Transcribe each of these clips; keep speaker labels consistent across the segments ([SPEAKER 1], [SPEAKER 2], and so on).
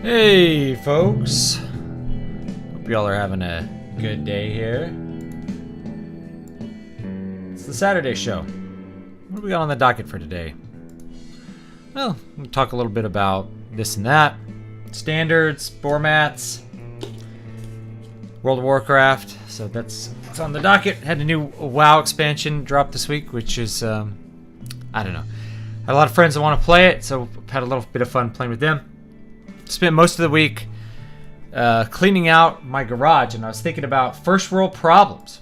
[SPEAKER 1] Hey folks, hope y'all are having a good day here. It's the Saturday show. What do we got on the docket for today? Well, we'll talk a little bit about this and that, standards, formats, World of Warcraft. So that's on the docket. Had a new WoW expansion drop this week, which is, I don't know. Had a lot of friends that want to play it, so had a little bit of fun playing with them. Spent most of the week cleaning out my garage, and I was thinking about first world problems.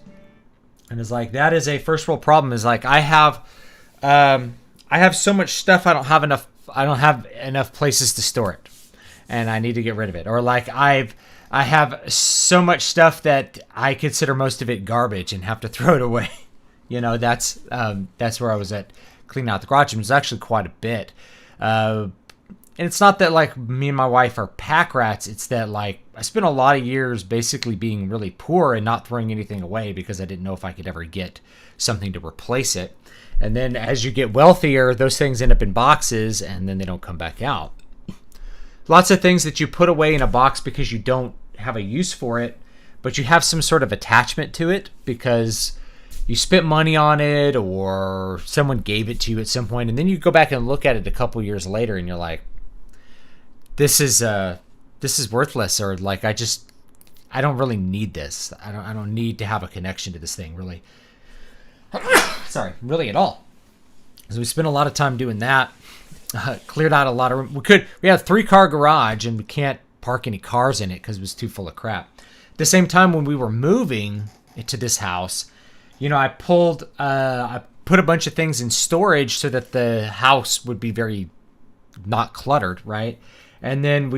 [SPEAKER 1] And it's like, that is a first world problem. Is like, I have so much stuff, I don't have enough places to store it, and I need to get rid of it. Or like, I have so much stuff that I consider most of it garbage and have to throw it away. You know, that's where I was at cleaning out the garage. It was actually quite a bit. And it's not that, like, me and my wife are pack rats. It's that, like, I spent a lot of years basically being really poor and not throwing anything away because I didn't know if I could ever get something to replace it. And then as you get wealthier, those things end up in boxes, and then they don't come back out. Lots of things that you put away in a box because you don't have a use for it, but you have some sort of attachment to it because you spent money on it or someone gave it to you at some point, and then you go back and look at it a couple years later and you're like, this is worthless, or like I don't really need this. I don't need to have a connection to this thing really. Really at all. So we spent a lot of time doing that. Cleared out a lot of room. We have a 3-car garage and we can't park any cars in it because it was too full of crap. At the same time, when we were moving into this house, you know, I put a bunch of things in storage so that the house would be very not cluttered, right? And then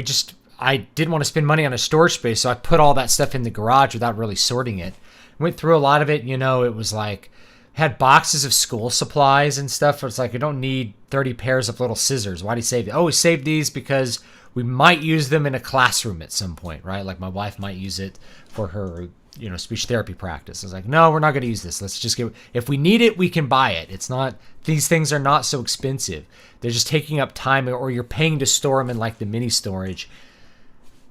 [SPEAKER 1] I didn't want to spend money on a storage space, so I put all that stuff in the garage without really sorting it. Went through a lot of it, you know, it was like, had boxes of school supplies and stuff. It's like, I don't need 30 pairs of little scissors. Why do you save it? Oh, we saved these because we might use them in a classroom at some point, right? Like my wife might use it for her, you know, speech therapy practice. I was like, no, we're not going to use this. Let's just if we need it, we can buy it. It's not, these things are not so expensive. They're just taking up time, or you're paying to store them in like the mini storage.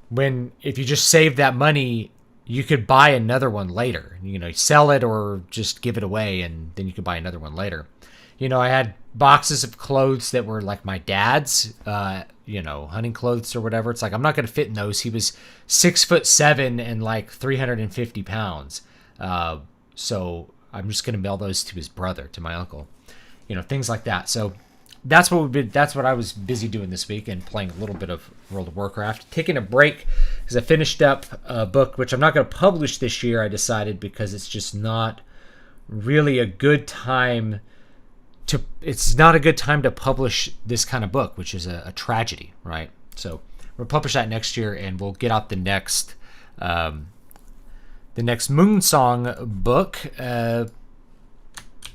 [SPEAKER 1] When, if you just save that money, you could buy another one later, you know, sell it or just give it away, and then you could buy another one later. You know, I had boxes of clothes that were like my dad's, you know, hunting clothes or whatever. It's like, I'm not going to fit in those. He was 6'7" and like 350 pounds. So I'm just going to mail those to his brother, to my uncle, you know, things like that. So that's what I was busy doing this week, and playing a little bit of World of Warcraft. Taking a break because I finished up a book, which I'm not going to publish this year, I decided, because it's just not really a good time it's not a good time to publish this kind of book, which is a tragedy, right? So we'll publish that next year, and we'll get out the next Moonsong book,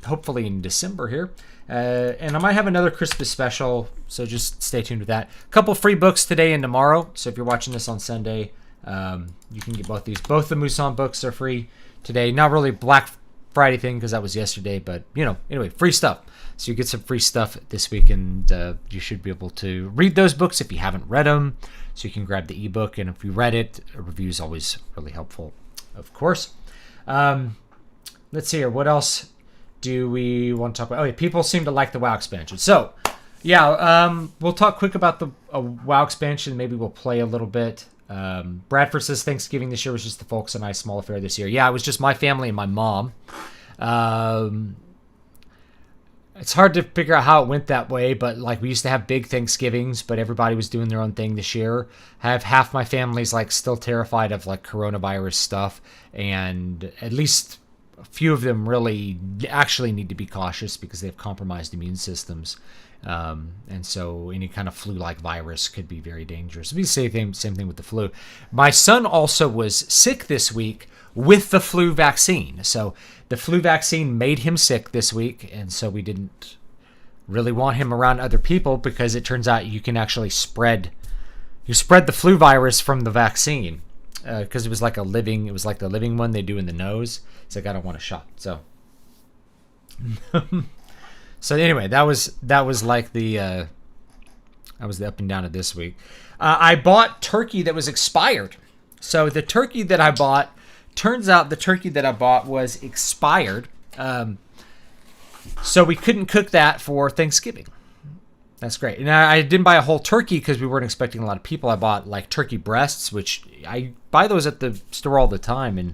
[SPEAKER 1] hopefully in December here. And I might have another Christmas special, so just stay tuned with that. A couple free books today and tomorrow, so if you're watching this on Sunday, you can get both these. Both the Moonsong books are free today. Not really Black Friday thing because that was yesterday, but you know, anyway, free stuff. So you get some free stuff this week, and you should be able to read those books if you haven't read them. So you can grab the ebook, and if you read it, a review is always really helpful, of course. Let's see here. What else do we want to talk about? Oh, yeah, people seem to like the WoW expansion. So, yeah, we'll talk quick about the WoW expansion. Maybe we'll play a little bit. Bradford says Thanksgiving this year was just the folks and I, small affair this year. Yeah, it was just my family and my mom. It's hard to figure out how it went that way, but like we used to have big Thanksgivings, but everybody was doing their own thing this year. I have half my family's like still terrified of like coronavirus stuff, and at least a few of them really actually need to be cautious because they have compromised immune systems. And so any kind of flu-like virus could be very dangerous. It'd be the same thing with the flu. My son also was sick this week with the flu vaccine. So the flu vaccine made him sick this week, and so we didn't really want him around other people because it turns out you can actually spread the flu virus from the vaccine. Because it was like the living one they do in the nose. It's like, I don't want a shot. So So anyway, that was like the That was the up and down of this week. I bought turkey that was expired. So the turkey that I bought, turns out the turkey that I bought was expired. So we couldn't cook that for Thanksgiving. That's great. And I didn't buy a whole turkey because we weren't expecting a lot of people. I bought like turkey breasts, which I buy those at the store all the time. And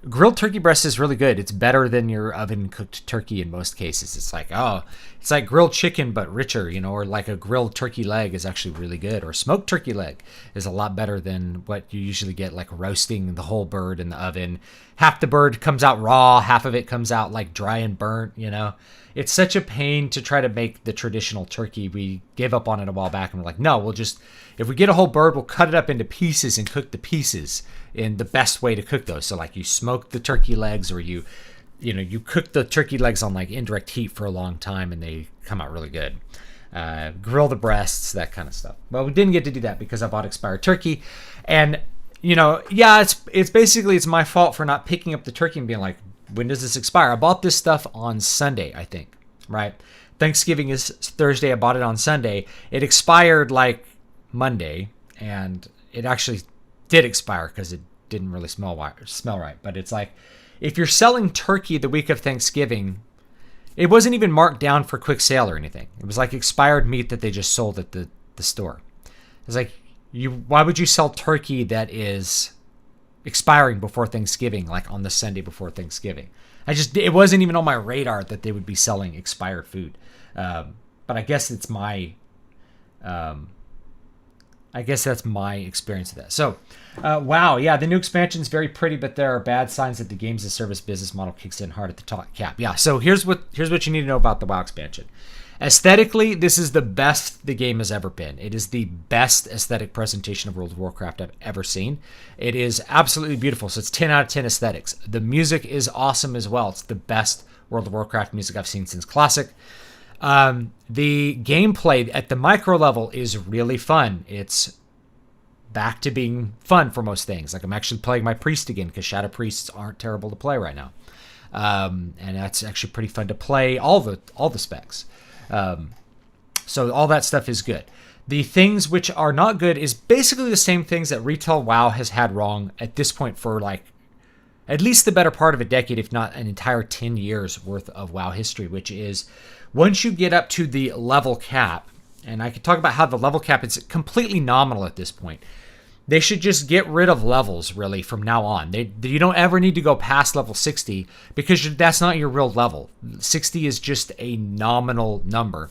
[SPEAKER 1] grilled turkey breast is really good. It's better than your oven cooked turkey in most cases. It's like grilled chicken, but richer, or like a grilled turkey leg is actually really good. Or smoked turkey leg is a lot better than what you usually get, like roasting the whole bird in the oven. Half the bird comes out raw, half of it comes out like dry and burnt, It's such a pain to try to make the traditional turkey. We gave up on it a while back and we're like, no, if we get a whole bird, we'll cut it up into pieces and cook the pieces in the best way to cook those. So like you smoke the turkey legs, or you cook the turkey legs on like indirect heat for a long time and they come out really good. Grill the breasts, that kind of stuff. Well, we didn't get to do that because I bought expired turkey. And, it's my fault for not picking up the turkey and being like, when does this expire? I bought this stuff on Sunday, I think, right? Thanksgiving is Thursday. I bought it on Sunday. It expired like Monday, and it actually did expire because it didn't really smell right. But it's like, if you're selling turkey the week of Thanksgiving, it wasn't even marked down for quick sale or anything. It was like expired meat that they just sold at the store. It's like, why would you sell turkey that is expiring before Thanksgiving, like on the Sunday before Thanksgiving? It wasn't even on my radar that they would be selling expired food. But I guess it's my, that's my experience of that. So, wow, yeah, the new expansion is very pretty, but there are bad signs that the games as service business model kicks in hard at the top cap. Yeah, so here's what you need to know about the WoW expansion. Aesthetically, this is the best the game has ever been. It is the best aesthetic presentation of World of Warcraft I've ever seen. It is absolutely beautiful. So it's 10 out of 10 aesthetics. The music is awesome as well. It's the best World of Warcraft music I've seen since Classic. The gameplay at the micro level is really fun. It's back to being fun for most things. Like I'm actually playing my priest again because Shadow Priests aren't terrible to play right now. And that's actually pretty fun to play all the specs. So all that stuff is good. The things which are not good is basically the same things that retail WoW has had wrong at this point for like at least the better part of a decade, if not an entire 10 years worth of WoW history, which is once you get up to the level cap, and I can talk about how the level cap is completely nominal at this point. They should just get rid of levels really from now on. You don't ever need to go past level 60 because that's not your real level. 60 is just a nominal number.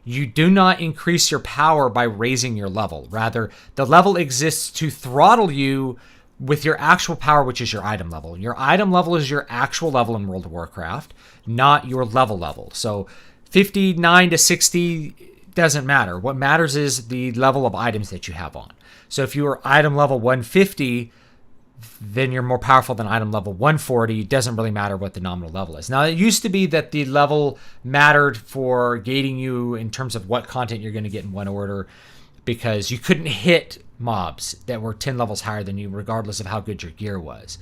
[SPEAKER 1] You do not increase your power by raising your level. Rather, the level exists to throttle you with your actual power, which is your item level. Your item level is your actual level in World of Warcraft, not your level. So 59 to 60 doesn't matter. What matters is the level of items that you have on. So if you are item level 150, then you're more powerful than item level 140. It doesn't really matter what the nominal level is. Now, it used to be that the level mattered for gating you in terms of what content you're going to get in one order because you couldn't hit mobs that were 10 levels higher than you regardless of how good your gear was.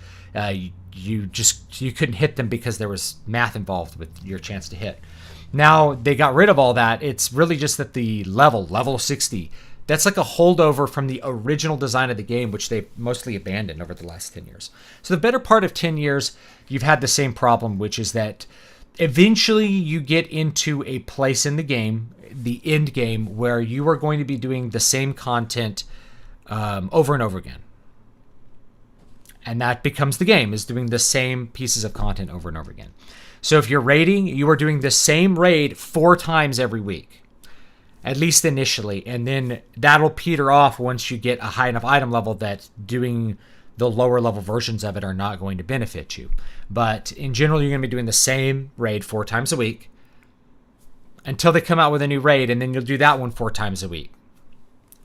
[SPEAKER 1] You couldn't hit them because there was math involved with your chance to hit. Now, they got rid of all that. It's really just that the level 60, that's like a holdover from the original design of the game, which they've mostly abandoned over the last 10 years. So the better part of 10 years, you've had the same problem, which is that eventually you get into a place in the game, the end game, where you are going to be doing the same content over and over again. And that becomes the game, is doing the same pieces of content over and over again. So if you're raiding, you are doing the same raid 4 times every week. At least initially, and then that'll peter off once you get a high enough item level that doing the lower level versions of it are not going to benefit you. But in general, you're going to be doing the same raid 4 times a week until they come out with a new raid, and then you'll do that one 4 times a week.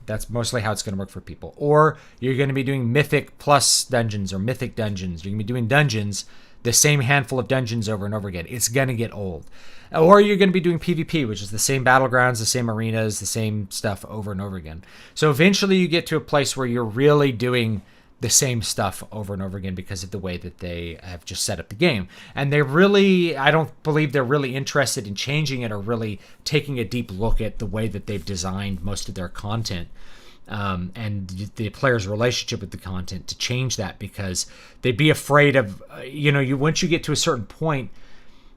[SPEAKER 1] That's mostly how it's going to work for people. Or you're going to be doing Mythic plus dungeons or Mythic dungeons. You're going to be doing dungeons, the same handful of dungeons over and over again. It's going to get old. Or you're going to be doing PvP, which is the same battlegrounds, the same arenas, the same stuff over and over again. So eventually you get to a place where you're really doing the same stuff over and over again because of the way that they have just set up the game. And they really, I don't believe they're really interested in changing it or really taking a deep look at the way that they've designed most of their content and the player's relationship with the content to change that, because they'd be afraid of, once you get to a certain point,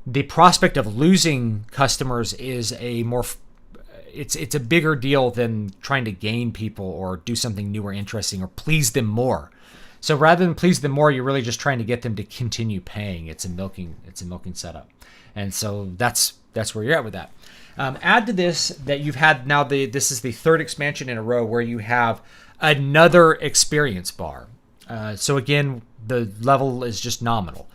[SPEAKER 1] the prospect of losing customers is it's a bigger deal than trying to gain people or do something new or interesting or please them more. So rather than please them more, you're really just trying to get them to continue paying. It's a milking setup. And so that's where you're at with that. Add to this that you've had now this is the third expansion in a row where you have another experience bar. So again, the level is just nominal,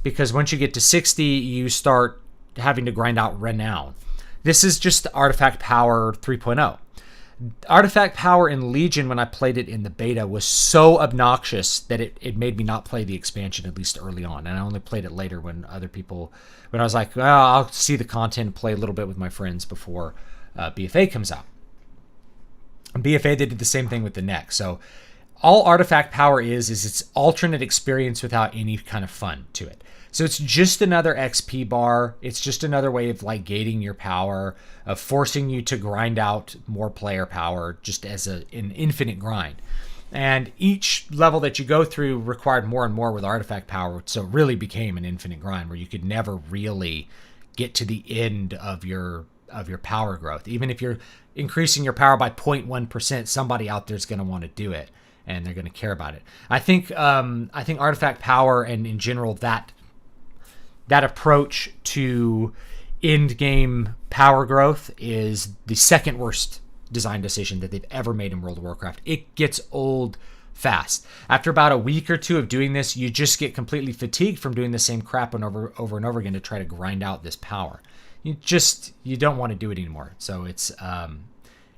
[SPEAKER 1] because once you get to 60, you start having to grind out renown. This is just Artifact Power 3.0. Artifact Power in Legion, when I played it in the beta, was so obnoxious that it made me not play the expansion, at least early on. And I only played it later when I was like, well, I'll see the content and play a little bit with my friends before BFA comes out. And BFA, they did the same thing with the next. So all Artifact Power is its alternate experience without any kind of fun to it. So it's just another XP bar. It's just another way of like gating your power, of forcing you to grind out more player power just as an infinite grind. And each level that you go through required more and more with Artifact Power, so it really became an infinite grind where you could never really get to the end of your power growth. Even if you're increasing your power by 0.1%, somebody out there is going to want to do it, and they're going to care about it. I think Artifact Power and in general that approach to end game power growth is the second worst design decision that they've ever made in World of Warcraft. It gets old fast. After about a week or two of doing this, you just get completely fatigued from doing the same crap over and over again to try to grind out this power. You don't want to do it anymore. So it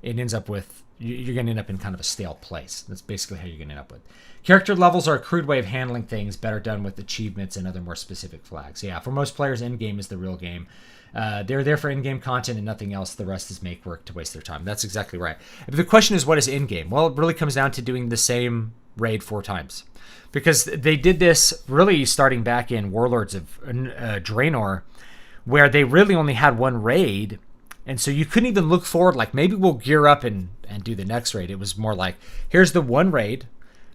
[SPEAKER 1] ends up with, you're going to end up in kind of a stale place. That's basically how you're going to end up with. Character levels are a crude way of handling things, better done with achievements and other more specific flags. Yeah, for most players, endgame is the real game. They're there for in-game content and nothing else. The rest is make work to waste their time. That's exactly right. If the question is what is in-game? Well, it really comes down to doing the same raid 4 times. Because they did this really starting back in Warlords of Draenor, where they really only had one raid, and so you couldn't even look forward, like maybe we'll gear up and do the next raid. It was more like, here's the one raid.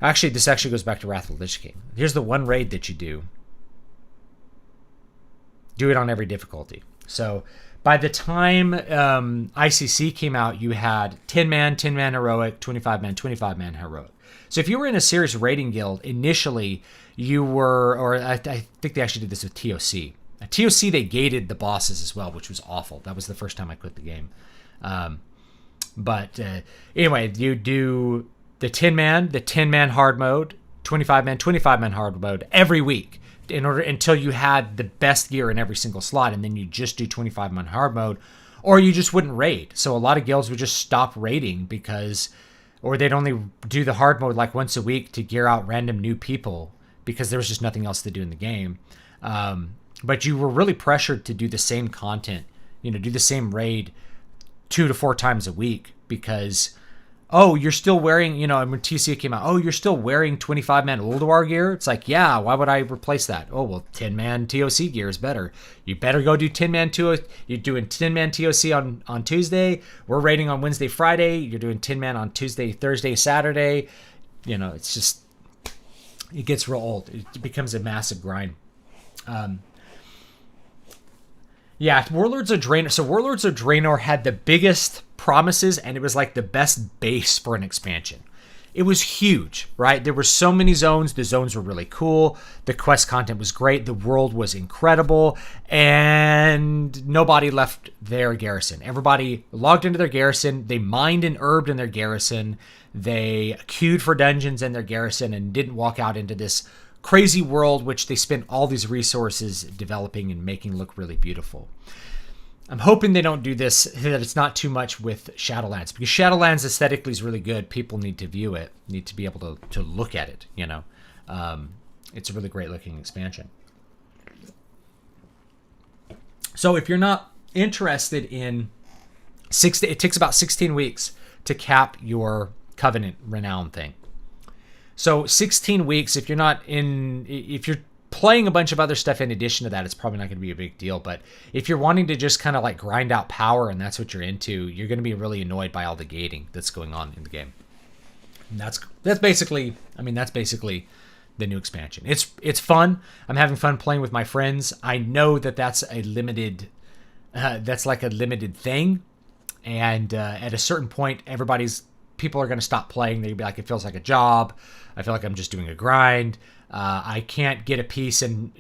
[SPEAKER 1] Actually, this actually goes back to Wrath of the Lich King. Here's the one raid that you do. Do it on every difficulty. So by the time ICC came out, you had 10-man, 10-man heroic, 25-man, 25-man heroic. So if you were in a serious raiding guild, initially you were, or I think they actually did this with TOC. At TOC, they gated the bosses as well, which was awful. That was the first time I quit the game. But anyway, you do the 10-man hard mode, 25-man hard mode every week until you had the best gear in every single slot, and then you just do 25-man hard mode, or you just wouldn't raid. So a lot of guilds would just stop raiding or they'd only do the hard mode like once a week to gear out random new people because there was just nothing else to do in the game. But you were really pressured to do the same content, do the same raid 2 to 4 times a week because, you're still wearing, when TCA came out, you're still wearing 25-man Ulduar gear? It's like, yeah, why would I replace that? 10-man TOC gear is better. You better go do 10-man TOC. You're doing 10-man TOC on Tuesday. We're raiding on Wednesday, Friday. You're doing 10-man on Tuesday, Thursday, Saturday. It's just, it gets real old. It becomes a massive grind. Yeah, Warlords of Draenor. So Warlords of Draenor had the biggest promises, and it was like the best base for an expansion. It was huge, right? There were so many zones. The zones were really cool. The quest content was great. The world was incredible. And nobody left their garrison. Everybody logged into their garrison. They mined and herbed in their garrison. They queued for dungeons in their garrison and didn't walk out into this crazy world which they spent all these resources developing and making look really beautiful. I'm hoping they don't do this, that it's not too much with Shadowlands, because Shadowlands aesthetically is really good. People need to view it, need to be able to look at it, It's a really great looking expansion. So if you're not interested in it takes about 16 weeks to cap your Covenant Renown thing. So 16 weeks, if you're playing a bunch of other stuff in addition to that, it's probably not going to be a big deal. But if you're wanting to just kind of like grind out power and that's what you're into, you're going to be really annoyed by all the gating that's going on in the game. And that's basically the new expansion. It's fun. I'm having fun playing with my friends. I know that's a limited, that's like a limited thing. And at a certain point, people are going to stop playing. They'll be like, it feels like a job. I feel like I'm just doing a grind. I can't get a piece. And,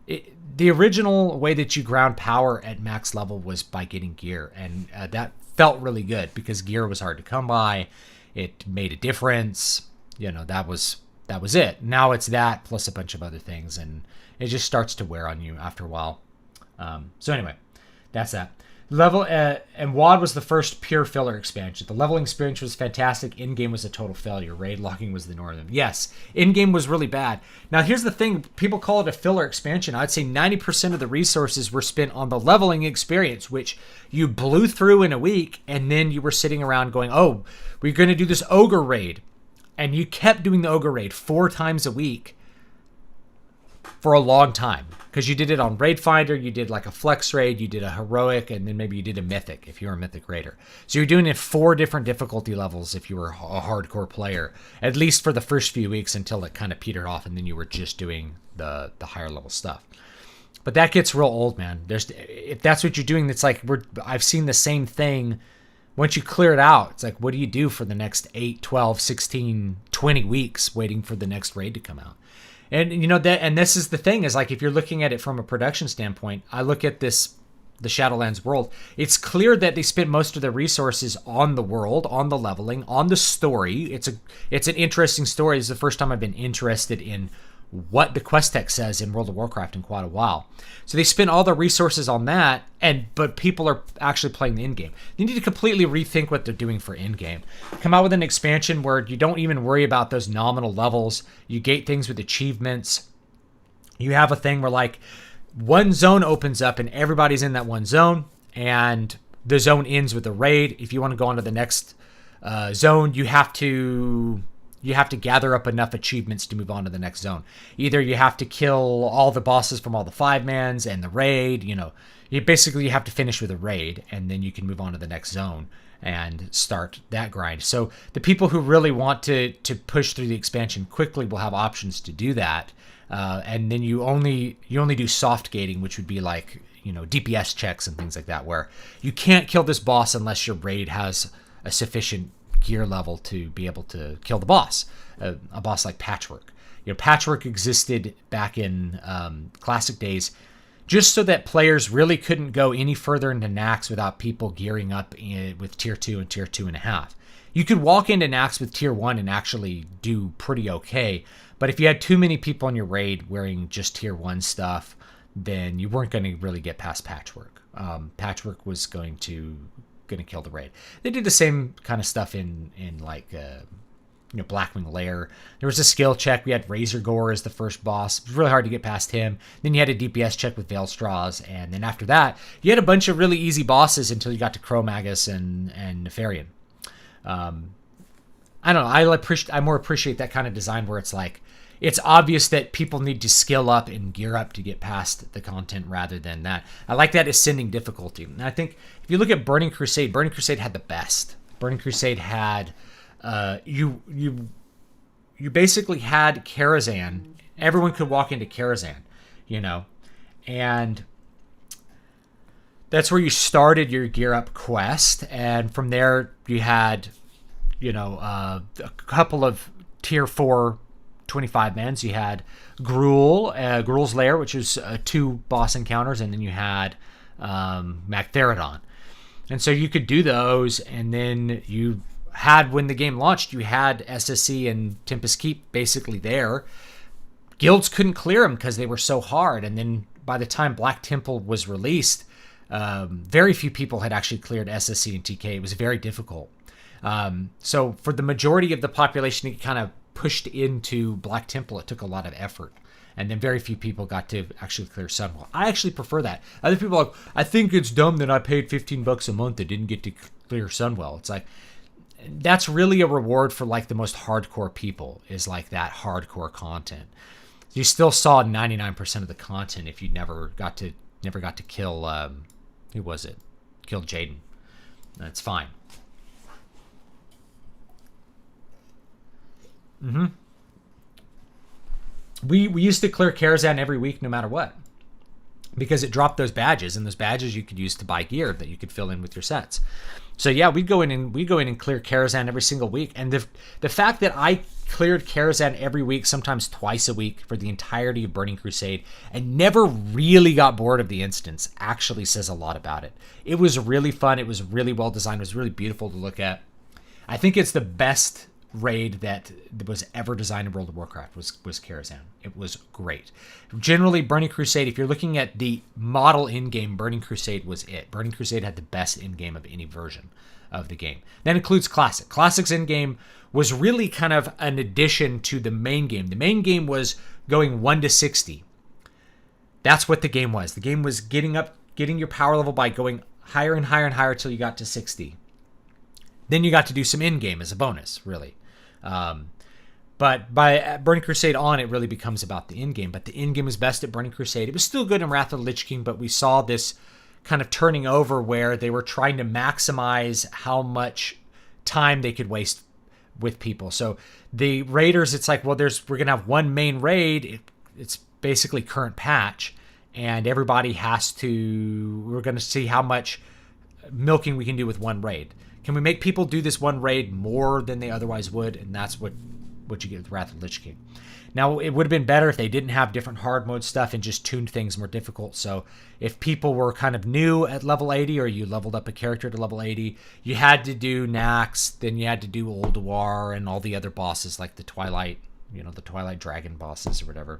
[SPEAKER 1] the original way that you ground power at max level was by getting gear. And that felt really good because gear was hard to come by. It made a difference. That was it. Now it's that plus a bunch of other things. And it just starts to wear on you after a while. So anyway, that's that. And WoD was the first pure filler expansion. The leveling experience was fantastic. In-game was a total failure. Raid locking was the norm. Yes, in-game was really bad. Now, here's the thing. People call it a filler expansion. I'd say 90% of the resources were spent on the leveling experience, which you blew through in a week, and then you were sitting around going, oh, we're going to do this ogre raid. And you kept doing the ogre raid 4 times a week for a long time. Because you did it on Raid Finder, you did like a flex raid, you did a heroic, and then maybe you did a mythic if you were a mythic raider. So you're doing it 4 different difficulty levels if you were a hardcore player, at least for the first few weeks until it kind of petered off, and then you were just doing the higher level stuff. But that gets real old, man. If that's what you're doing, it's like I've seen the same thing. Once you clear it out, it's like, what do you do for the next 8, 12, 16, 20 weeks waiting for the next raid to come out? And and this is the thing is like, if you're looking at it from a production standpoint, I look at the Shadowlands world. It's clear that they spent most of their resources on the world, on the leveling, on the story. It's an interesting story. It's the first time I've been interested in what the quest text says in World of Warcraft in quite a while. So they spent all their resources on that, but people are actually playing the in-game. They need to completely rethink what they're doing for in-game. Come out with an expansion where you don't even worry about those nominal levels. You gate things with achievements. You have a thing where like one zone opens up and everybody's in that one zone, and the zone ends with a raid. If you want to go on to the next zone, you have to gather up enough achievements to move on to the next zone. Either you have to kill all the bosses from all the 5-mans and the raid, you have to finish with a raid, and then you can move on to the next zone and start that grind. So the people who really want to push through the expansion quickly will have options to do that. And then you only do soft gating, which would be like, DPS checks and things like that, where you can't kill this boss unless your raid has a sufficient gear level to be able to kill the boss, a boss like Patchwork. Patchwork existed back in classic days just so that players really couldn't go any further into Naxx without people gearing up with tier 2 and tier 2.5. You could walk into Naxx with tier 1 and actually do pretty okay, but if you had too many people in your raid wearing just tier 1 stuff, then you weren't going to really get past Patchwork. Patchwork was going to kill the raid. They did the same kind of stuff in like Blackwing Lair. There was a skill check. We had Razor Gore as the first boss. It was really hard to get past him. Then you had a DPS check with Veilstraws, and then after that you had a bunch of really easy bosses until you got to Cro-Magus and Nefarian. I don't know. I more appreciate that kind of design where it's like, it's obvious that people need to skill up and gear up to get past the content rather than that. I like that ascending difficulty. And I think if you look at Burning Crusade had the best. Burning Crusade had you basically had Karazhan. Everyone could walk into Karazhan, and that's where you started your gear up quest. And from there you had, a couple of tier 4 25-mans. You had Gruul's Lair, which was 2 boss encounters, and then you had Magtheridon. And so you could do those, and then you had, when the game launched, you had SSC and Tempest Keep basically there. Guilds couldn't clear them because they were so hard, and then by the time Black Temple was released, very few people had actually cleared SSC and TK. It was very difficult. So for the majority of the population, it kind of pushed into Black Temple. It took a lot of effort, and then very few people got to actually clear Sunwell. I actually prefer that. Other people are like, I think it's dumb that I paid $15 a month and didn't get to clear Sunwell. It's like, that's really a reward for like the most hardcore people, is like that hardcore content. You still saw 99% of the content if you never got to kill who was it? Kill Jaden. That's fine. We used to clear Karazhan every week no matter what, because it dropped those badges, and those badges you could use to buy gear that you could fill in with your sets. So yeah, we go in and clear Karazhan every single week. And the fact that I cleared Karazhan every week, sometimes twice a week, for the entirety of Burning Crusade, and never really got bored of the instance, actually says a lot about it. It was really fun. It was really well designed. It was really beautiful to look at. I think it's the best raid that was ever designed in World of Warcraft was Karazhan. It was great. Generally, Burning Crusade, if you're looking at the model in-game, Burning Crusade was it. Burning Crusade had the best in-game of any version of the game. That includes Classic. Classic's in-game was really kind of an addition to the main game. The main game was going 1 to 60. That's what the game was. The game was getting your power level by going higher and higher and higher until you got to 60. Then you got to do some in-game as a bonus, really. But by Burning Crusade on, it really becomes about the in-game. But the in-game was best at Burning Crusade. It was still good in Wrath of the Lich King, but we saw this kind of turning over where they were trying to maximize how much time they could waste with people. So the raiders, it's like, well, we're going to have one main raid. It's basically current patch, and everybody we're going to see how much milking we can do with one raid. Can we make people do this one raid more than they otherwise would? And that's what you get with Wrath of the Lich King. Now, it would have been better if they didn't have different hard mode stuff and just tuned things more difficult. So if people were kind of new at level 80, or you leveled up a character to level 80, you had to do Nax, then you had to do Ulduar and all the other bosses like the Twilight Dragon bosses or whatever.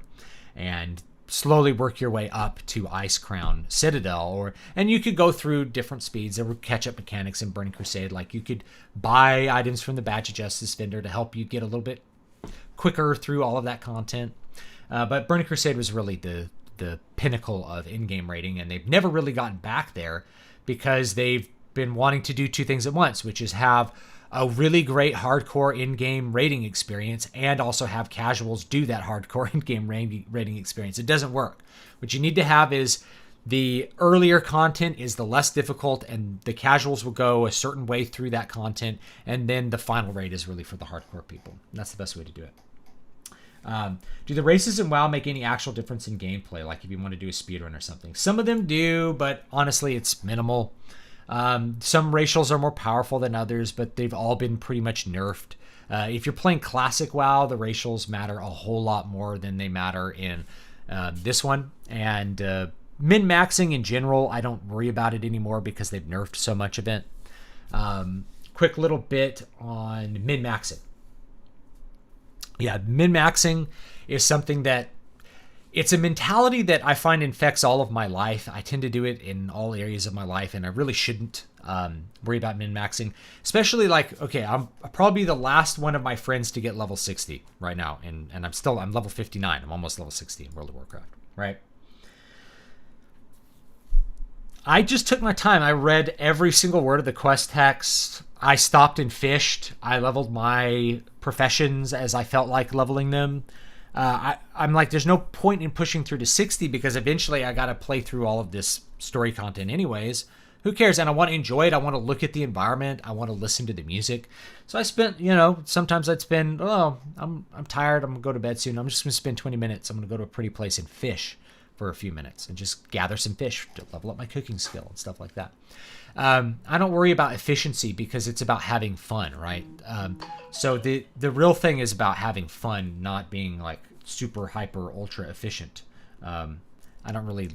[SPEAKER 1] And slowly work your way up to Ice Crown Citadel, and you could go through different speeds. There were catch-up mechanics in Burning Crusade, like you could buy items from the Badge of Justice vendor to help you get a little bit quicker through all of that content. But Burning Crusade was really the pinnacle of in-game raiding, and they've never really gotten back there because they've been wanting to do two things at once, which is have a really great hardcore in-game raiding experience and also have casuals do that hardcore in-game raiding experience. It doesn't work. What you need to have is the earlier content is the less difficult, and the casuals will go a certain way through that content, and then the final raid is really for the hardcore people. And that's the best way to do it. Do the races in WoW make any actual difference in gameplay, like if you want to do a speedrun or something? Some of them do, but honestly, it's minimal. Some racials are more powerful than others, but they've all been pretty much nerfed. If you're playing classic WoW, the racials matter a whole lot more than they matter in this one. And min-maxing in general, I don't worry about it anymore because they've nerfed so much of it. Quick little bit on min-maxing. Yeah, min-maxing is something that it's a mentality that I find infects all of my life. I tend to do it in all areas of my life, and I really shouldn't worry about min-maxing. Especially like, okay, I'm probably the last one of my friends to get level 60 right now, and I'm level 59. I'm almost level 60 in World of Warcraft, right? I just took my time. I read every single word of the quest text. I stopped and fished. I leveled my professions as I felt like leveling them. I'm like, there's no point in pushing through to 60 because eventually I got to play through all of this story content anyways. Who cares? And I want to enjoy it. I want to look at the environment. I want to listen to the music. So I spent, sometimes I'd spend, I'm tired. I'm going to go to bed soon. I'm just going to spend 20 minutes. I'm going to go to a pretty place and fish for a few minutes and just gather some fish to level up my cooking skill and stuff like that. I don't worry about efficiency because it's about having fun, right? So the real thing is about having fun, not being like super hyper ultra efficient. I don't really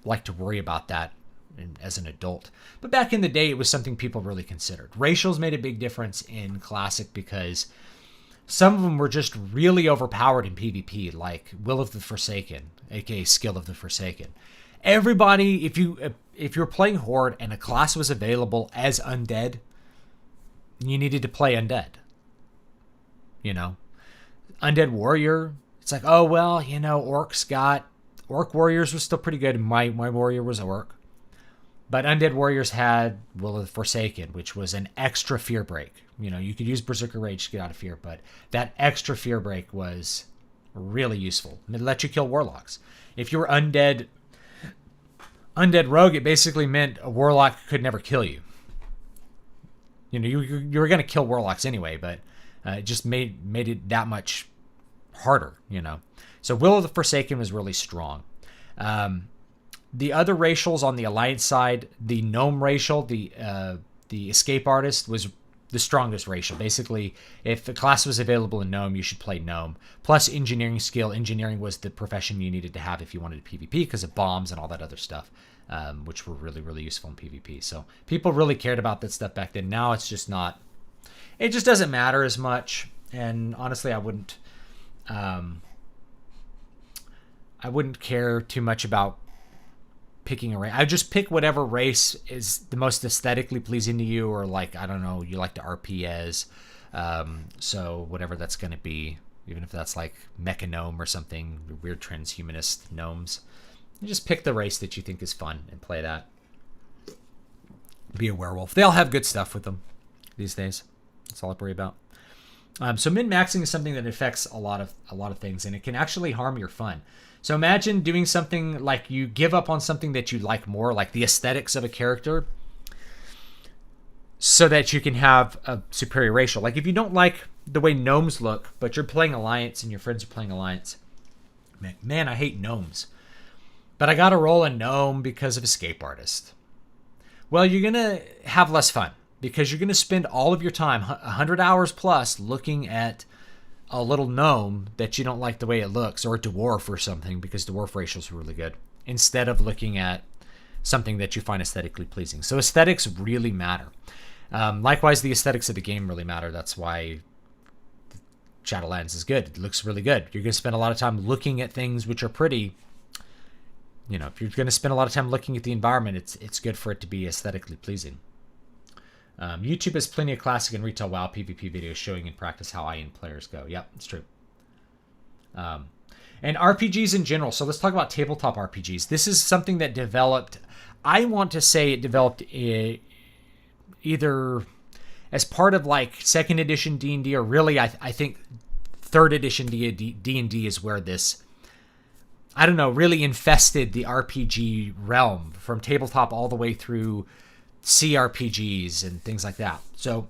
[SPEAKER 1] like to worry about that as an adult. But back in the day, it was something people really considered. Racials made a big difference in Classic because some of them were just really overpowered in PvP, like Will of the Forsaken, aka Skill of the Forsaken. Everybody, if you're playing Horde and a class was available as Undead, you needed to play Undead. Undead Warrior, it's like, oh, well, Orc Warriors was still pretty good. My warrior was Orc. But Undead Warriors had Will of the Forsaken, which was an extra fear break. You know, you could use Berserker Rage to get out of fear, but that extra fear break was really useful. It let you kill warlocks. If you were undead rogue, it basically meant a warlock could never kill you. You know, you were going to kill warlocks anyway, but it just made it that much harder, you know. So Will of the Forsaken was really strong. The other racials on the Alliance side, the Gnome racial, the Escape Artist was the strongest racial. Basically, if a class was available in Gnome, you should play Gnome. Plus engineering skill. Engineering was the profession you needed to have if you wanted PvP because of bombs and all that other stuff, which were really, really useful in PvP. So people really cared about that stuff back then. Now it's just not. It just doesn't matter as much. And honestly, I wouldn't care too much about picking a race. I just pick whatever race is the most aesthetically pleasing to you, or like, I don't know, you like to RP as. So whatever that's going to be, even if that's like Mecha Gnome or something, weird transhumanist gnomes, you just pick the race that you think is fun and play that. Be a werewolf. They all have good stuff with them these days. That's all I worry about. So min-maxing is something that affects a lot of things, and it can actually harm your fun. So imagine doing something like you give up on something that you like more, like the aesthetics of a character, so that you can have a superior racial. Like if you don't like the way gnomes look, but you're playing Alliance and your friends are playing Alliance, man, I hate gnomes. But I got to roll a gnome because of Escape Artist. Well, you're going to have less fun because you're going to spend all of your time, 100 hours plus, looking at a little gnome that you don't like the way it looks, or a dwarf or something, because dwarf racials are really good, instead of looking at something that you find aesthetically pleasing. So aesthetics really matter. Likewise, the aesthetics of the game really matter. That's why Shadowlands is good. It looks really good. You're going to spend a lot of time looking at things which are pretty. You know, if you're going to spend a lot of time looking at the environment, it's good for it to be aesthetically pleasing. YouTube has plenty of classic and retail WoW PvP videos showing in practice how IN players go. Yep, it's true. And RPGs in general. So let's talk about tabletop RPGs. This is something that developed, I want to say it developed either as part of like 2nd edition D&D, or really I think 3rd edition D&D is where this, I don't know, really infested the RPG realm, from tabletop all the way through CRPGs and things like that. So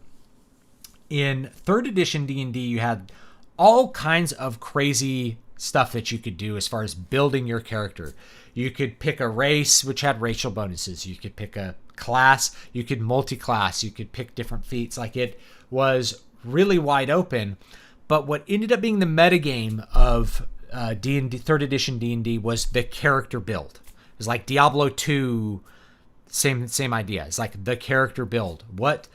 [SPEAKER 1] in 3rd edition D&D, you had all kinds of crazy stuff that you could do as far as building your character. You could pick a race which had racial bonuses. You could pick a class. You could multi-class. You could pick different feats. Like, it was really wide open. But what ended up being the metagame of D&D, 3rd edition D&D, was the character build. It was like Diablo 2. Same idea. It's like the character build. What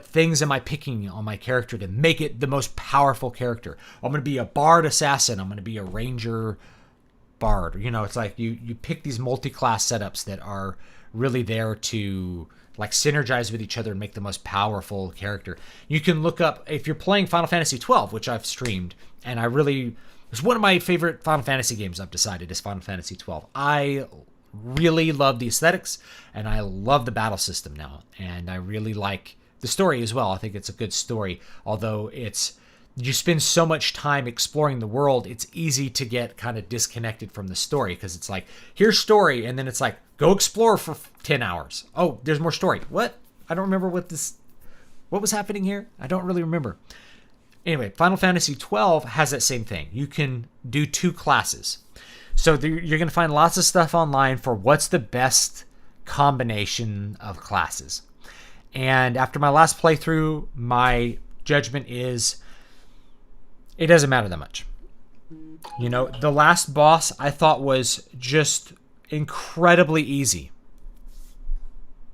[SPEAKER 1] things am I picking on my character to make it the most powerful character? I'm going to be a bard assassin. I'm going to be a ranger bard. You know, it's like you pick these multi-class setups that are really there to like synergize with each other and make the most powerful character. You can look up, if you're playing Final Fantasy 12, which I've streamed, and it's one of my favorite Final Fantasy games, I've decided, is Final Fantasy 12. I really love the aesthetics, and I love the battle system now, and I really like the story as well. I think it's a good story, although you spend so much time exploring the world, it's easy to get kind of disconnected from the story, because it's like, here's story, and then it's like, go explore for 10 hours. Oh, there's more story. What? I don't remember what was happening here. I don't really remember. Anyway, Final Fantasy 12 has that same thing. You can do 2 classes. So you're going to find lots of stuff online for what's the best combination of classes. And after my last playthrough, my judgment is it doesn't matter that much. You know, the last boss I thought was just incredibly easy,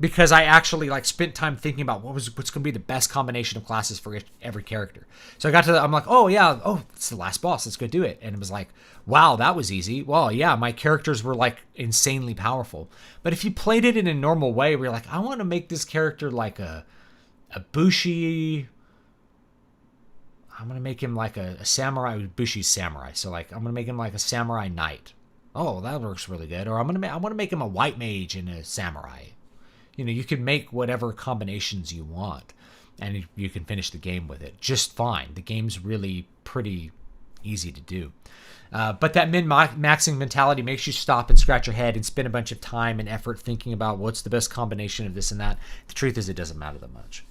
[SPEAKER 1] because I actually like spent time thinking about what's going to be the best combination of classes for every character. So I got to I'm like, oh yeah, it's the last boss, let's go do it. And it was like, wow, that was easy. Well, yeah, my characters were like insanely powerful. But if you played it in a normal way, where you're like, I want to make this character like a Bushi. I'm going to make him like a samurai. Bushi's samurai. So like, I'm going to make him like a samurai knight. Oh, that works really good. Or I want to make him a white mage and a samurai. you can make whatever combinations you want, and you can finish the game with it just fine. The game's really pretty easy to do. But that min-maxing mentality makes you stop and scratch your head and spend a bunch of time and effort thinking about what's the best combination of this and that. The truth is, it doesn't matter that much.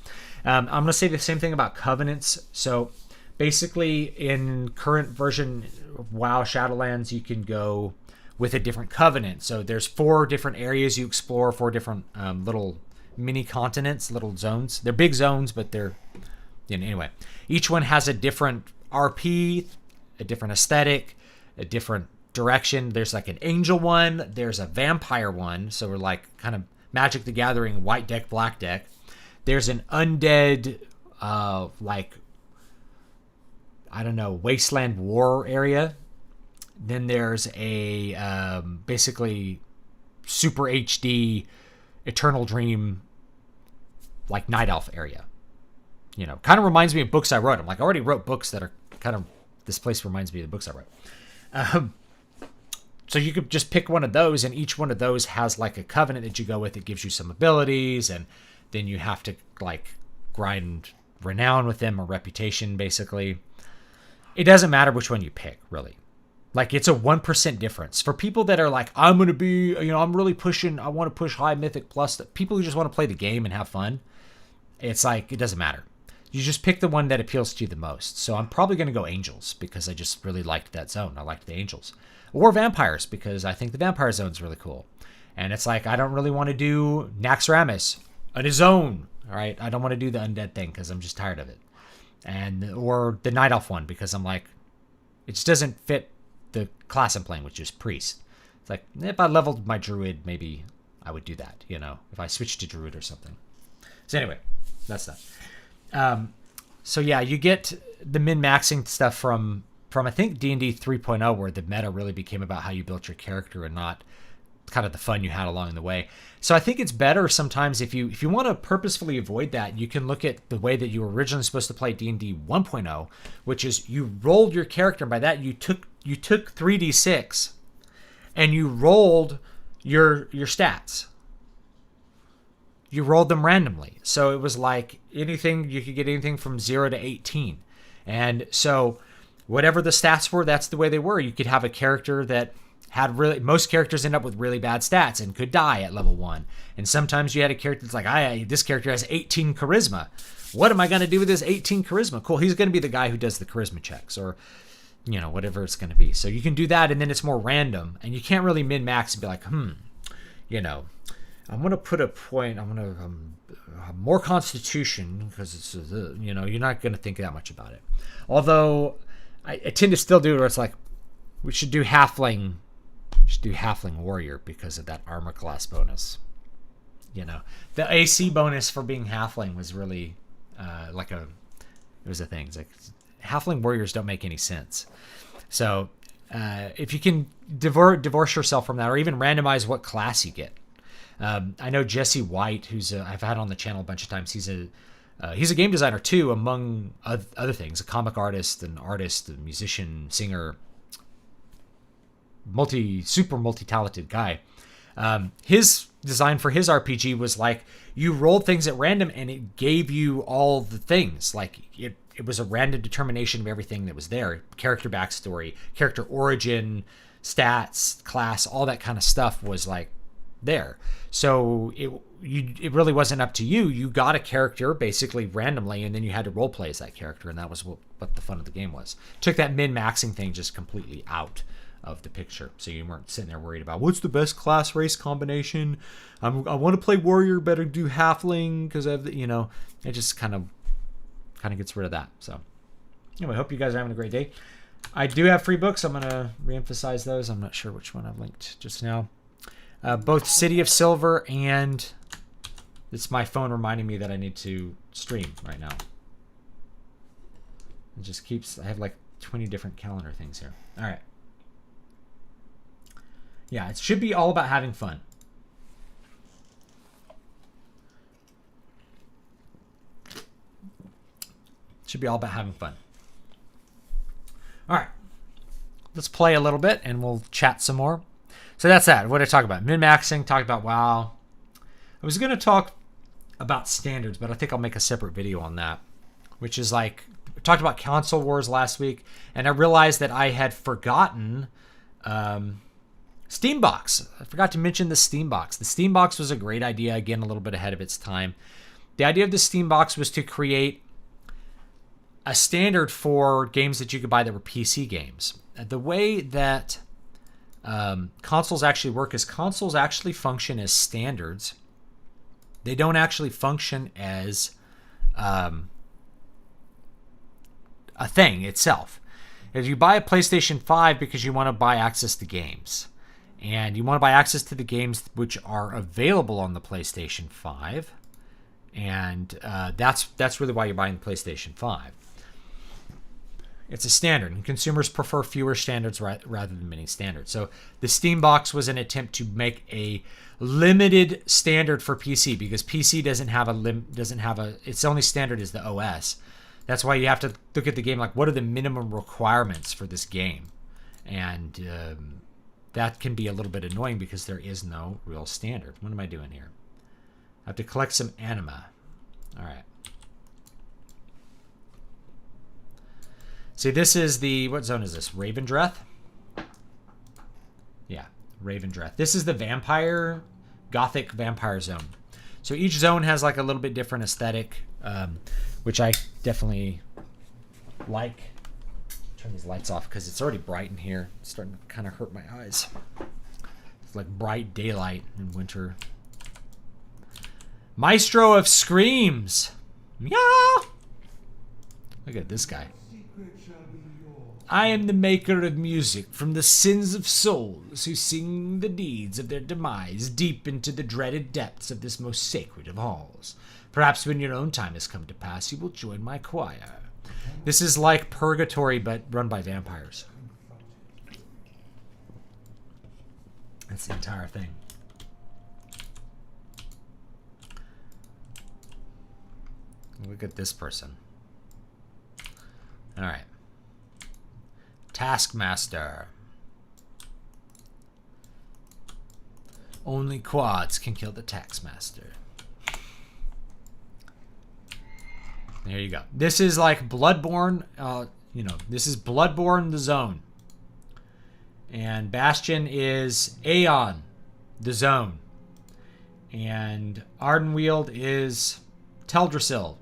[SPEAKER 1] I'm going to say the same thing about covenants. So basically, in current version of WoW Shadowlands, you can go with a different covenant. So there's 4 different areas you explore, 4 different little mini continents, little zones. They're big zones, but they're, anyway. Each one has a different RP, a different aesthetic, a different direction. There's like an angel one. There's a vampire one. So we're like kind of Magic the Gathering, white deck, black deck. There's an undead, wasteland war area. Then there's a basically super HD Eternal Dream, like Night Elf area. Kind of reminds me of books I wrote. I'm like, I already wrote books that are kind of, this place reminds me of the books I wrote. So you could just pick one of those, and each one of those has like a covenant that you go with. It gives you some abilities, and then you have to like grind renown with them or reputation, basically. It doesn't matter which one you pick, really. Like, it's a 1% difference. For people that are like, I'm going to be, I'm really pushing, I want to push high mythic plus, people who just want to play the game and have fun, it's like, it doesn't matter. You just pick the one that appeals to you the most. So I'm probably going to go angels because I just really liked that zone. I liked the angels. Or vampires because I think the vampire zone is really cool. And it's like, I don't really want to do Naxxramas in a zone. All right. I don't want to do the undead thing because I'm just tired of it. Or the Night Elf one because I'm like, it just doesn't fit the class I'm playing, which is priest. It's like, if I leveled my druid, maybe I would do that, if I switched to druid or something. So anyway, that's that. So yeah, you get the min-maxing stuff from I think D&D 3.0, where the meta really became about how you built your character and not kind of the fun you had along the way. So I think it's better sometimes if you want to purposefully avoid that, you can look at the way that you were originally supposed to play D&D 1.0, which is you rolled your character, and by that you took 3d6 and you rolled your stats. You rolled them randomly. So it was like anything, you could get anything from 0 to 18. And so whatever the stats were, that's the way they were. You could have a character that had most characters end up with really bad stats and could die at level 1. And sometimes you had a character that's like, this character has 18 charisma. What am I going to do with this 18 charisma? Cool, he's going to be the guy who does the charisma checks, or whatever it's going to be. So you can do that, and then it's more random. And you can't really min-max and be like, I'm going to put a point, I'm going to have more constitution, because it's, you're not going to think that much about it. Although I tend to still do it where it's like, we should do halfling warrior because of that armor class bonus. The AC bonus for being halfling was really it was a thing. It's like, halfling warriors don't make any sense. So if you can divorce yourself from that, or even randomize what class you get. I know Jesse White, who's I've had on the channel a bunch of times. He's a game designer too, among other things. A comic artist, an artist, a musician, singer, super multi-talented guy. His design for his RPG was like, you rolled things at random and it gave you all the things. Like it was a random determination of everything that was there. Character backstory, character origin, stats, class, all that kind of stuff was like there. So it really wasn't up to you. You got a character basically randomly, and then you had to role play as that character, and that was what the fun of the game was. Took that min-maxing thing just completely out of the picture, so you weren't sitting there worried about what's the best class race combination. I want to play warrior, better do halfling because of the, it just kind of gets rid of that. So anyway, I hope you guys are having a great day. I do have free books. I'm going to reemphasize those. I'm not sure which one I've linked just now. Both City of Silver, and it's my phone reminding me that I need to stream right now. It just keeps, I have like 20 different calendar things here. All right. Yeah, it should be all about having fun. It should be all about having fun. All right. Let's play a little bit and we'll chat some more. So that's that. What did I talk about? Min-maxing, talked about WoW. I was going to talk about standards, but I think I'll make a separate video on that, which is like, we talked about console wars last week, and I realized that I had forgotten Steambox. I forgot to mention the Steambox. The Steambox was a great idea, again, a little bit ahead of its time. The idea of the Steambox was to create a standard for games that you could buy that were PC games. The way that consoles actually work is consoles actually function as standards. They don't actually function as a thing itself. If you buy a PlayStation 5 because you want to buy access to games, and you want to buy access to the games which are available on the PlayStation 5, and that's really why you're buying the PlayStation 5. It's a standard, and consumers prefer fewer standards rather than many standards. So the Steambox was an attempt to make a limited standard for PC, because PC doesn't have its only standard is the OS. That's why you have to look at the game like, what are the minimum requirements for this game? And that can be a little bit annoying because there is no real standard. What am I doing here? I have to collect some anima. All right. See, this is the, what zone is this? Ravendreth? Yeah, Ravendreth. This is the vampire, gothic vampire zone. So each zone has like a little bit different aesthetic, which I definitely like. Turn these lights off because it's already bright in here. It's starting to kind of hurt my eyes. It's like bright daylight in winter. Maestro of Screams. Yeah. Look at this guy. I am the maker of music from the sins of souls who sing the deeds of their demise deep into the dreaded depths of this most sacred of halls. Perhaps when your own time has come to pass, you will join my choir. This is like Purgatory, but run by vampires. That's the entire thing. Look at this person. All right. Taskmaster. Only quads can kill the Taskmaster. There you go. This is like Bloodborne. This is Bloodborne the zone. And Bastion is Aeon the zone. And Ardenweald is Teldrassil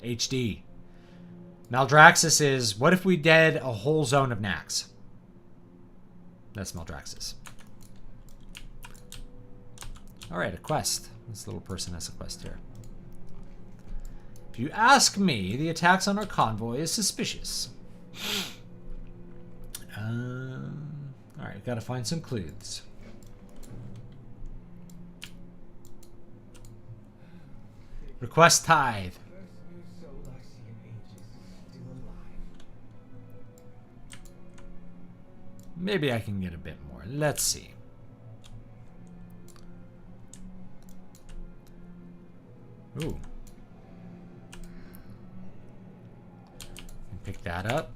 [SPEAKER 1] HD. Maldraxxus is, what if we did a whole zone of Nax? That's Maldraxxus. Alright, a quest. This little person has a quest here. If you ask me, the attacks on our convoy is suspicious. Alright, gotta find some clues. Request tithe. Maybe I can get a bit more. Let's see. Ooh. Pick that up.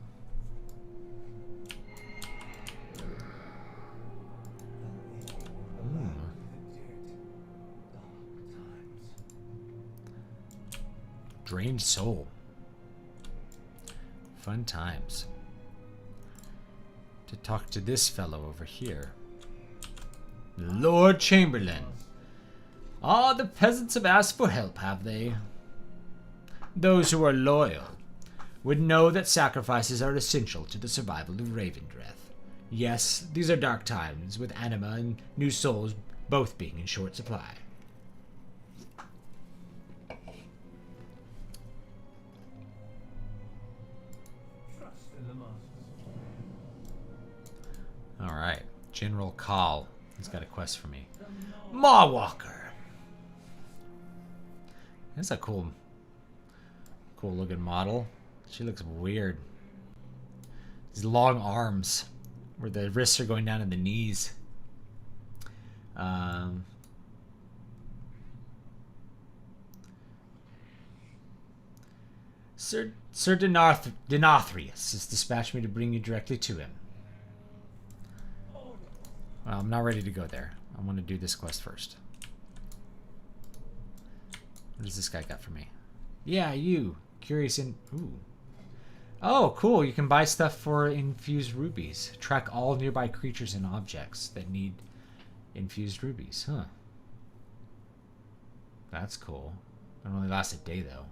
[SPEAKER 1] Drained soul. Fun times. To talk to this fellow over here. Lord Chamberlain. Ah, the peasants have asked for help, have they? Those who are loyal would know that sacrifices are essential to the survival of Ravendreth. Yes, these are dark times, with anima and new souls both being in short supply. Alright, General Kahl. He's got a quest for me. Mawwalker! That's a cool looking model. She looks weird. These long arms where the wrists are going down to the knees. Sir Denathrius has dispatched me to bring you directly to him. Well, I'm not ready to go there. I want to do this quest first. What does this guy got for me? Yeah, you. Curious in... Ooh. Oh, cool. You can buy stuff for infused rubies. Track all nearby creatures and objects that need infused rubies. Huh. That's cool. It only lasts a day, though.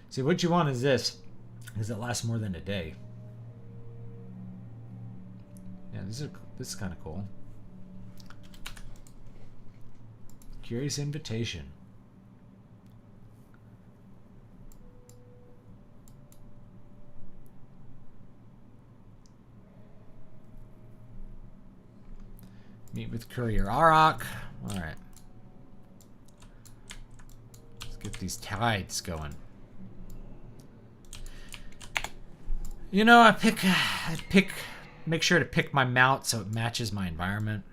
[SPEAKER 1] See, what you want is this. Because it lasts more than a day. Yeah, this is kind of cool. Curious invitation. Meet with Courier Arak. All right. Let's get these tides going. You know, make sure to pick my mount so it matches my environment.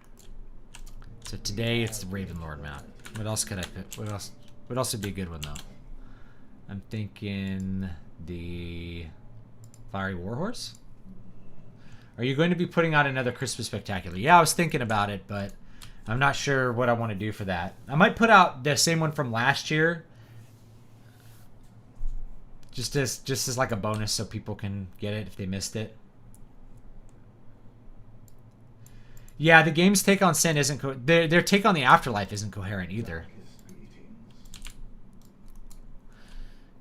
[SPEAKER 1] So today it's the Ravenlord mount. What else could I pick? What else would be a good one though? I'm thinking the Fiery Warhorse. Are you going to be putting out another Christmas Spectacular? Yeah, I was thinking about it, but I'm not sure what I want to do for that. I might put out the same one from last year. Just as like a bonus so people can get it if they missed it. Yeah, the game's take on sin isn't their take on the afterlife isn't coherent either.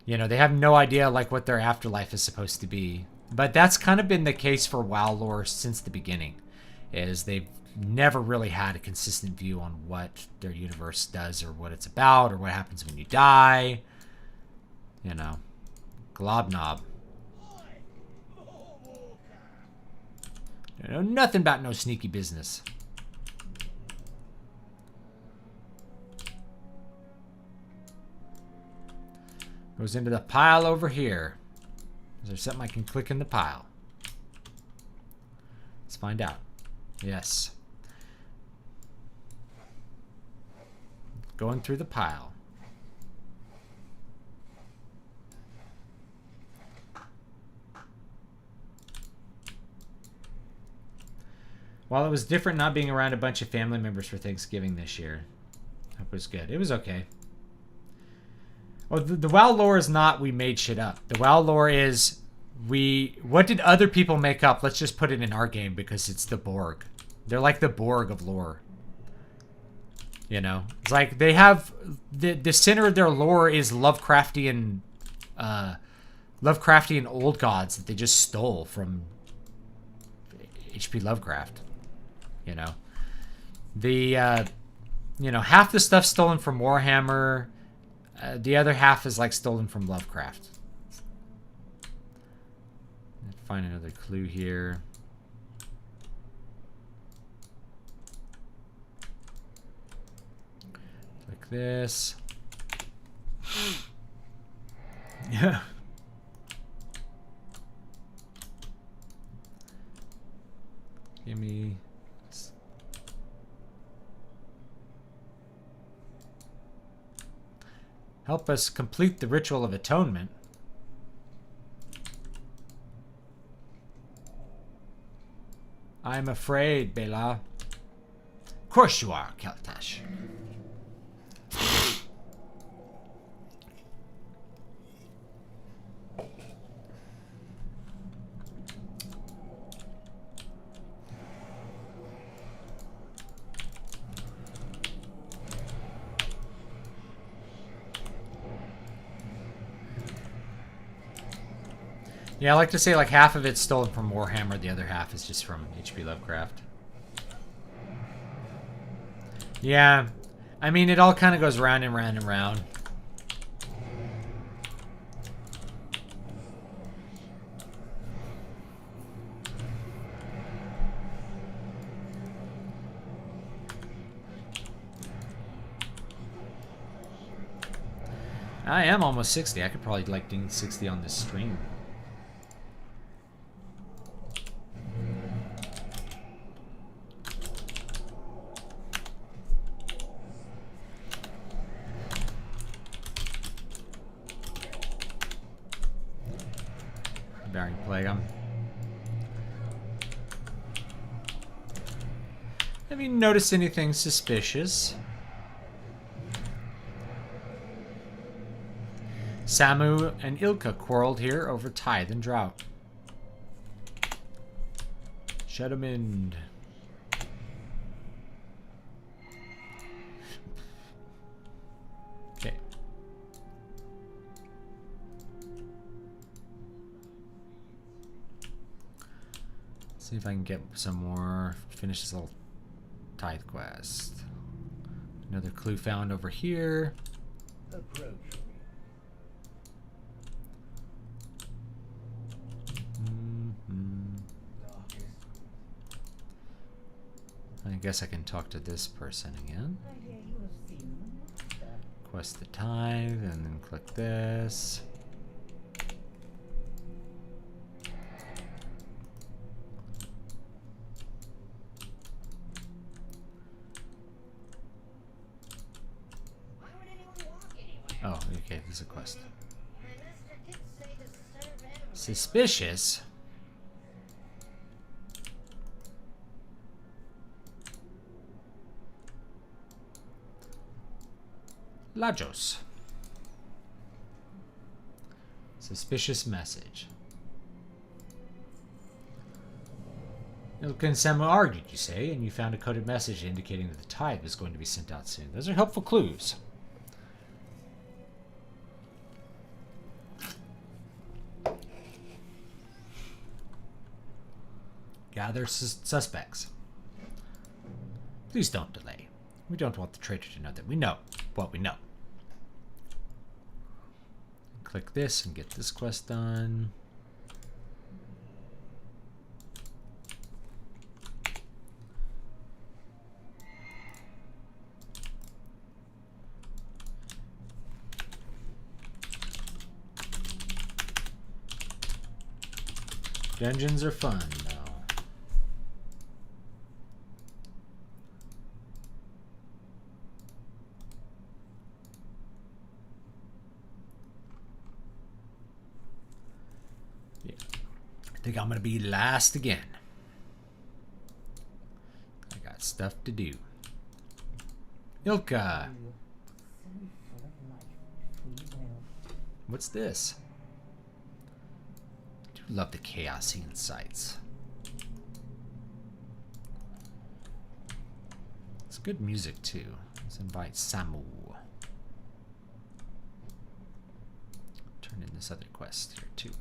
[SPEAKER 1] You know, they have no idea like what their afterlife is supposed to be. But that's kind of been the case for WoW lore since the beginning. Is they've never really had a consistent view on what their universe does or what it's about or what happens when you die. You know, Globnob. You know nothing about no sneaky business. Goes into the pile over here. Is there something I can click in the pile? Let's find out. Yes. Going through the pile. While it was different not being around a bunch of family members for Thanksgiving this year, that was good. It was okay. Well, the WoW lore is not we made shit up. The WoW lore is what did other people make up? Let's just put it in our game because it's the Borg. They're like the Borg of lore. You know? It's like they have the center of their lore is Lovecraftian old gods that they just stole from H.P. Lovecraft. You know? Half the stuff's stolen from Warhammer. The other half is like stolen from Lovecraft. Find another clue here. Like this. Yeah. Give me. Help us complete the ritual of atonement. I'm afraid, Bela. Of course you are, Keltash. Yeah, I like to say like half of it's stolen from Warhammer, the other half is just from H.P. Lovecraft. Yeah, I mean, it all kind of goes round and round and round. I am almost 60. I could probably like ding 60 on this stream. Bearing plague 'em. Have you noticed anything suspicious? Samu and Ilka quarreled here over tithe and drought. Shut him in. Okay. See if I can get some more. Finish this little tithe quest. Another clue found over here.
[SPEAKER 2] Approach.
[SPEAKER 1] I guess I can talk to this person again. Quest the tithe, and then click this. Oh, okay, this is a quest. Suspicious? Lajos. Suspicious message. Ilka and Samu argued, you say, and you found a coded message indicating that the tithe was going to be sent out soon. Those are helpful clues. Gather suspects. Please don't delay. We don't want the traitor to know that we know what we know. Click this and get this quest done. Dungeons are fun, though. Yeah. I think I'm gonna be last again. I got stuff to do. Ilka. What's this? Love the chaos he incites. It's good music too. Let's invite Samu. Turn in this other quest here too.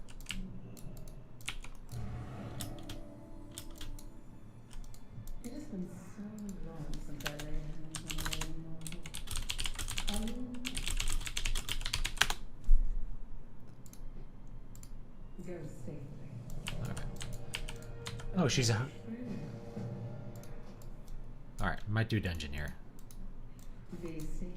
[SPEAKER 3] It has been so long since I laid hands on a lady. Go safely.
[SPEAKER 1] Okay. Oh, she's a... Alright, might do dungeon here.
[SPEAKER 3] Be seen.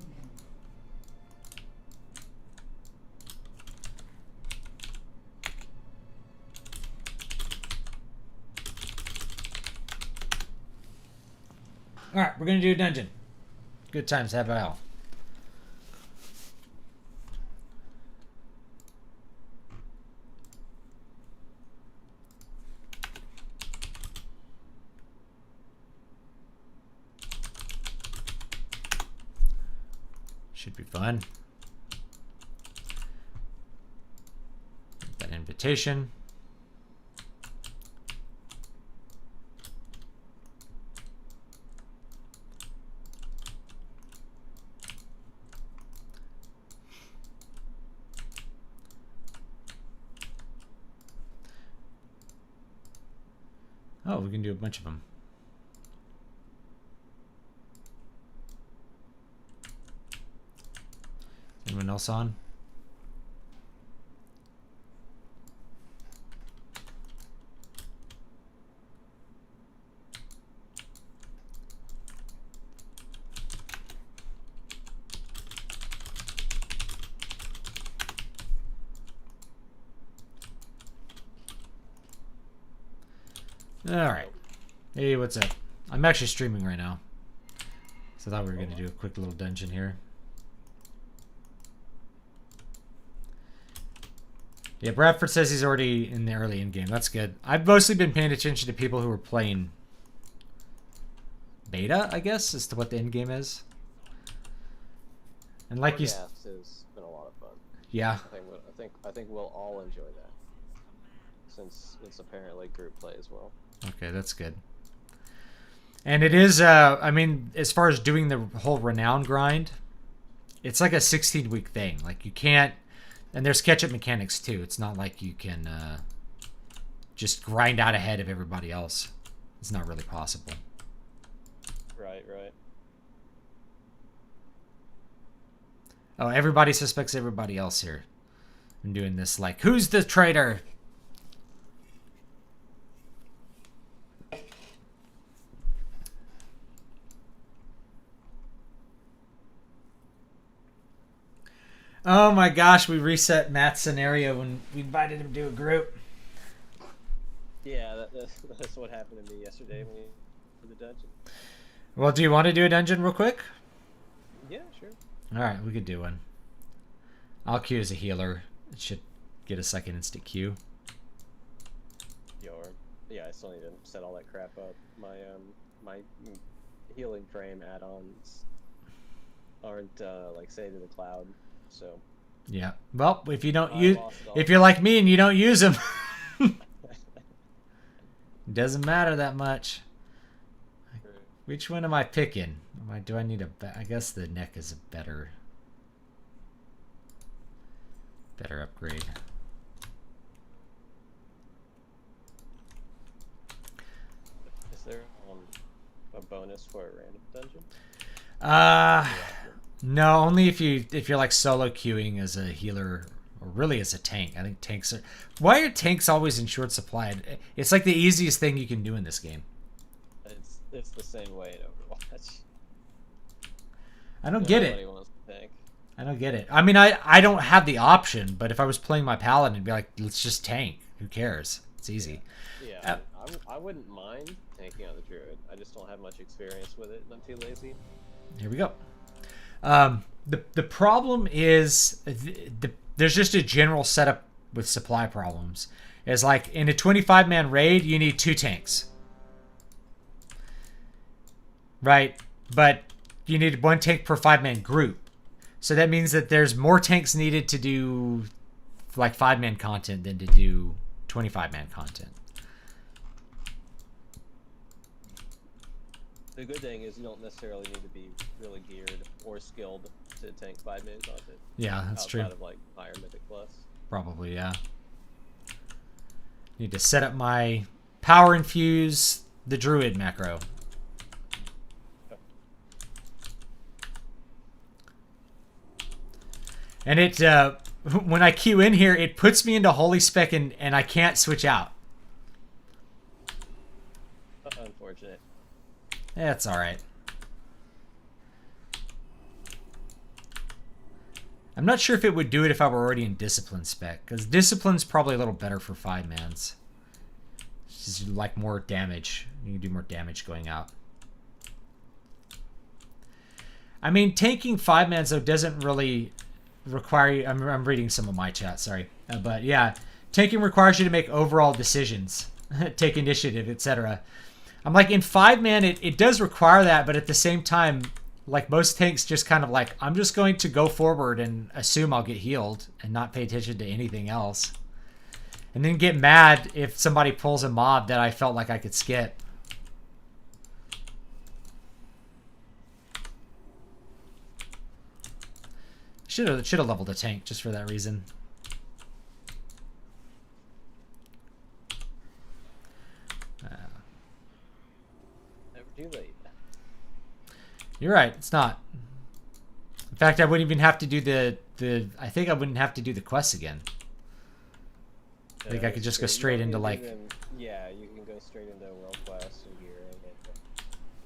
[SPEAKER 1] Alright, we're gonna do a dungeon. Good times, have Al. Should be fun. That invitation. Oh, we can do a bunch of them. Anyone else on? All right. Hey, what's up? I'm actually streaming right now. So I thought we were going to do a quick little dungeon here. Yeah, Bradford says he's already in the early in game. That's good. I've mostly been paying attention to people who are playing beta, I guess, as to what the end game is. And like
[SPEAKER 2] Gas has been a lot of fun.
[SPEAKER 1] yeah,
[SPEAKER 2] I think we'll all enjoy that, since it's apparently group play as well.
[SPEAKER 1] okay, that's good. And it is, I mean, as far as doing the whole renown grind, it's like a 16-week thing. Like, you can't, and there's catch-up mechanics too. It's not like you can just grind out ahead of everybody else. It's not really possible.
[SPEAKER 2] Right.
[SPEAKER 1] Oh, everybody suspects everybody else here. I'm doing this like, who's the traitor? Oh my gosh, we reset Matt's scenario when we invited him to a group.
[SPEAKER 2] Yeah, that's what happened to me yesterday when we for the dungeon.
[SPEAKER 1] Well, do you want to do a dungeon real quick?
[SPEAKER 2] Yeah, sure.
[SPEAKER 1] Alright, we could do one. I'll queue as a healer. It should get a second instant queue.
[SPEAKER 2] Yeah, I still need to set all that crap up. My healing frame add-ons aren't like saved to the cloud, so.
[SPEAKER 1] Yeah. Well, if you don't use, if you're like me and you don't use them, it doesn't matter that much. Which one am I picking? Do I need I guess the neck is a better upgrade.
[SPEAKER 2] Is there a bonus for a random dungeon?
[SPEAKER 1] No, only if you're like solo queuing as a healer or really as a tank. I think tanks are. Why are tanks always in short supply? It's like the easiest thing you can do in this game.
[SPEAKER 2] It's the same way in Overwatch.
[SPEAKER 1] I don't get
[SPEAKER 2] Nobody
[SPEAKER 1] it.
[SPEAKER 2] wants to tank.
[SPEAKER 1] I don't get it. I mean, I don't have the option, but if I was playing my paladin, it'd be like, let's just tank. Who cares? It's easy.
[SPEAKER 2] Yeah, I wouldn't mind tanking on the druid. I just don't have much experience with it, and I'm too lazy.
[SPEAKER 1] Here we go. The problem is there's just a general setup with supply problems. It's like in a 25-man raid, you need 2 tanks. Right? But you need 1 tank per 5-man group. So that means that there's more tanks needed to do like 5-man content than to do 25-man content.
[SPEAKER 2] The good thing is you don't necessarily need to be really geared or skilled to tank 5-man content.
[SPEAKER 1] Yeah, that's true.
[SPEAKER 2] Outside of like higher mythic plus.
[SPEAKER 1] Probably, yeah. Need to set up my power infuse the druid macro. And it when I queue in here, it puts me into holy spec and I can't switch out.
[SPEAKER 2] Unfortunate.
[SPEAKER 1] That's all right. I'm not sure if it would do it if I were already in discipline spec, because discipline's probably a little better for 5-mans. It's just like more damage. You can do more damage going out. I mean, tanking 5-mans though doesn't really require you. I'm reading some of my chat, sorry, but yeah, tanking requires you to make overall decisions, take initiative, etc. I'm like, in 5-man, it does require that, but at the same time, like most tanks, just kind of like, I'm just going to go forward and assume I'll get healed and not pay attention to anything else, and then get mad if somebody pulls a mob that I felt like I could skip. Should have leveled a tank just for that reason.
[SPEAKER 2] Never too late.
[SPEAKER 1] You're right. It's not. In fact, I wouldn't even have to do the. I think I wouldn't have to do the quests again. I think I could just go straight into like.
[SPEAKER 2] Yeah, you can go straight into world quest and gear, and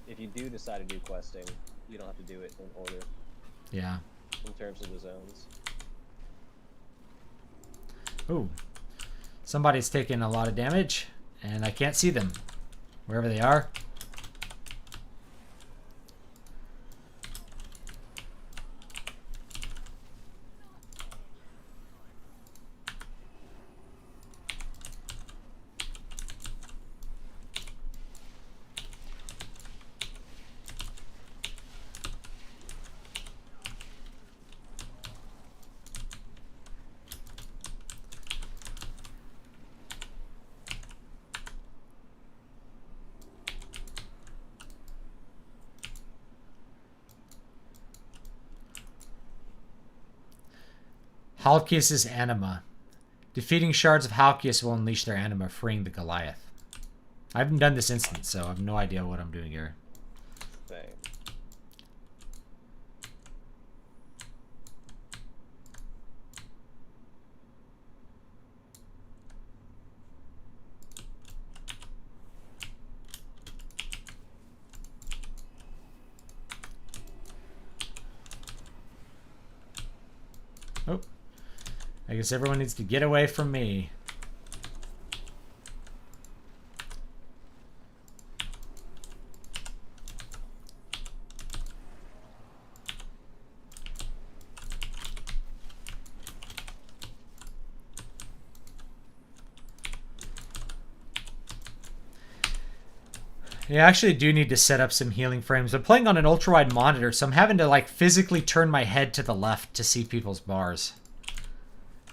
[SPEAKER 2] if you do decide to do questing, you don't have to do it in order.
[SPEAKER 1] Yeah.
[SPEAKER 2] In terms of the zones.
[SPEAKER 1] Ooh. Somebody's taking a lot of damage, and I can't see them. Wherever they are. Halkias' anima. Defeating shards of Halkias will unleash their anima, freeing the Goliath. I haven't done this instance, so I have no idea what I'm doing here.
[SPEAKER 2] Same.
[SPEAKER 1] Oh. I guess everyone needs to get away from me. Yeah, I actually do need to set up some healing frames. I'm playing on an ultra-wide monitor, so I'm having to like physically turn my head to the left to see people's bars.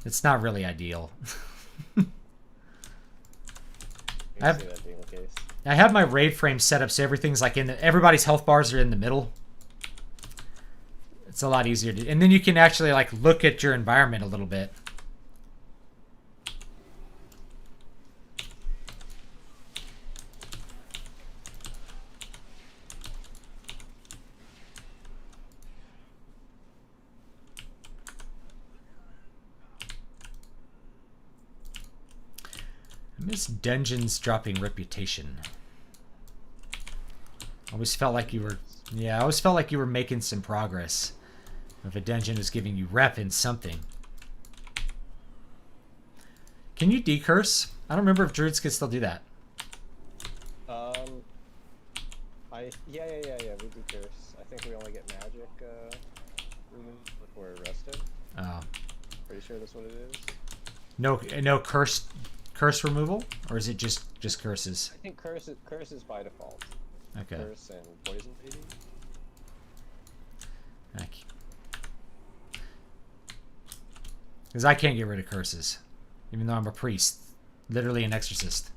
[SPEAKER 1] It's not really ideal. I
[SPEAKER 2] See that being the case.
[SPEAKER 1] have my raid frame set up so everything's like in the, everybody's health bars are in the middle. It's a lot easier to, and then you can actually like look at your environment a little bit. I miss dungeons dropping reputation. Always felt like you were, yeah, I always felt like you were making some progress. If a dungeon was giving you rep in something. Can you decurse? I don't remember if druids could still do that.
[SPEAKER 2] Yeah, we do curse. I think we only get magic removed if we're arrested.
[SPEAKER 1] Oh.
[SPEAKER 2] Pretty sure that's what it is.
[SPEAKER 1] No curse removal, or is it just curses?
[SPEAKER 2] I think curse is by default.
[SPEAKER 1] Okay.
[SPEAKER 2] Curse and poison, maybe.
[SPEAKER 1] Because I can't get rid of curses, even though I'm a priest, literally an exorcist.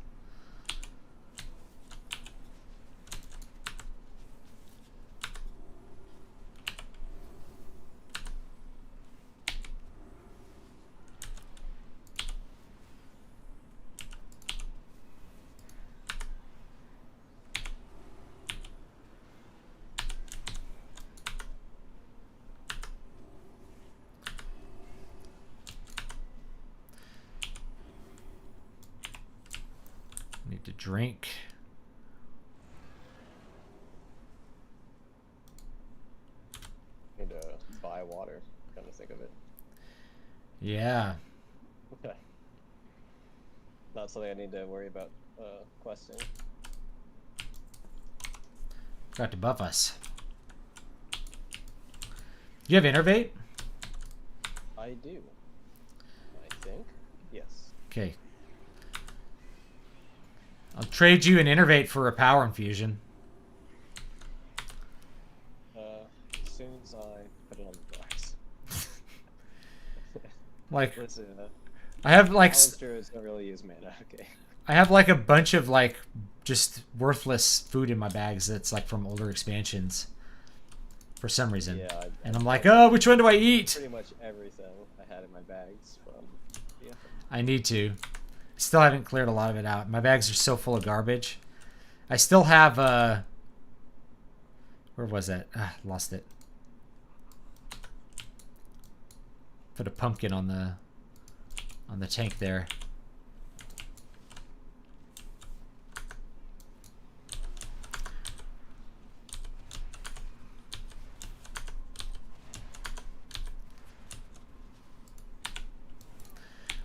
[SPEAKER 1] Need to drink.
[SPEAKER 2] Need to buy water, come to think of it.
[SPEAKER 1] Yeah.
[SPEAKER 2] Okay. Not something I need to worry about questing.
[SPEAKER 1] Forgot to buff us. Do you have Innervate?
[SPEAKER 2] I do. I think. Yes.
[SPEAKER 1] Okay. I'll trade you an Innervate for a power infusion.
[SPEAKER 2] As soon as I put it on the box.
[SPEAKER 1] Like,
[SPEAKER 2] Listen,
[SPEAKER 1] I have like
[SPEAKER 2] Druids don't really use mana. Okay.
[SPEAKER 1] I have like a bunch of like just worthless food in my bags that's like from older expansions for some reason.
[SPEAKER 2] Yeah.
[SPEAKER 1] And I'm like, oh, which one do I eat?
[SPEAKER 2] Pretty much everything I had in my bags from. Yeah.
[SPEAKER 1] I need to. Still haven't cleared a lot of it out. My bags are so full of garbage. I still have where was that? Lost it. Put a pumpkin on the tank there.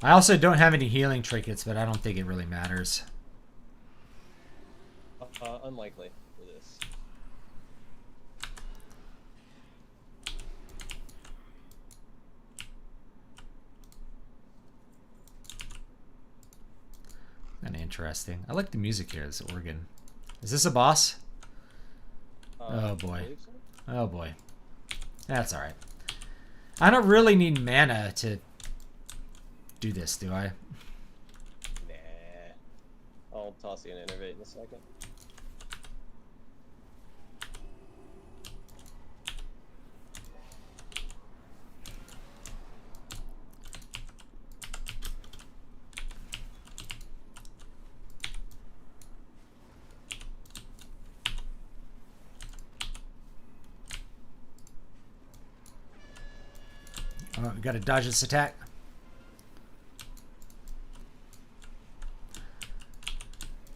[SPEAKER 1] I also don't have any healing trinkets, but I don't think it really matters.
[SPEAKER 2] Unlikely for this.
[SPEAKER 1] Kind of interesting. I like the music here. This organ. Is this a boss? Oh boy.
[SPEAKER 2] I believe so.
[SPEAKER 1] Oh boy. That's alright. I don't really need mana to do this, do I?
[SPEAKER 2] Nah. I'll toss you an Innervate in a second.
[SPEAKER 1] Oh, we gotta dodge this attack.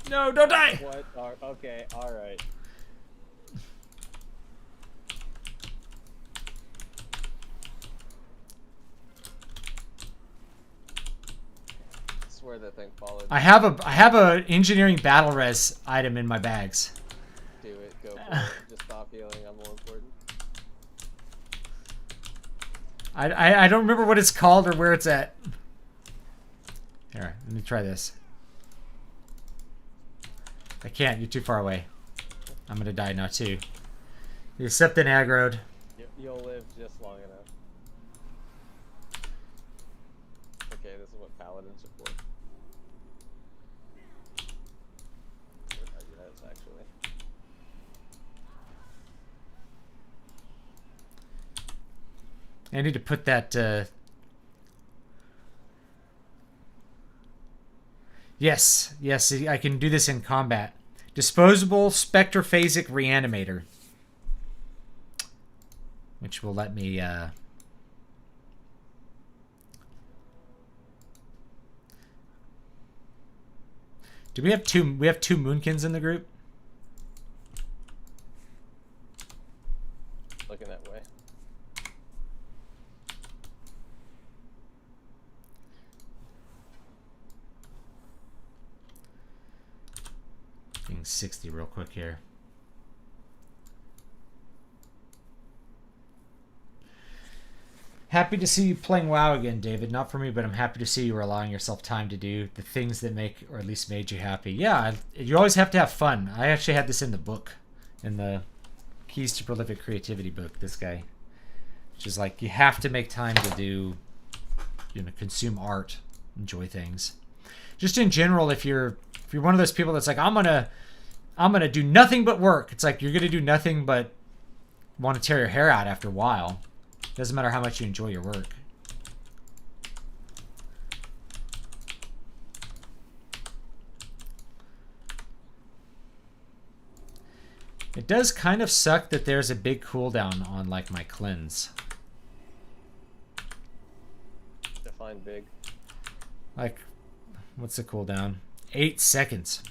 [SPEAKER 1] No, don't die!
[SPEAKER 2] What are... Okay, alright. I swear that thing followed.
[SPEAKER 1] I have a engineering battle res item in my bags.
[SPEAKER 2] Do it, go for it. Just stop healing, I'm more important.
[SPEAKER 1] I don't remember what it's called or where it's at. Here, let me try this. I can't, you're too far away. I'm gonna die now too. You're septon aggroed.
[SPEAKER 2] You'll live just long enough. Okay, this is what paladins are for. That's actually.
[SPEAKER 1] I need to put that, Yes, I can do this in combat. Disposable Spectrophasic Reanimator. Which will let me, Do we have two Moonkins in the group?
[SPEAKER 2] Looking that way.
[SPEAKER 1] Getting 60 real quick here. Happy to see you playing WoW again, David. Not for me, but I'm happy to see you are allowing yourself time to do the things that make, or at least made you happy. Yeah, you always have to have fun. I actually had this in the book, in the Keys to Prolific Creativity book, this guy. Which is like, you have to make time to do, consume art, enjoy things. Just in general, if you're one of those people that's like, I'm gonna do nothing but work. It's like, you're gonna do nothing but want to tear your hair out after a while. Doesn't matter how much you enjoy your work. It does kind of suck that there's a big cooldown on like my cleanse.
[SPEAKER 2] Define big.
[SPEAKER 1] Like, what's the cooldown? 8 seconds.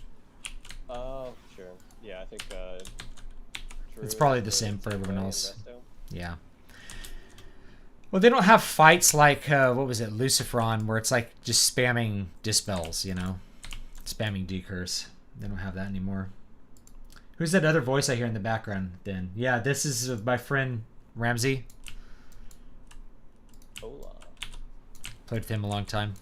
[SPEAKER 2] Oh, sure. Yeah, I think
[SPEAKER 1] It's probably the same for everyone else. Yeah. Well, they don't have fights like, what was it, Luciferon, where it's like just spamming dispels, Spamming decurs. They don't have that anymore. Who's that other voice I hear in the background then? Yeah, this is my friend Ramsey.
[SPEAKER 2] Hola.
[SPEAKER 1] Played with him a long time.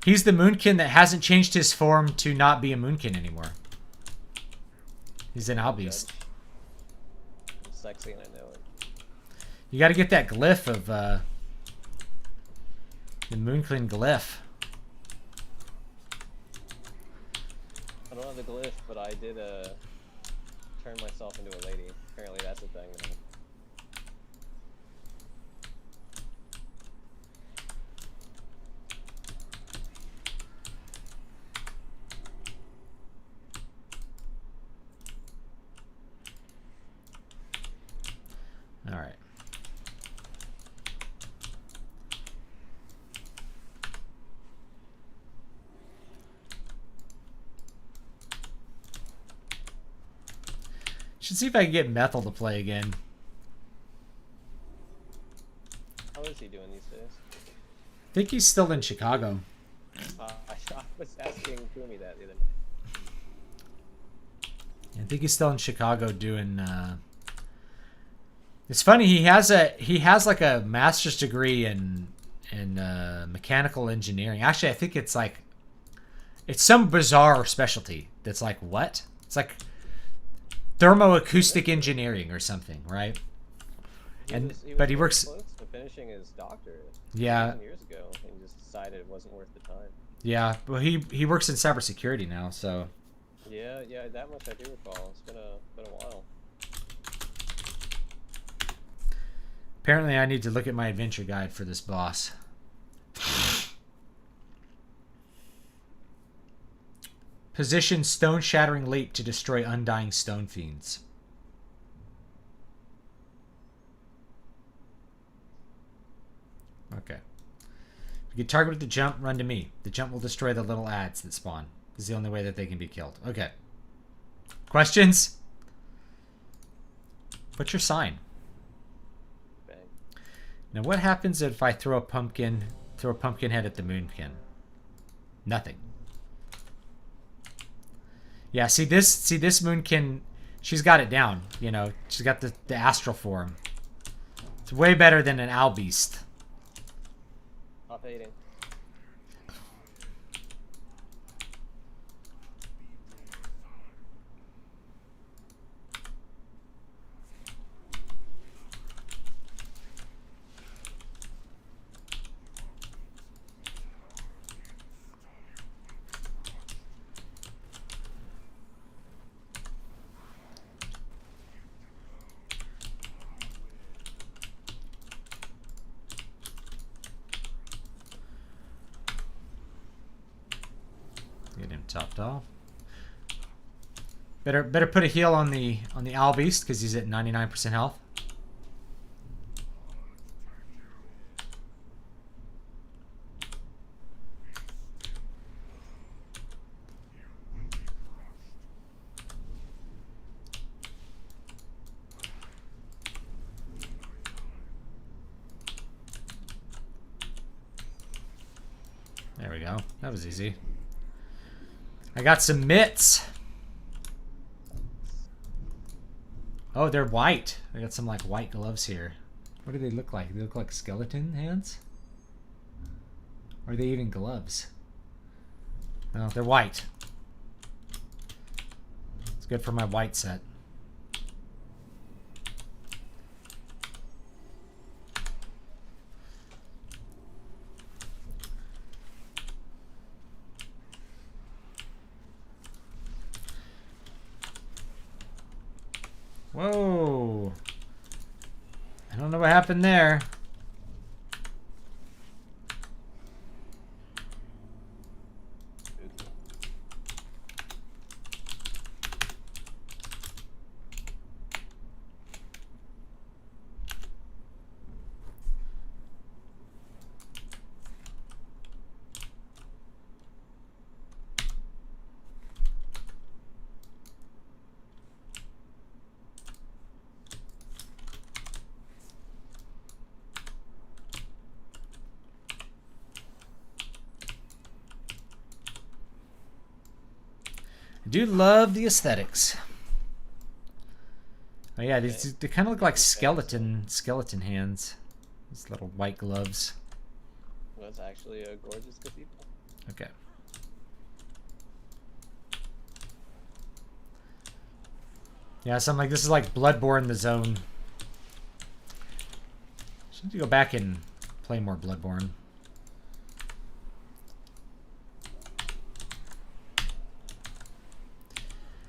[SPEAKER 1] He's the Moonkin that hasn't changed his form to not be a Moonkin anymore. He's an Albeast.
[SPEAKER 2] Sexy and I know it.
[SPEAKER 1] You got to get that glyph of the Moonclean glyph.
[SPEAKER 2] I don't have the glyph, but I did turn myself into a lady. Apparently that's a thing now.
[SPEAKER 1] All right. Should see if I can get Methel to play again.
[SPEAKER 2] How is he doing these days?
[SPEAKER 1] I think he's still in Chicago.
[SPEAKER 2] I was asking Kumi that the other day.
[SPEAKER 1] I think he's still in Chicago doing. It's funny, he has like a master's degree in mechanical engineering. Actually, I think it's some bizarre specialty that's like, what? It's like thermoacoustic engineering or something, right? But he works.
[SPEAKER 2] Close to finishing his doctorate.
[SPEAKER 1] Yeah.
[SPEAKER 2] Years ago, and he just decided it wasn't worth the time.
[SPEAKER 1] Yeah, well, he works in cybersecurity now, so.
[SPEAKER 2] Yeah, that much I do recall. It's been a while.
[SPEAKER 1] Apparently, I need to look at my adventure guide for this boss. Position Stone Shattering Leap to destroy Undying Stone Fiends. Okay. If you get targeted with the jump, run to me. The jump will destroy the little ads that spawn. This is the only way that they can be killed. Okay. Questions? What's your sign?
[SPEAKER 2] Bang.
[SPEAKER 1] Now what happens if I throw a pumpkin head at the moonkin? Nothing. Yeah, see this moonkin, she's got it down, you know. She's got the astral form. It's way better than an owl beast.
[SPEAKER 2] Off eating.
[SPEAKER 1] Get him topped off. Better put a heal on the owl beast because he's at 99% health. There we go. That was easy. I got some mitts. Oh, they're white. I got some like white gloves here. What do they look like? They look like skeleton hands? Or are they even gloves? No, they're white. It's good for my white set. Whoa. I don't know what happened there. I do love the aesthetics. Oh yeah, they kind of look like skeleton hands. These little white gloves.
[SPEAKER 2] Well, it's actually a gorgeous cathedral.
[SPEAKER 1] Okay. Yeah, so I'm like, this is like Bloodborne the zone. Just need to go back and play more Bloodborne.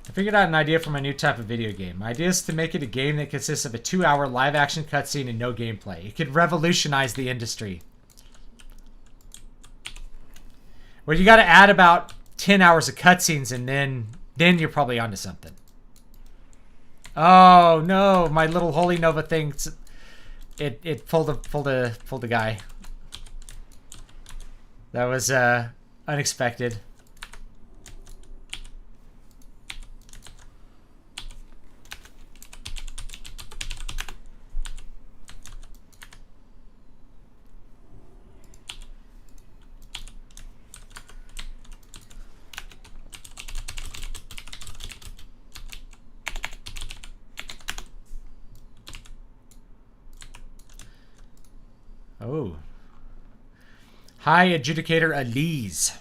[SPEAKER 1] I figured out an idea for my new type of video game. My idea is to make it a game that consists of a 2-hour live-action cutscene and no gameplay. It could revolutionize the industry. Well, you got to add about 10 hours of cutscenes, and then you're probably onto something. Oh no, my little Holy Nova thing, it pulled a guy. That was unexpected. Oh. Hi, Adjudicator Elise.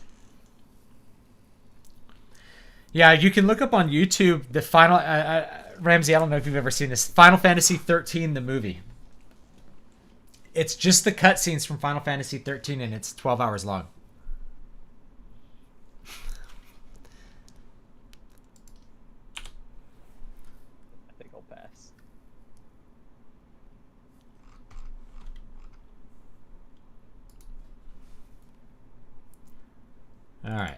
[SPEAKER 1] Yeah, you can look up on YouTube the final... Ramsey, I don't know if you've ever seen this. Final Fantasy 13, the movie. It's just the cutscenes from Final Fantasy 13, and it's 12 hours long.
[SPEAKER 2] I think I'll pass.
[SPEAKER 1] All right.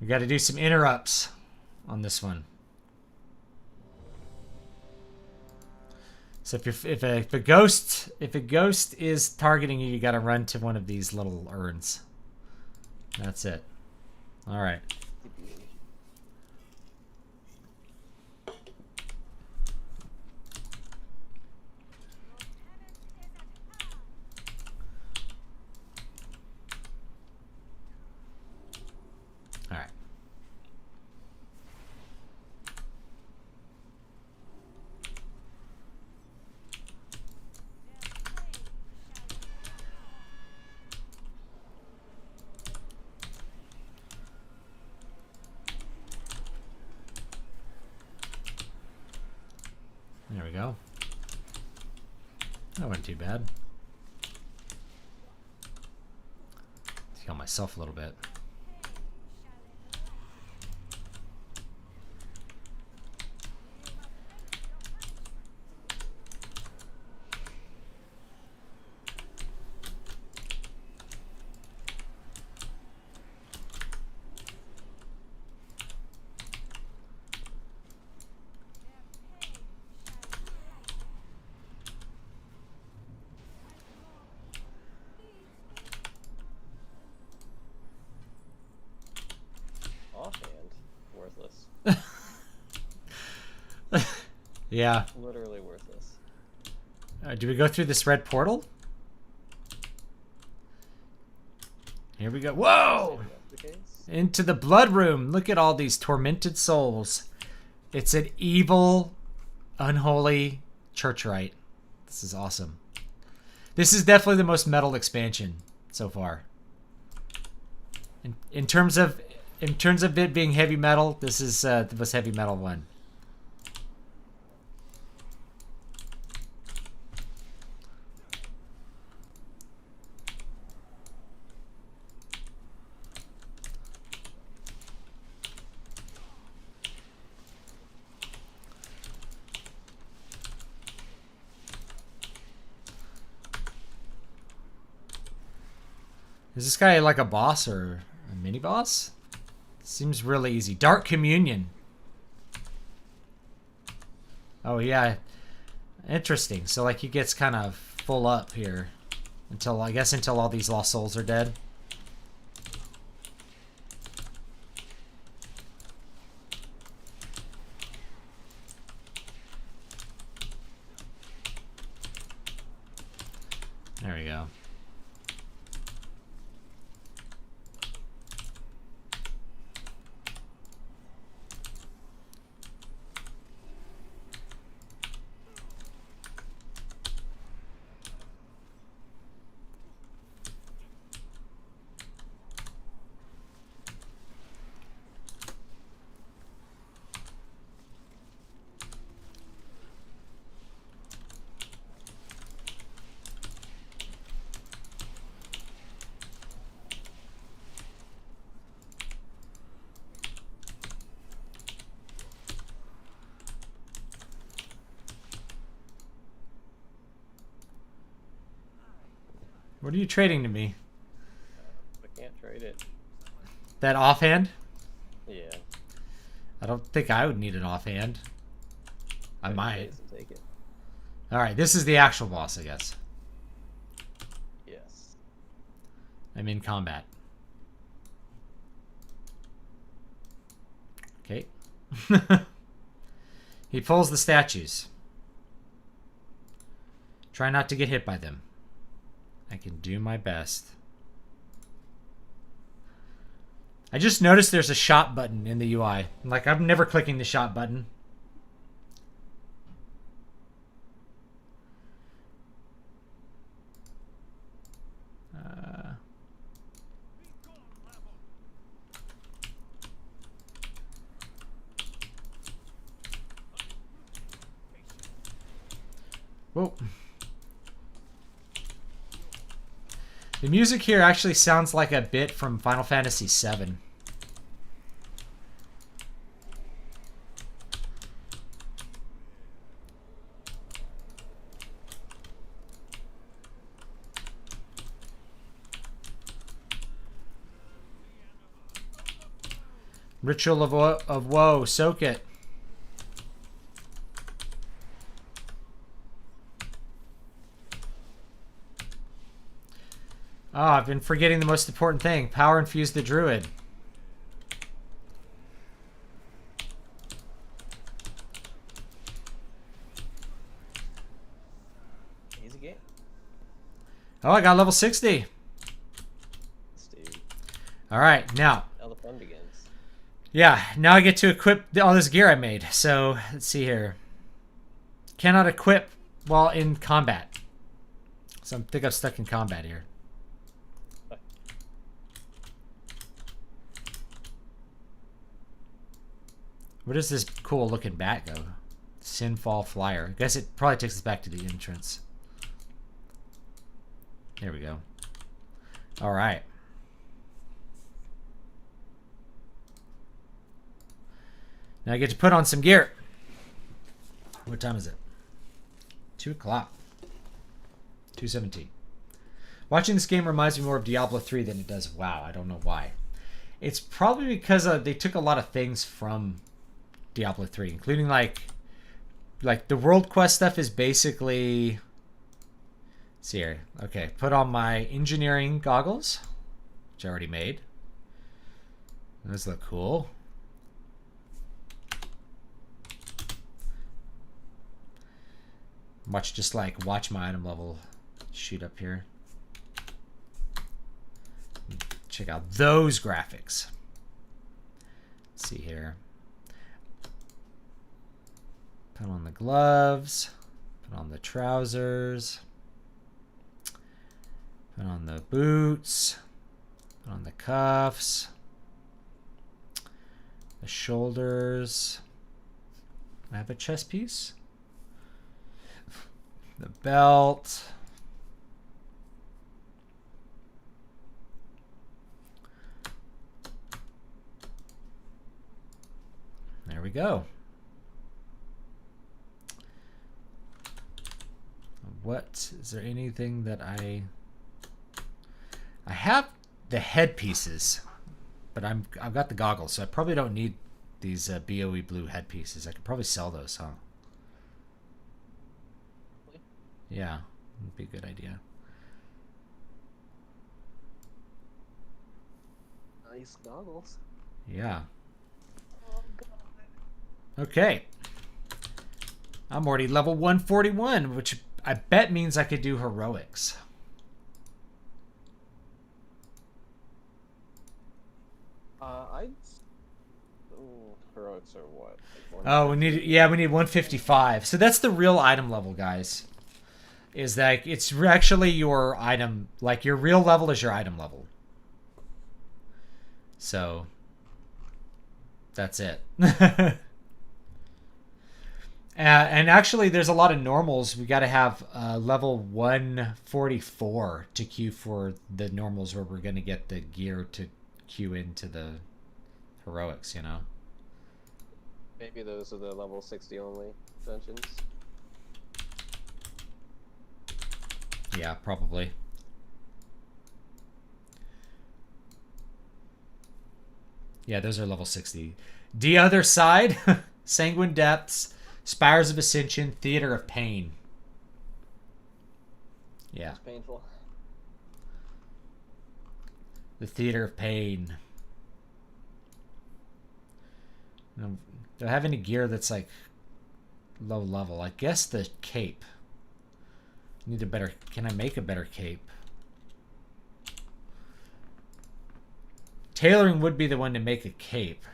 [SPEAKER 1] We got to do some interrupts on this one. So if a ghost is targeting you, you got to run to one of these little urns. That's it. All right. All right. There we go. That wasn't too bad. Heal myself a little bit.
[SPEAKER 2] Offhand, worthless.
[SPEAKER 1] Yeah.
[SPEAKER 2] Literally worthless.
[SPEAKER 1] Do we go through this red portal? Here we go. Whoa!
[SPEAKER 2] That's the case.
[SPEAKER 1] Into the blood room. Look at all these tormented souls. It's an evil, unholy church rite. This is awesome. This is definitely the most metal expansion so far. In terms of it being heavy metal, this is the most heavy metal one. Is this guy like a boss or a mini boss? Seems really easy. Dark Communion. Oh yeah, interesting. So like he gets kind of full up here until until all these lost souls are dead. There we go. What are you trading to me?
[SPEAKER 2] I can't trade it.
[SPEAKER 1] That offhand?
[SPEAKER 2] Yeah.
[SPEAKER 1] I don't think I would need an offhand. I might.
[SPEAKER 2] Take it.
[SPEAKER 1] Alright, this is the actual boss, I guess.
[SPEAKER 2] Yes.
[SPEAKER 1] I'm in combat. Okay. He pulls the statues. Try not to get hit by them. I can do my best. I just noticed there's a shot button in the UI. Like, I'm never clicking the shot button. Whoa. The music here actually sounds like a bit from Final Fantasy VII. Ritual of Woe, soak it. Oh, I've been forgetting the most important thing. Power infuse the druid.
[SPEAKER 2] Easy game.
[SPEAKER 1] Oh, I got level 60.
[SPEAKER 2] Dude.
[SPEAKER 1] All right, now.
[SPEAKER 2] Now the fun begins.
[SPEAKER 1] Yeah, now I get to equip all this gear I made. So, let's see here. Cannot equip while in combat. So I think I'm stuck in combat here. Where does this cool looking bat go? Sinfall Flyer. I guess it probably takes us back to the entrance. There we go. All right. Now I get to put on some gear. What time is it? 2 o'clock. 2:17. Watching this game reminds me more of Diablo 3 than it does WoW. I don't know why. It's probably because they took a lot of things from Diablo 3, including like the world quest stuff is basically. Let's see here. Okay, put on my engineering goggles, which I already made. Those look cool. Watch my item level shoot up here. Check out those graphics. Let's see here. Put on the gloves. Put on the trousers. Put on the boots. Put on the cuffs. The shoulders. I have a chest piece. The belt. There we go. What is there anything that I have the headpieces, but I've got the goggles, so I probably don't need these BOE blue headpieces. I could probably sell those, huh? Yeah, would be a good idea.
[SPEAKER 2] Nice goggles.
[SPEAKER 1] Yeah.
[SPEAKER 2] Oh, God.
[SPEAKER 1] Okay. I'm already level 141, which I bet means I could do heroics.
[SPEAKER 2] Heroics are what? Like
[SPEAKER 1] Oh, we need 155. So that's the real item level, guys. Is that it's actually your item, like your real level is your item level. So that's it. And actually, there's a lot of normals. We got to have level 144 to queue for the normals where we're going to get the gear to queue into the heroics, you know?
[SPEAKER 2] Maybe those are the level 60 only dungeons.
[SPEAKER 1] Yeah, probably. Yeah, those are level 60. The other side, Sanguine Depths, Spires of Ascension, Theater of Pain. Yeah.
[SPEAKER 2] It's painful.
[SPEAKER 1] The Theater of Pain. Do I have any gear that's like low level? I guess the cape. Need a better. Can I make a better cape? Tailoring would be the one to make a cape.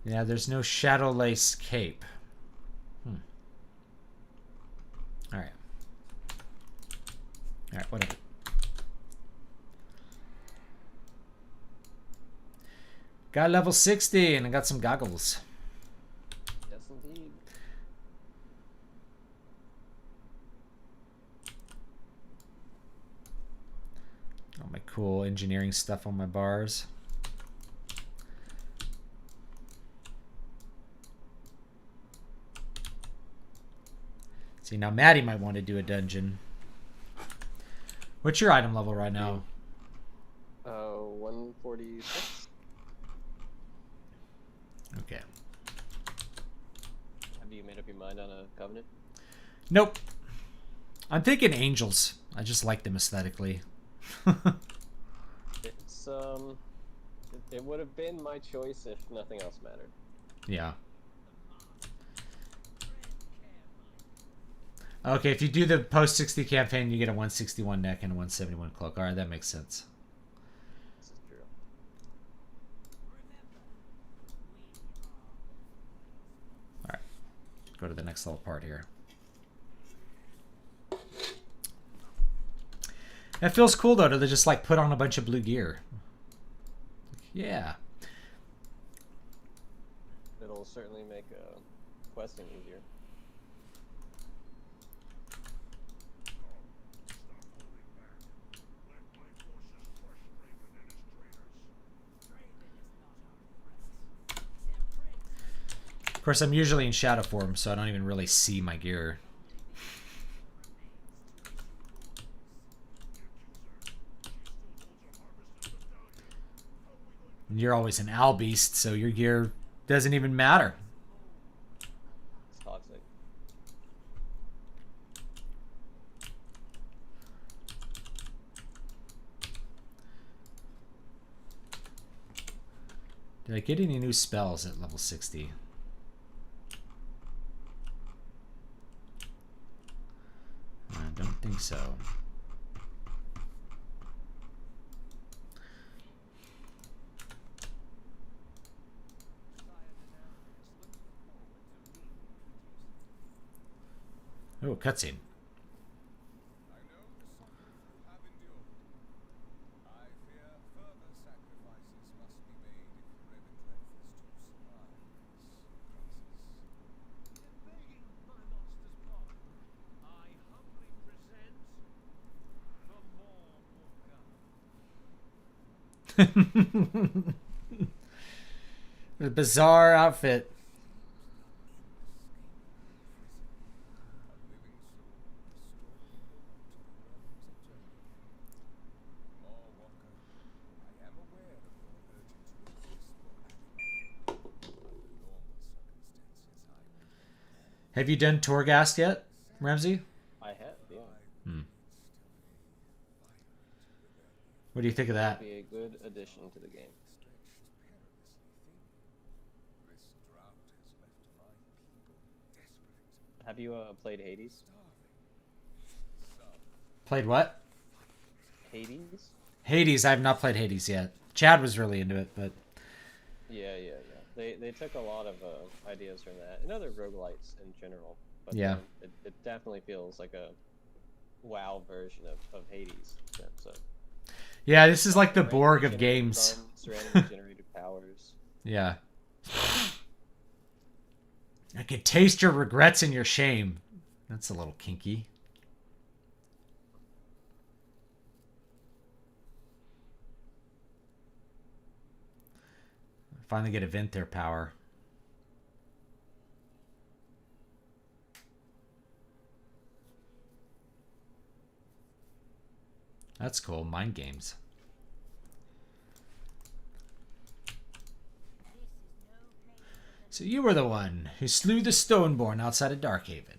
[SPEAKER 1] Yeah, there's no shadow lace cape. Alright. Alright, whatever. Got level 60 and I got some goggles.
[SPEAKER 2] Yes, indeed.
[SPEAKER 1] All my cool engineering stuff on my bars. See, now Maddie might want to do a dungeon. What's your item level right now?
[SPEAKER 2] 146.
[SPEAKER 1] Okay.
[SPEAKER 2] Have you made up your mind on a covenant?
[SPEAKER 1] Nope. I'm thinking angels. I just like them aesthetically.
[SPEAKER 2] It's it would have been my choice if nothing else mattered.
[SPEAKER 1] Yeah. Okay, if you do the post 60 campaign, you get a 161 neck and a 171 cloak. All right, that makes sense.
[SPEAKER 2] This is true.
[SPEAKER 1] All right, go to the next little part here. It feels cool though to just like put on a bunch of blue gear. Yeah.
[SPEAKER 2] It'll certainly make questing easier.
[SPEAKER 1] Of course, I'm usually in shadow form, so I don't even really see my gear. And you're always an owl beast, so your gear doesn't even matter.
[SPEAKER 2] It's toxic.
[SPEAKER 1] Did I get any new spells at level 60? I don't think so. Oh, cutscene. A bizarre outfit. Have you done Torghast yet, Ramsey?
[SPEAKER 2] I have, yeah.
[SPEAKER 1] Hmm. What do you think of that?
[SPEAKER 2] Be a good addition to the game. Have you played Hades?
[SPEAKER 1] Played what?
[SPEAKER 2] Hades?
[SPEAKER 1] Hades. I have not played Hades yet. Chad was really into it, but
[SPEAKER 2] Yeah. They took a lot of ideas from that and other roguelites in general. But
[SPEAKER 1] yeah,
[SPEAKER 2] it definitely feels like a WoW version of Hades. So
[SPEAKER 1] yeah, this is like the Borg of games.
[SPEAKER 2] Randomly generated powers.
[SPEAKER 1] Yeah. I could taste your regrets and your shame. That's a little kinky. Finally get a vent their power. That's cool. Mind games. So you were the one who slew the Stoneborn outside of Darkhaven.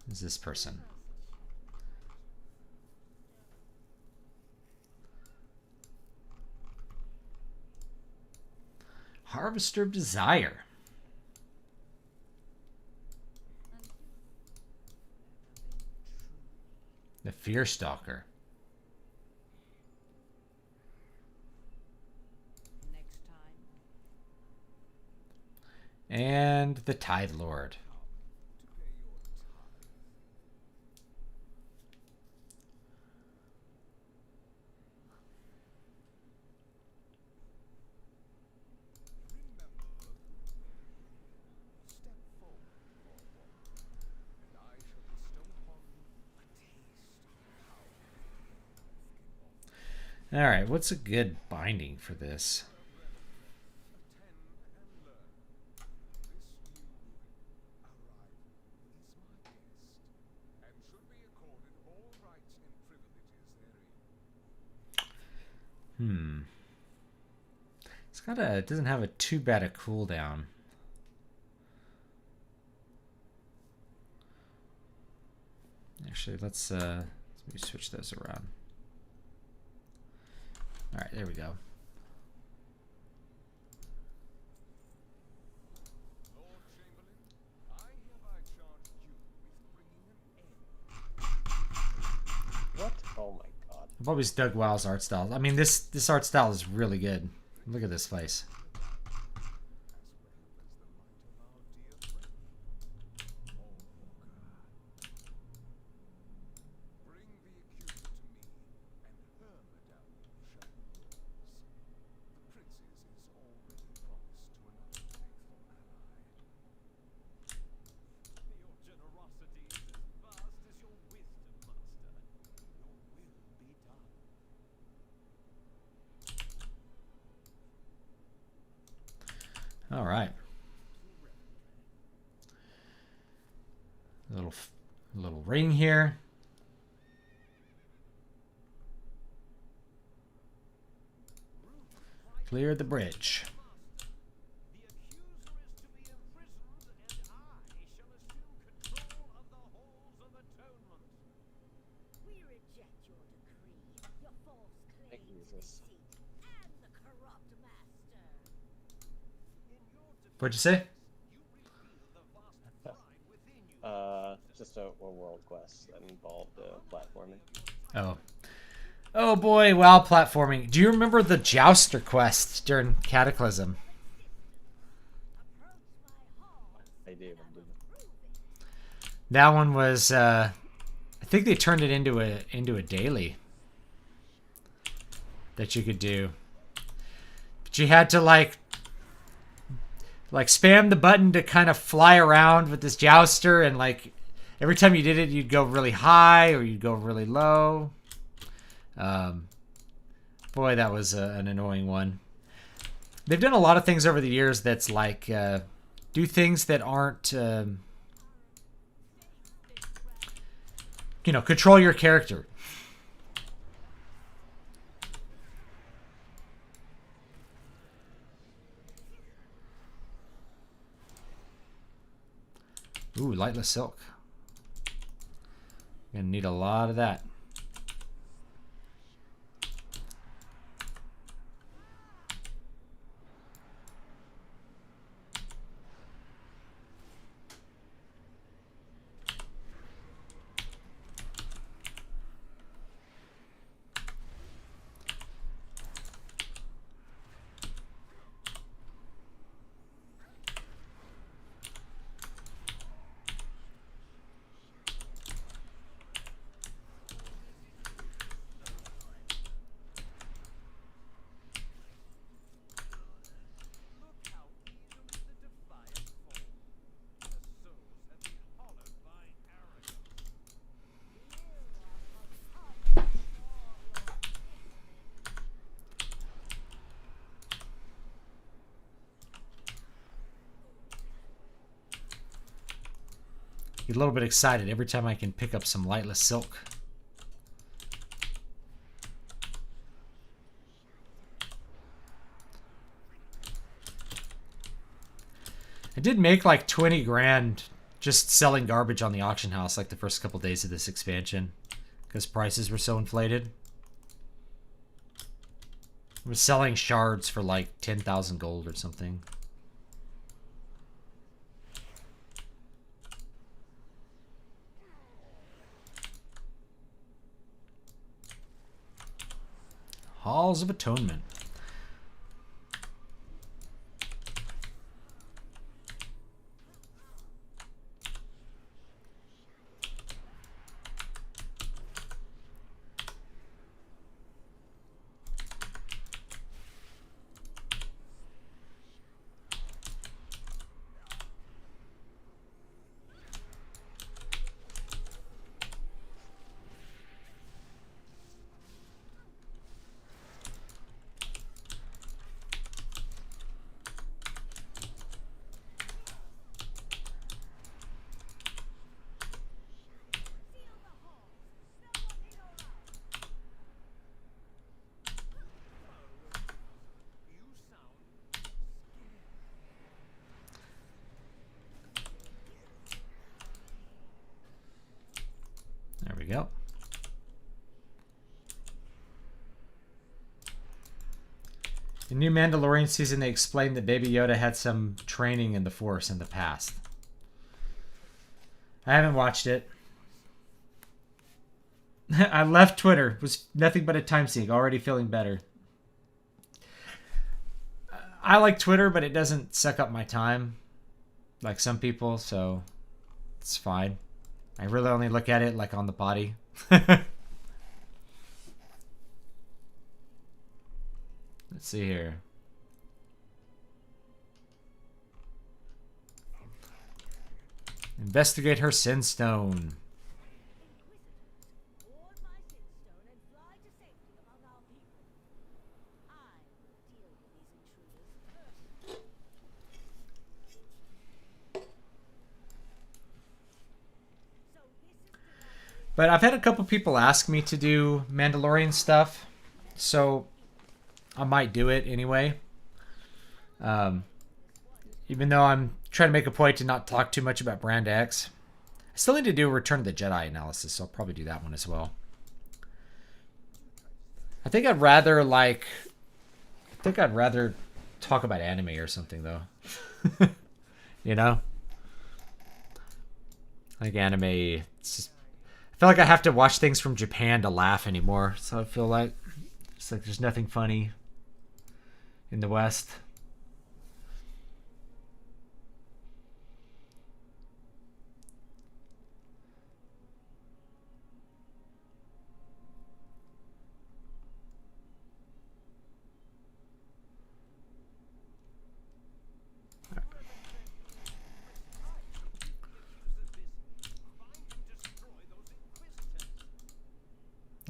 [SPEAKER 1] Who's this person? Harvester of Desire. The Fear Stalker. And the Tide Lord. All right, what's a good binding for this? It's got a, it doesn't have a too bad a cooldown. Actually, let's maybe switch those around. All right, there we go.
[SPEAKER 2] What? Oh my god.
[SPEAKER 1] I've always dug WoW's art style. I mean, this art style is really good. Look at this face. All right. Little ring here. Clear the bridge.
[SPEAKER 2] Jesus.
[SPEAKER 1] What'd you say?
[SPEAKER 2] Just a world quest that involved platforming.
[SPEAKER 1] Oh. Oh boy, WoW platforming. Do you remember the Jouster quest during Cataclysm?
[SPEAKER 2] I do.
[SPEAKER 1] That one was I think they turned it into a daily that you could do. But you had to like spam the button to kind of fly around with this Jouster, and like every time you did it you'd go really high or you'd go really low. Boy, that was an annoying one. They've done a lot of things over the years that's like do things that aren't you know, control your character. Ooh, lightless silk. Gonna need a lot of that. Get a little bit excited every time I can pick up some lightless silk. I did make like 20 grand just selling garbage on the auction house like the first couple days of this expansion because prices were so inflated. I was selling shards for like 10,000 gold or something. Halls of Atonement. In new Mandalorian season, they explained that Baby Yoda had some training in the Force in the past. I haven't watched it. I left Twitter. It was nothing but a time sink. Already feeling better. I like Twitter, but it doesn't suck up my time like some people, so it's fine. I really only look at it like on the body. Let's see here. Investigate her sin stone. But I've had a couple people ask me to do Mandalorian stuff, so I might do it anyway. Even though I'm trying to make a point to not talk too much about Brand X. I still need to do a Return of the Jedi analysis, so I'll probably do that one as well. I think I'd rather talk about anime or something, though. You know? Like anime, it's just, I feel like I have to watch things from Japan to laugh anymore. So I feel like it's like there's nothing funny in the West.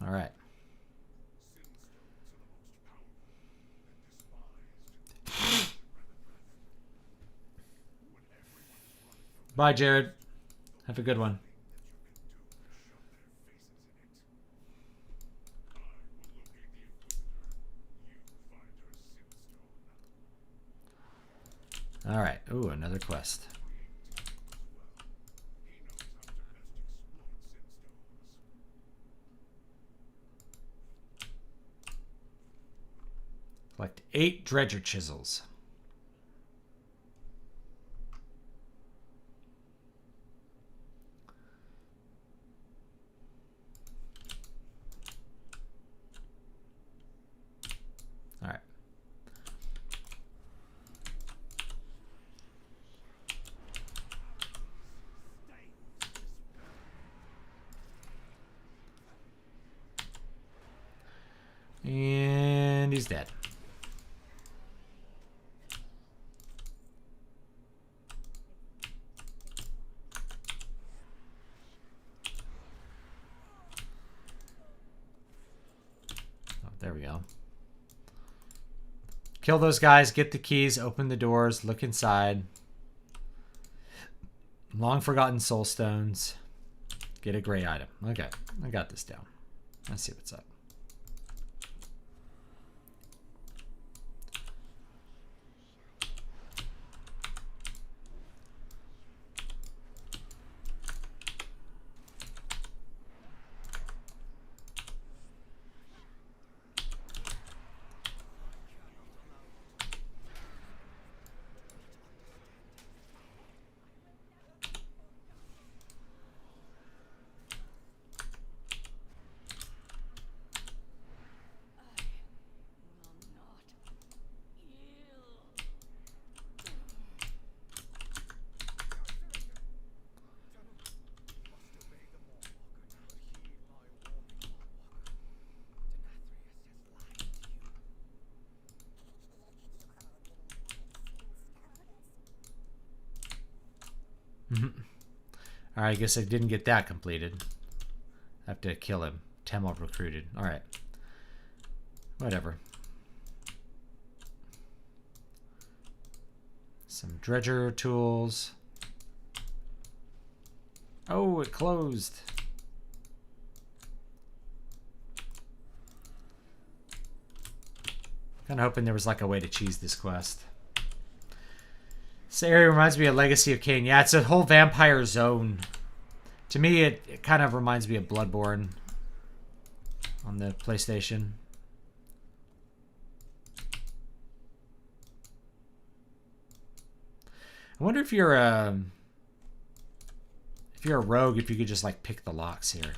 [SPEAKER 1] All right. Bye, Jared. Have a good one. All right. Ooh, another quest. Collect 8 dredger chisels. All right. And he's dead. There we go. Kill those guys, get the keys, open the doors, look inside. Long forgotten soul stones. Get a great item. Okay, I got this down. Let's see what's up. Alright, I guess I didn't get that completed. I have to kill him. Tamil recruited. Alright. Whatever. Some dredger tools. Oh, it closed. Kinda hoping there was like a way to cheese this quest. This area reminds me of Legacy of Kain. Yeah, it's a whole vampire zone. To me, it kind of reminds me of Bloodborne on the PlayStation. I wonder if you're a rogue, if you could just like pick the locks here.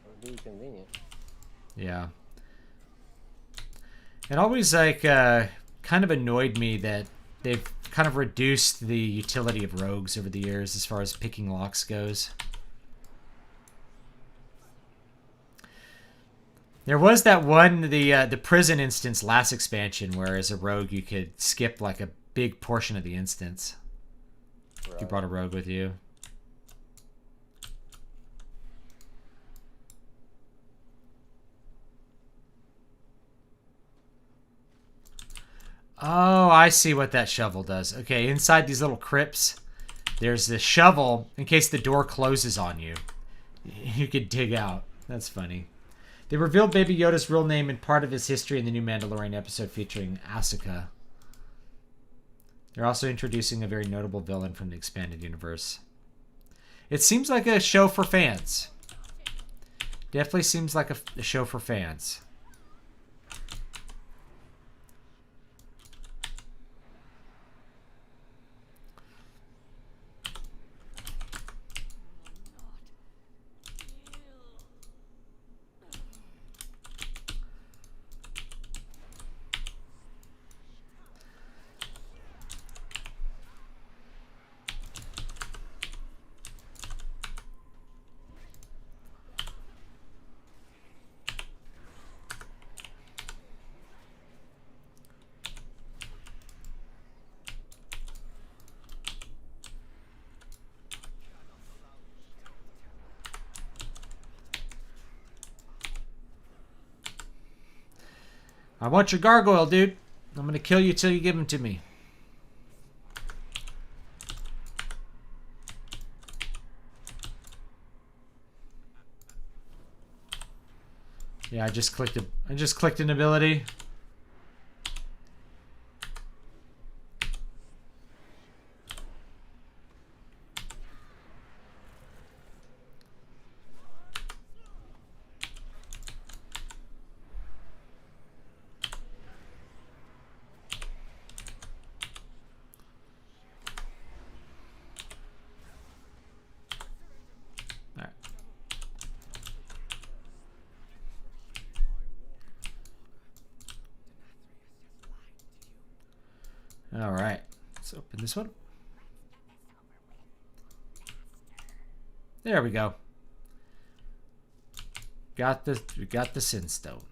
[SPEAKER 2] Would be convenient.
[SPEAKER 1] Yeah. It always like kind of annoyed me that they've kind of reduced the utility of rogues over the years as far as picking locks goes. There was that one, the prison instance last expansion, where as a rogue you could skip like a big portion of the instance.
[SPEAKER 2] Right.
[SPEAKER 1] If you brought a rogue with you. Oh, I see what that shovel does. Okay, inside these little crypts, there's this shovel in case the door closes on you. You could dig out. That's funny. They revealed Baby Yoda's real name and part of his history in the new Mandalorian episode featuring Asuka. They're also introducing a very notable villain from the expanded universe. It seems like a show for fans. Definitely seems like a show for fans. I want your gargoyle, dude. I'm gonna kill you till you give him to me. Yeah, I just clicked an ability. All right, let's open this one. There we go. We got the Sin Stone.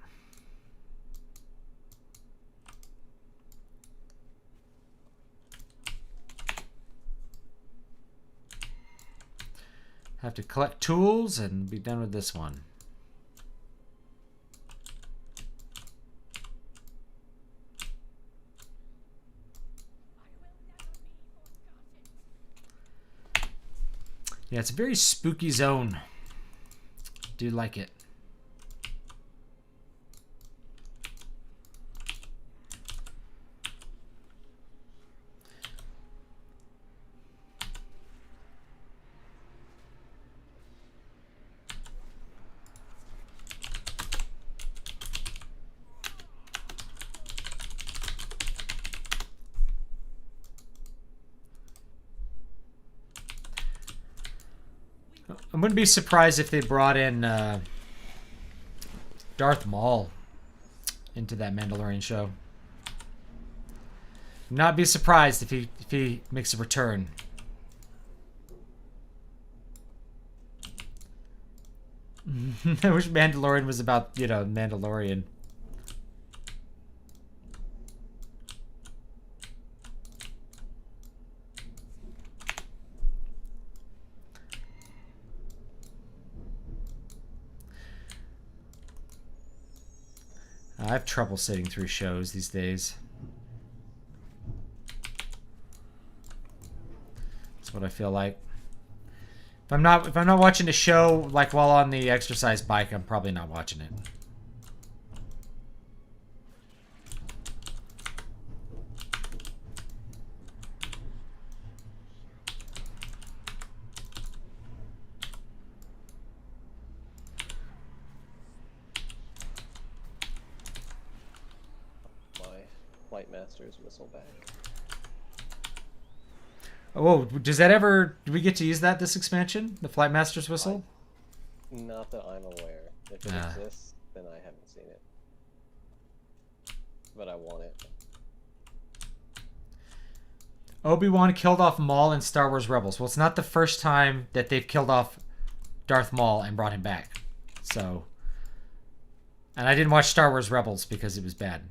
[SPEAKER 1] Have to collect tools and be done with this one. Yeah, it's a very spooky zone. Do like it. I wouldn't be surprised if they brought in Darth Maul into that Mandalorian show. Not be surprised if he makes a return. I wish Mandalorian was about, you know, Mandalorian. I have trouble sitting through shows these days. That's what I feel like. If I'm not watching a show like while on the exercise bike, I'm probably not watching it.
[SPEAKER 2] Flight Master's whistle back.
[SPEAKER 1] Oh, does that ever... Do we get to use that this expansion? The Flight Master's whistle?
[SPEAKER 2] Not that I'm aware. If it exists, then I haven't seen it. But I want it.
[SPEAKER 1] Obi-Wan killed off Maul in Star Wars Rebels. Well, it's not the first time that they've killed off Darth Maul and brought him back. So... And I didn't watch Star Wars Rebels because it was bad.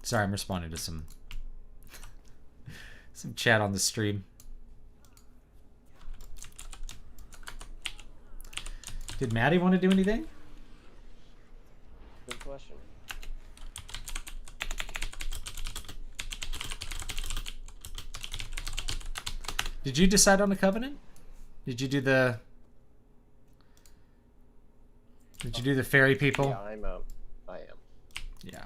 [SPEAKER 1] Sorry, I'm responding to some chat on the stream. Did Maddie want to do anything?
[SPEAKER 2] Good question.
[SPEAKER 1] Did you decide on the Covenant? Did you do the... Did you do the fairy people?
[SPEAKER 2] Yeah, I am.
[SPEAKER 1] Yeah.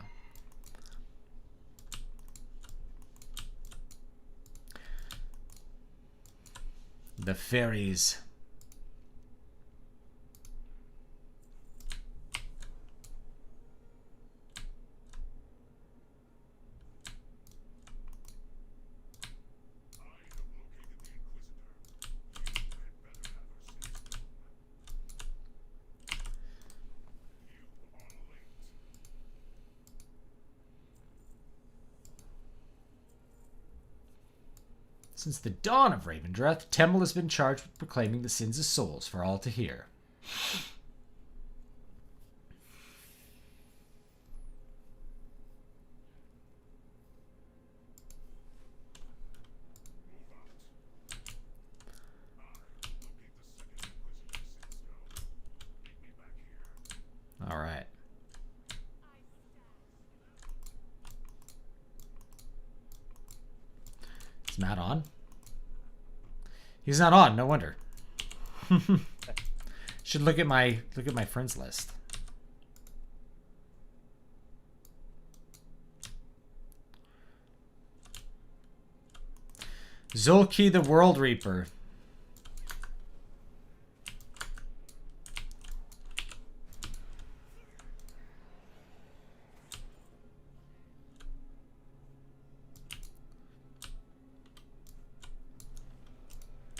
[SPEAKER 1] The fairies. Since the dawn of Ravendreth, Temple has been charged with proclaiming the sins of souls for all to hear. All right. Is Matt on? He's not on. No wonder. Should look at my friends list. Zulki the World Reaper.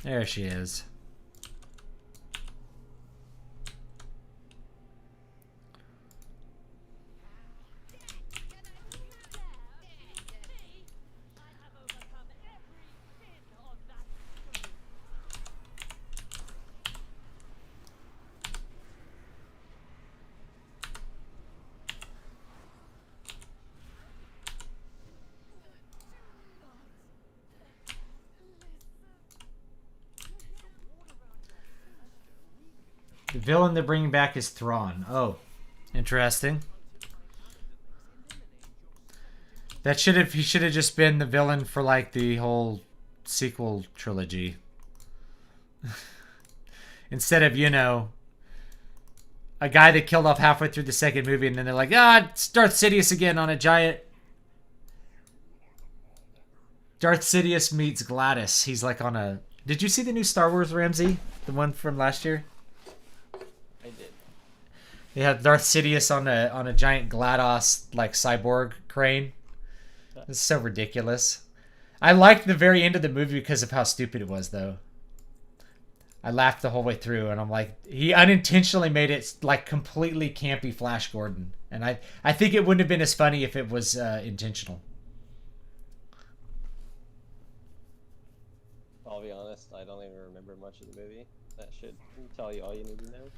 [SPEAKER 1] There she is. The villain they're bringing back is Thrawn. Oh, interesting. He should have just been the villain for like the whole sequel trilogy. Instead of, you know, a guy that killed off halfway through the second movie and then they're like, ah, it's Darth Sidious again on a giant... Darth Sidious meets Gladys. He's like on a... Did you see the new Star Wars, Ramsey? The one from last year?
[SPEAKER 2] I did.
[SPEAKER 1] They had Darth Sidious on a giant GLaDOS like cyborg crane. It's so ridiculous. I liked the very end of the movie because of how stupid it was, though. I laughed the whole way through, and I'm like, he unintentionally made it like completely campy Flash Gordon, and I think it wouldn't have been as funny if it was intentional.
[SPEAKER 2] I'll be honest, I don't even remember much of the movie. That should tell you all you need to know.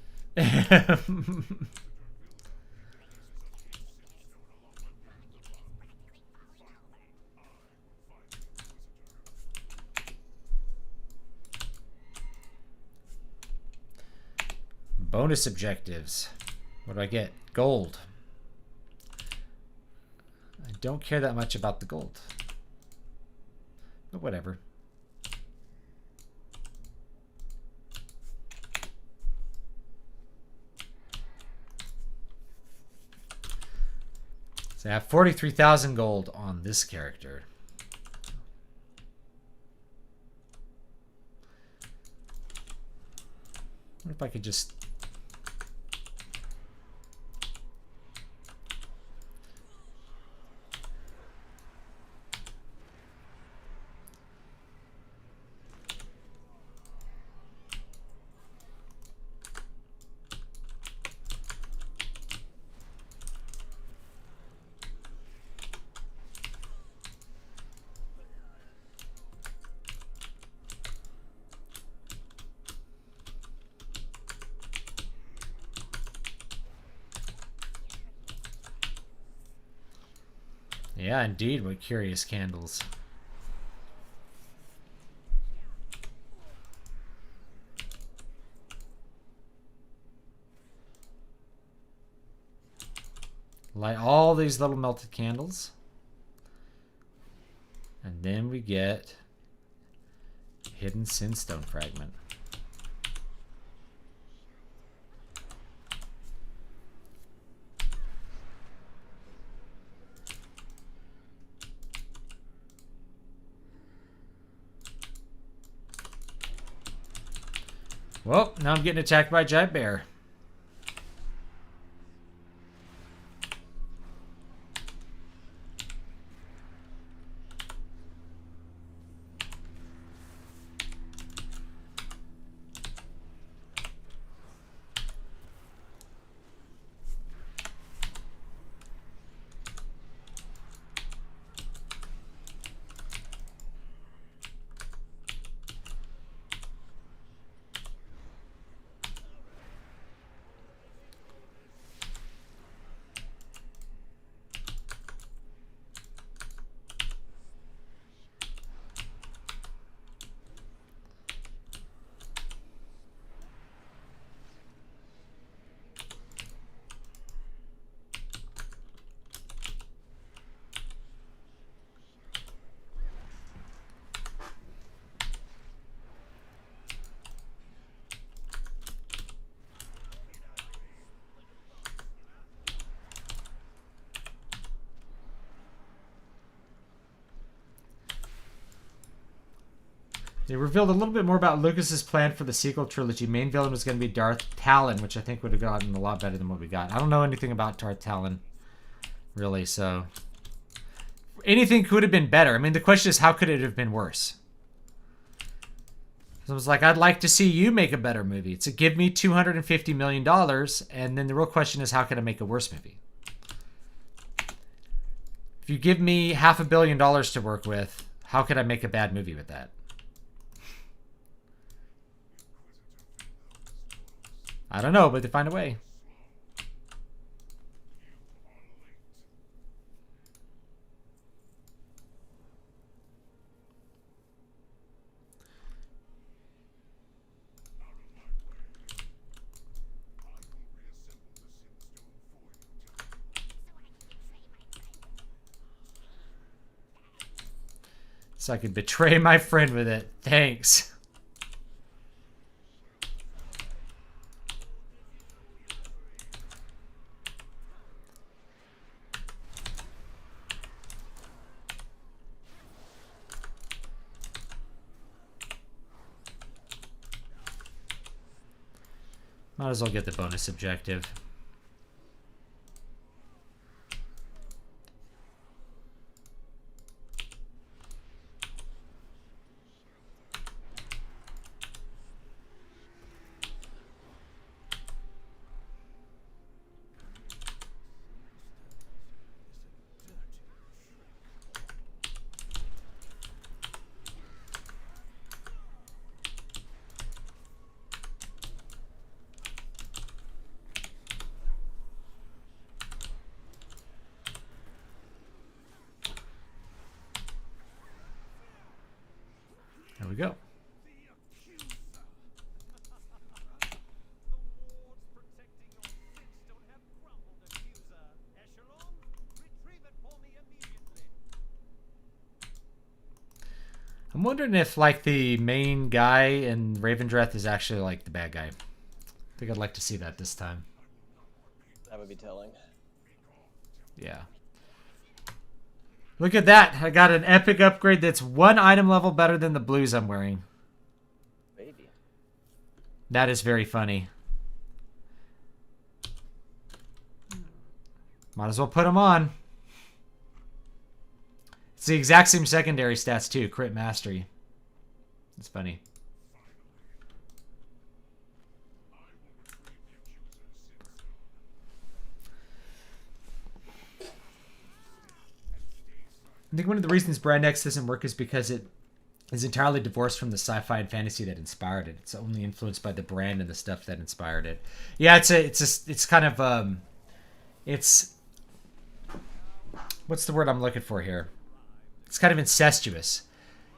[SPEAKER 1] Bonus objectives. What do I get? Gold. I don't care that much about the gold. But whatever. So I have 43,000 gold on this character. What if I could just... Yeah, indeed. What curious candles. Light all these little melted candles. And then we get hidden sinstone fragment. Well, now I'm getting attacked by a giant bear. They revealed a little bit more about Lucas's plan for the sequel trilogy. Main villain was going to be Darth Talon, which I think would have gotten a lot better than what we got. I don't know anything about Darth Talon, really, so... Anything could have been better. I mean, the question is, how could it have been worse? So I was like, I'd like to see you make a better movie. It's a give me $250 million, and then the real question is, how can I make a worse movie? If you give me $500 million to work with, how could I make a bad movie with that? I don't know, but they find a way. So I could betray my friend with it. Thanks. Might as well get the bonus objective. There we go. I'm wondering if, like, the main guy in Ravendreth is actually, like, the bad guy. I think I'd like to see that this time.
[SPEAKER 2] That would be telling.
[SPEAKER 1] Yeah. Look at that. I got an epic upgrade that's one item level better than the blues I'm wearing.
[SPEAKER 2] Baby.
[SPEAKER 1] That is very funny. Might as well put them on. It's the exact same secondary stats too. Crit mastery. It's funny. I think one of the reasons Brand X doesn't work is because it is entirely divorced from the sci-fi and fantasy that inspired it. It's only influenced by the brand and the stuff that inspired it. Yeah, it's kind of it's what's the word I'm looking for here? It's kind of incestuous.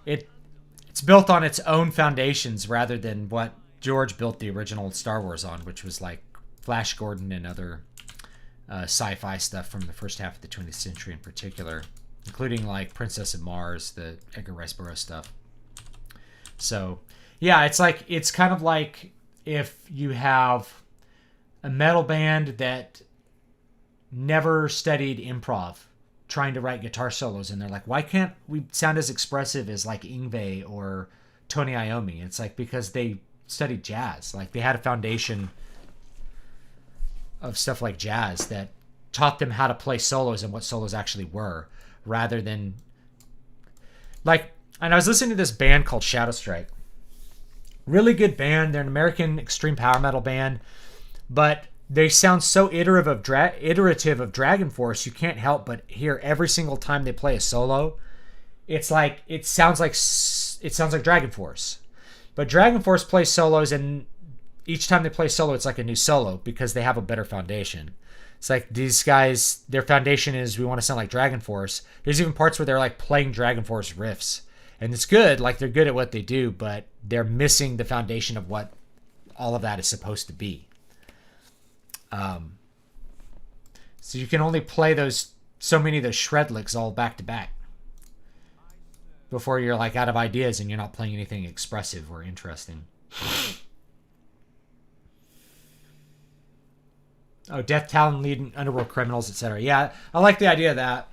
[SPEAKER 1] It's built on its own foundations rather than what George built the original Star Wars on, which was like Flash Gordon and other sci-fi stuff from the first half of the 20th century in particular, including like Princess of Mars, the Edgar Rice Burroughs stuff. So, yeah, it's kind of like if you have a metal band that never studied improv trying to write guitar solos, and they're like, why can't we sound as expressive as like Yngwie or Tony Iommi? It's like because they studied jazz. Like they had a foundation of stuff like jazz that taught them how to play solos and what solos actually were, rather than like. And I was listening to this band called Shadow Strike. Really good band. They're an American extreme power metal band, but they sound so iterative of Dragon Force, you can't help but hear every single time they play a solo. It's like it sounds like Dragon Force, but Dragon Force plays solos, and each time they play solo, it's like a new solo because they have a better foundation. It's like these guys, their foundation is we want to sound like Dragon Force. There's even parts where they're like playing Dragon Force riffs, and it's good. Like they're good at what they do, but they're missing the foundation of what all of that is supposed to be. So you can only play so many of those shred licks all back to back before you're like out of ideas and you're not playing anything expressive or interesting. Oh, Death Talon leading underworld criminals, etc. Yeah, I like the idea of that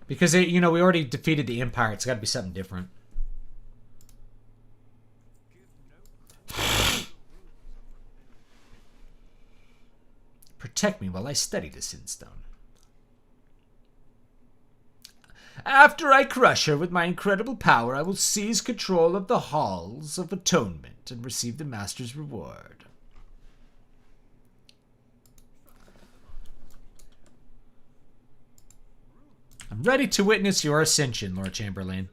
[SPEAKER 1] because we already defeated the Empire. It's got to be something different. Protect me while I study the Sinstone. After I crush her with my incredible power, I will seize control of the Halls of Atonement and receive the Master's reward. I'm ready to witness your ascension, Lord Chamberlain.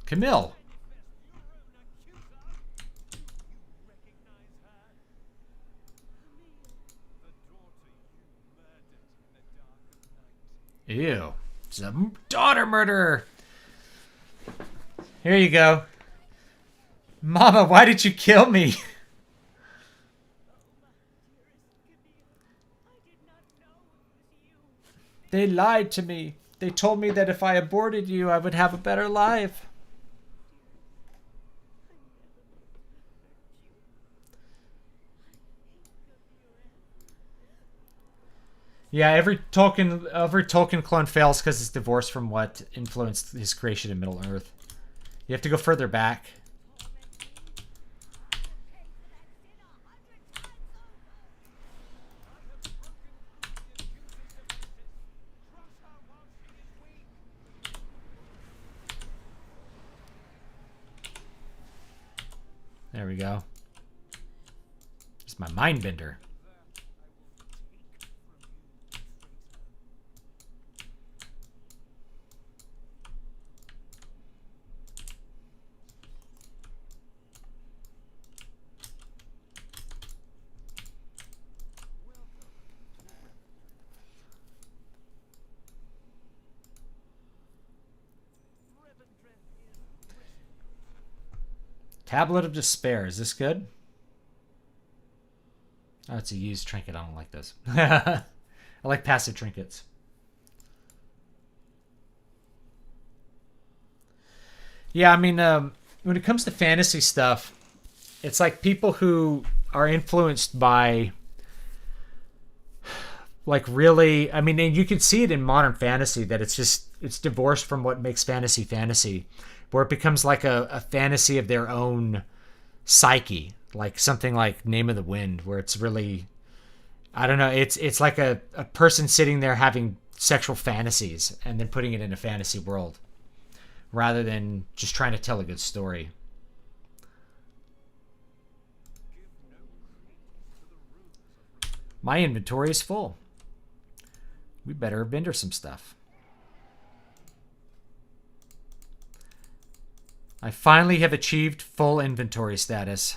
[SPEAKER 1] Camille. Ew. It's a daughter murderer. Here you go. Mama, why did you kill me? They lied to me. They told me that if I aborted you, I would have a better life. Yeah, every Tolkien clone fails because it's divorced from what influenced his creation in Middle Earth. You have to go further back. There we go. It's my mind bender. Tablet of Despair. Is this good? Oh, it's a used trinket. I don't like this. I like passive trinkets. Yeah, I mean, when it comes to fantasy stuff, it's like people who are influenced by, like, really, I mean, and you can see it in modern fantasy that it's divorced from what makes fantasy fantasy, where it becomes like a fantasy of their own psyche, like something like Name of the Wind, where it's really, I don't know, it's like a person sitting there having sexual fantasies and then putting it in a fantasy world rather than just trying to tell a good story. My inventory is full. We better vendor some stuff. I finally have achieved full inventory status.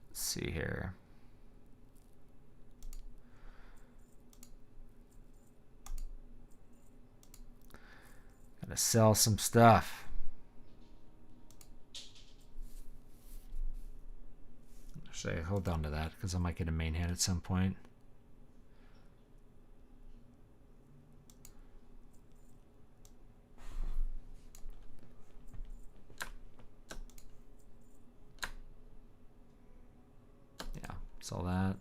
[SPEAKER 1] Let's see here. Gotta sell some stuff. Actually, hold on to that because I might get a main hand at some point. Yeah, sell that.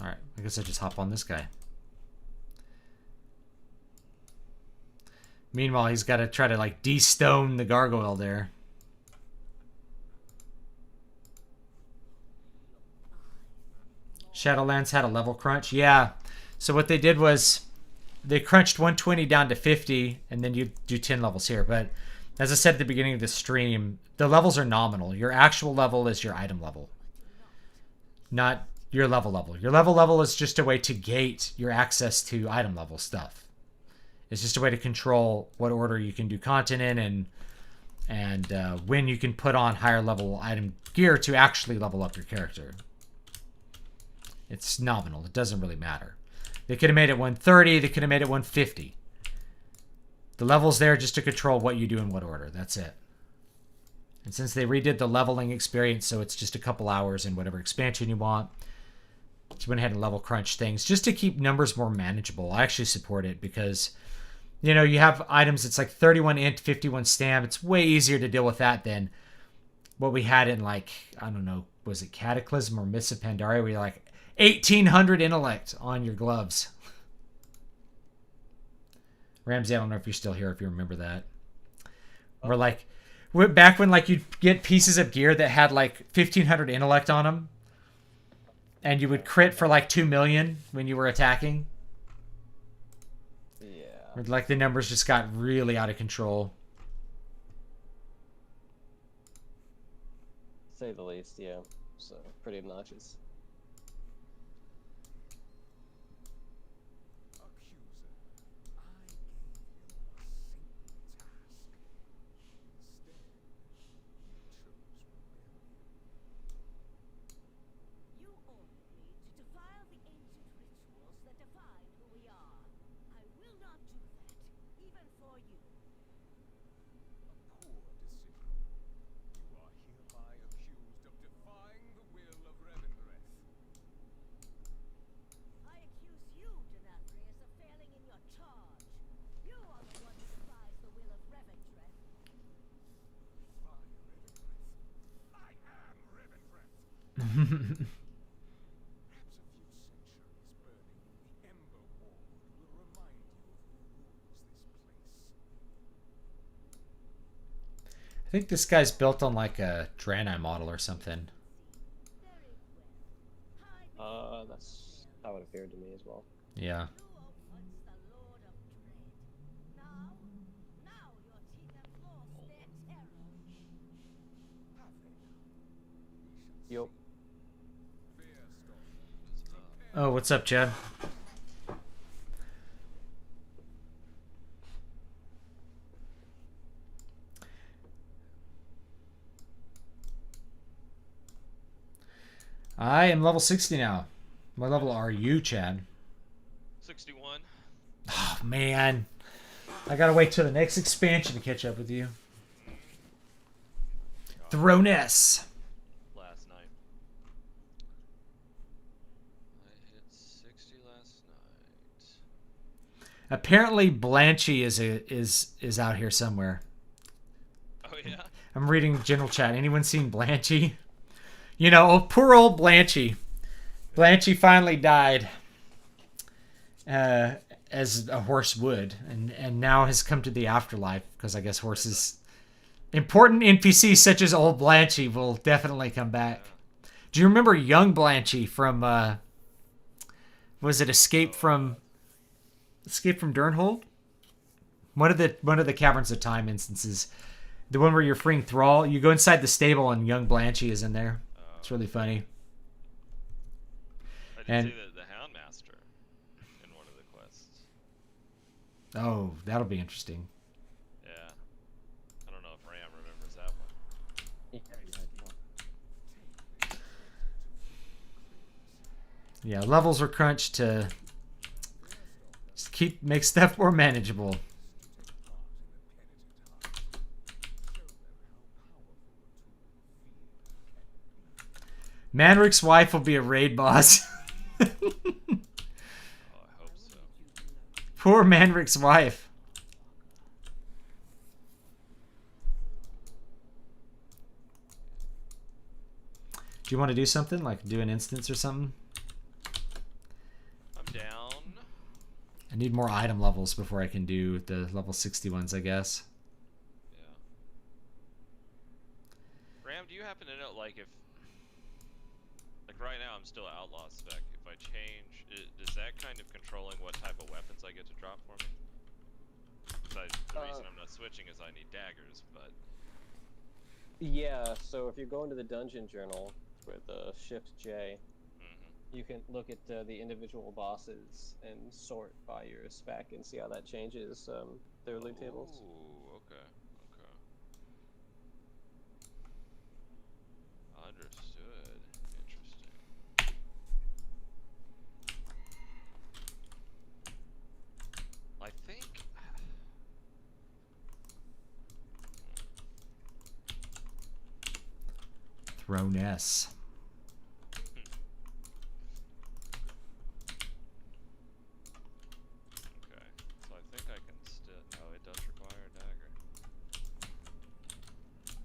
[SPEAKER 1] Alright, I guess I just hop on this guy. Meanwhile, he's got to try to, like, de-stone the gargoyle there. Shadowlands had a level crunch. Yeah. So what they did was they crunched 120 down to 50, and then you do 10 levels here. But as I said at the beginning of the stream, the levels are nominal. Your actual level is your item level, not your level. Your level is just a way to gate your access to item level stuff. It's just a way to control what order you can do content in and when you can put on higher level item gear to actually level up your character. It's nominal. It doesn't really matter. They could have made it 130. They could have made it 150. The level's there just to control what you do in what order. That's it. And since they redid the leveling experience, so it's just a couple hours in whatever expansion you want, just went ahead and level crunch things just to keep numbers more manageable. I actually support it because, you know, you have items, it's like 31 int, 51 stamp. It's way easier to deal with that than what we had in, like, I don't know, was it Cataclysm or Mists of Pandaria, where you're like 1800 intellect on your gloves. Ramsey, I don't know if you're still here, if you remember that. Or like, back when, like, you'd get pieces of gear that had like 1500 intellect on them, and you would crit for like 2 million when you were attacking.
[SPEAKER 2] Yeah.
[SPEAKER 1] Or like the numbers just got really out of control.
[SPEAKER 2] Say the least, yeah. So, pretty obnoxious.
[SPEAKER 1] I think this guy's built on like a Draenei model or something.
[SPEAKER 2] That's how it appeared to me as well.
[SPEAKER 1] Yeah.
[SPEAKER 2] Yup.
[SPEAKER 1] Oh, what's up, Chad? I am level 60 now. What level are you, Chad?
[SPEAKER 4] 61.
[SPEAKER 1] Oh, man. I gotta wait till the next expansion to catch up with you. Throness.
[SPEAKER 4] Last night. I hit 60 last night.
[SPEAKER 1] Apparently, Blanchy is out here somewhere.
[SPEAKER 4] Oh yeah.
[SPEAKER 1] I'm reading general chat. Anyone seen Blanchy? You know, poor old Blanchy. Blanchy finally died, as a horse would, and now has come to the afterlife because I guess horses, important NPCs such as old Blanchy, will definitely come back. Do you remember young Blanchy from? Was it Escape from Durnhold? One of the Caverns of Time instances. The one where you're freeing Thrall. You go inside the stable and young Blanchy is in there. It's really funny.
[SPEAKER 4] I did
[SPEAKER 1] And
[SPEAKER 4] see the Houndmaster in one of the quests.
[SPEAKER 1] oh, that'll be interesting.
[SPEAKER 4] Yeah. I don't know if Ram remembers that one.
[SPEAKER 1] Yeah, levels are crunched to just make stuff more manageable. Manric's wife will be a raid boss.
[SPEAKER 4] Oh, I hope so.
[SPEAKER 1] Poor Manric's wife. Do you want to do something? Like do an instance or something?
[SPEAKER 4] I'm down.
[SPEAKER 1] I need more item levels before I can do the level 60 ones, I guess.
[SPEAKER 4] Yeah. Ram, do you happen to know, like, if... Like, right now I'm still Outlaw spec. If I change, is that kind of controlling what type of weapons I get to drop for me? The reason I'm not switching is I need daggers, but...
[SPEAKER 2] Yeah, so if you go into the dungeon journal with Shift J,
[SPEAKER 4] Mm-hmm.
[SPEAKER 2] you can look at the individual bosses and sort by your spec and see how that changes their loot tables.
[SPEAKER 4] Ooh, okay, okay. Understood. Interesting. I think...
[SPEAKER 1] Throness.
[SPEAKER 4] Okay, so I think I can still... Oh, it does require a dagger. Interesting.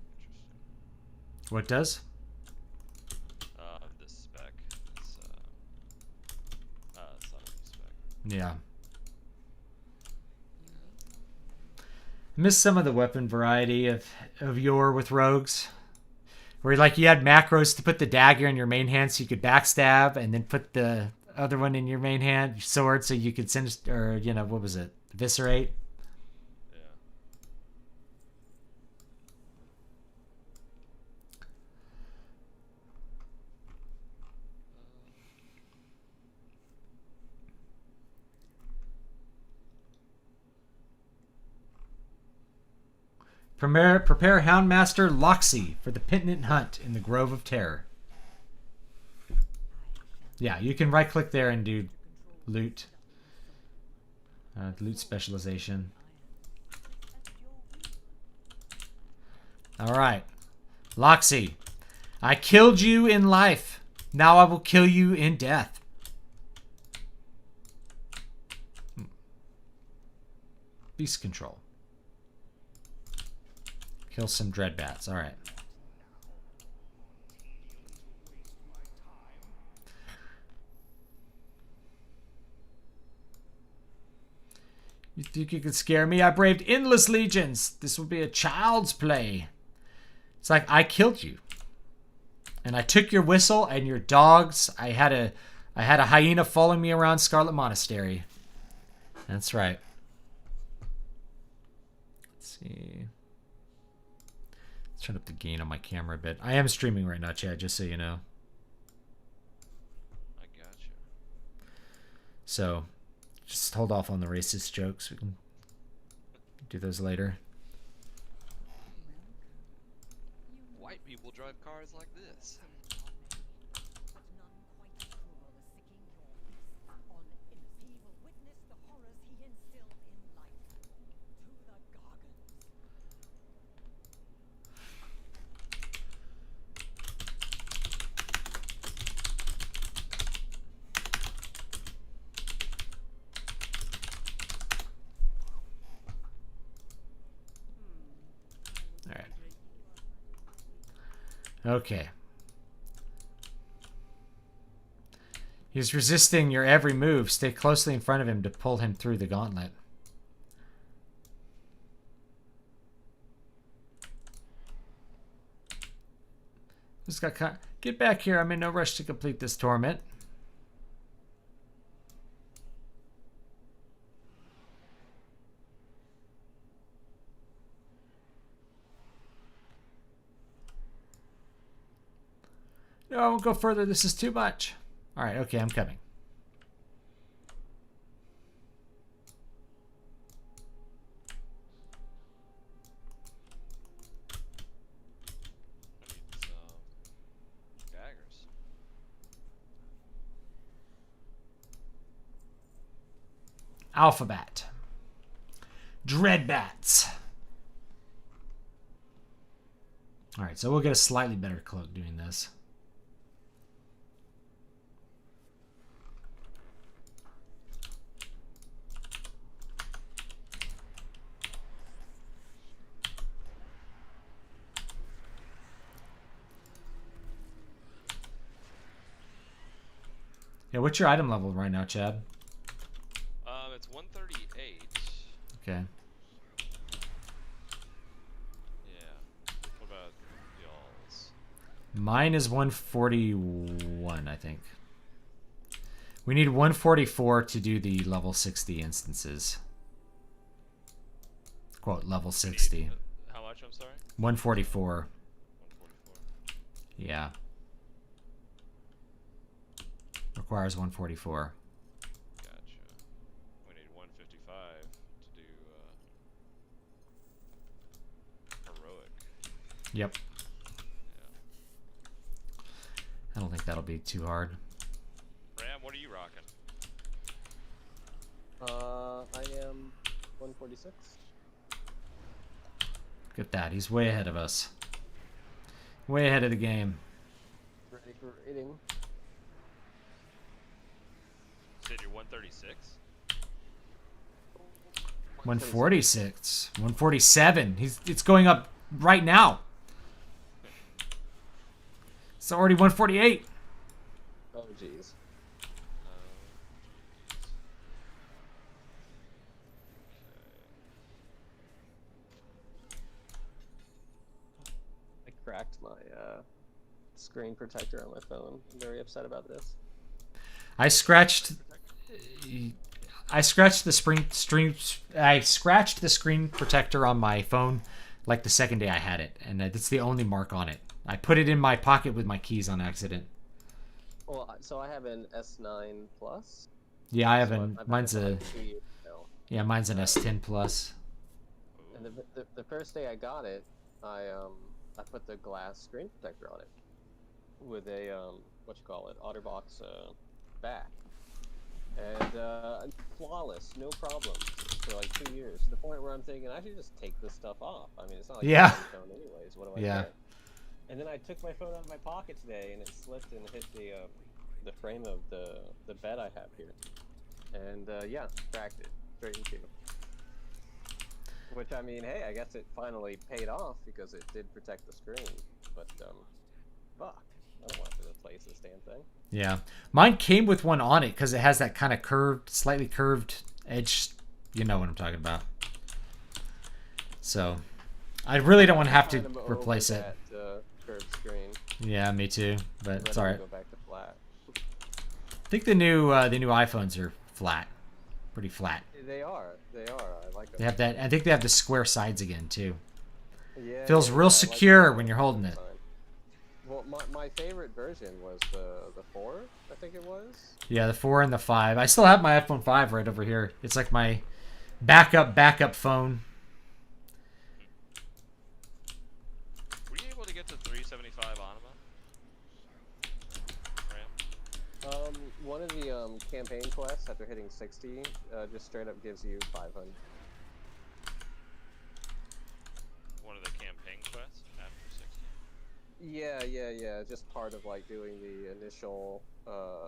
[SPEAKER 1] What does?
[SPEAKER 4] This spec. This, subtlety spec.
[SPEAKER 1] Yeah. I miss some of the weapon variety of yore with rogues. Where like you had macros to put the dagger in your main hand so you could backstab, and then put the other one in your main hand, your sword, so you could send, or you know, what was it? Eviscerate?
[SPEAKER 4] Yeah.
[SPEAKER 1] Prepare Houndmaster Loxy for the penitent hunt in the Grove of Terror. Yeah, you can right click there and do loot. Loot specialization. Alright. Loxy. I killed you in life. Now I will kill you in death. Beast control. Kill some dreadbats. Alright. You think you could scare me? I braved endless legions. This will be a child's play. It's like, I killed you. And I took your whistle and your dogs. I had a hyena following me around Scarlet Monastery. That's right. Let's see. Let's turn up the gain on my camera a bit. I am streaming right now, Chad, just so you know.
[SPEAKER 4] I gotcha.
[SPEAKER 1] So, just hold off on the racist jokes. We can do those later.
[SPEAKER 4] White people drive cars like this.
[SPEAKER 1] Okay. He's resisting your every move. Stay closely in front of him to pull him through the gauntlet. Just got get back here. I'm in no rush to complete this torment. No, I won't go further. This is too much. All right, okay, I'm coming.
[SPEAKER 4] I need some daggers.
[SPEAKER 1] Alphabet. Dreadbats. All right, so we'll get a slightly better cloak doing this. Yeah, what's your item level right now, Chad?
[SPEAKER 4] It's 138.
[SPEAKER 1] Okay.
[SPEAKER 4] Yeah. What about y'all's?
[SPEAKER 1] Mine is 141, I think. We need 144 to do the level 60 instances. Quote, level 60.
[SPEAKER 4] How much, I'm sorry?
[SPEAKER 1] 144.
[SPEAKER 4] 144.
[SPEAKER 1] Yeah. Requires 144.
[SPEAKER 4] Gotcha. We need 155 to do heroic.
[SPEAKER 1] Yep.
[SPEAKER 4] Yeah.
[SPEAKER 1] I don't think that'll be too hard.
[SPEAKER 4] Ram, what are you rocking?
[SPEAKER 2] I am 146.
[SPEAKER 1] Look at that. He's way ahead of us. Way ahead of the game.
[SPEAKER 2] Ready for raiding.
[SPEAKER 4] Said you're 136?
[SPEAKER 1] 146. 147. It's going up right now. It's already 148.
[SPEAKER 2] Oh, jeez. I cracked my screen protector on my phone. I'm very upset about this.
[SPEAKER 1] I scratched the screen protector on my phone like the second day I had it, and that's the only mark on it. I put it in my pocket with my keys on accident.
[SPEAKER 2] Well, so I have an S9 Plus.
[SPEAKER 1] Yeah, I have
[SPEAKER 2] So
[SPEAKER 1] an
[SPEAKER 2] I've
[SPEAKER 1] mine's
[SPEAKER 2] had it
[SPEAKER 1] a
[SPEAKER 2] for like 2 years now.
[SPEAKER 1] yeah, mine's an S10 Plus.
[SPEAKER 2] And the first day I got it, I put the glass screen protector on it with a what you call it, OtterBox back, and flawless, no problems for like 2 years. To the point where I'm thinking I should just take this stuff off. I mean, it's not like
[SPEAKER 1] Yeah.
[SPEAKER 2] a phone anyways. What do I
[SPEAKER 1] Yeah.
[SPEAKER 2] get? And then I took my phone out of my pocket today, and it slipped and hit the frame of the bed I have here, and yeah, cracked it straight in two. Which, I mean, hey, I guess it finally paid off because it did protect the screen. But fuck, I don't want to replace this damn thing.
[SPEAKER 1] Yeah, mine came with one on it because it has that kind of curved, slightly curved edge You know what I'm talking about. So, I really don't want to have to
[SPEAKER 2] Kind of
[SPEAKER 1] replace it.
[SPEAKER 2] That, curved screen.
[SPEAKER 1] Yeah, me too. But it's alright.
[SPEAKER 2] Go back to flat.
[SPEAKER 1] I think the new iPhones are flat, pretty flat.
[SPEAKER 2] They are. They are. I like them.
[SPEAKER 1] They have that. I think they have the square sides again too.
[SPEAKER 2] Yeah,
[SPEAKER 1] Feels
[SPEAKER 2] yeah,
[SPEAKER 1] real
[SPEAKER 2] I
[SPEAKER 1] secure
[SPEAKER 2] like the
[SPEAKER 1] when you're holding it.
[SPEAKER 2] design. Well, my favorite version was the 4, I think it was.
[SPEAKER 1] Yeah, the 4 and the 5. I still have my iPhone 5 right over here. It's like my backup phone.
[SPEAKER 4] Were you able to get to 375 Anima? RAM?
[SPEAKER 2] One of the campaign quests after hitting 60 just straight up gives you 500.
[SPEAKER 4] One of the campaign quests after 60?
[SPEAKER 2] Yeah. Just part of like doing the initial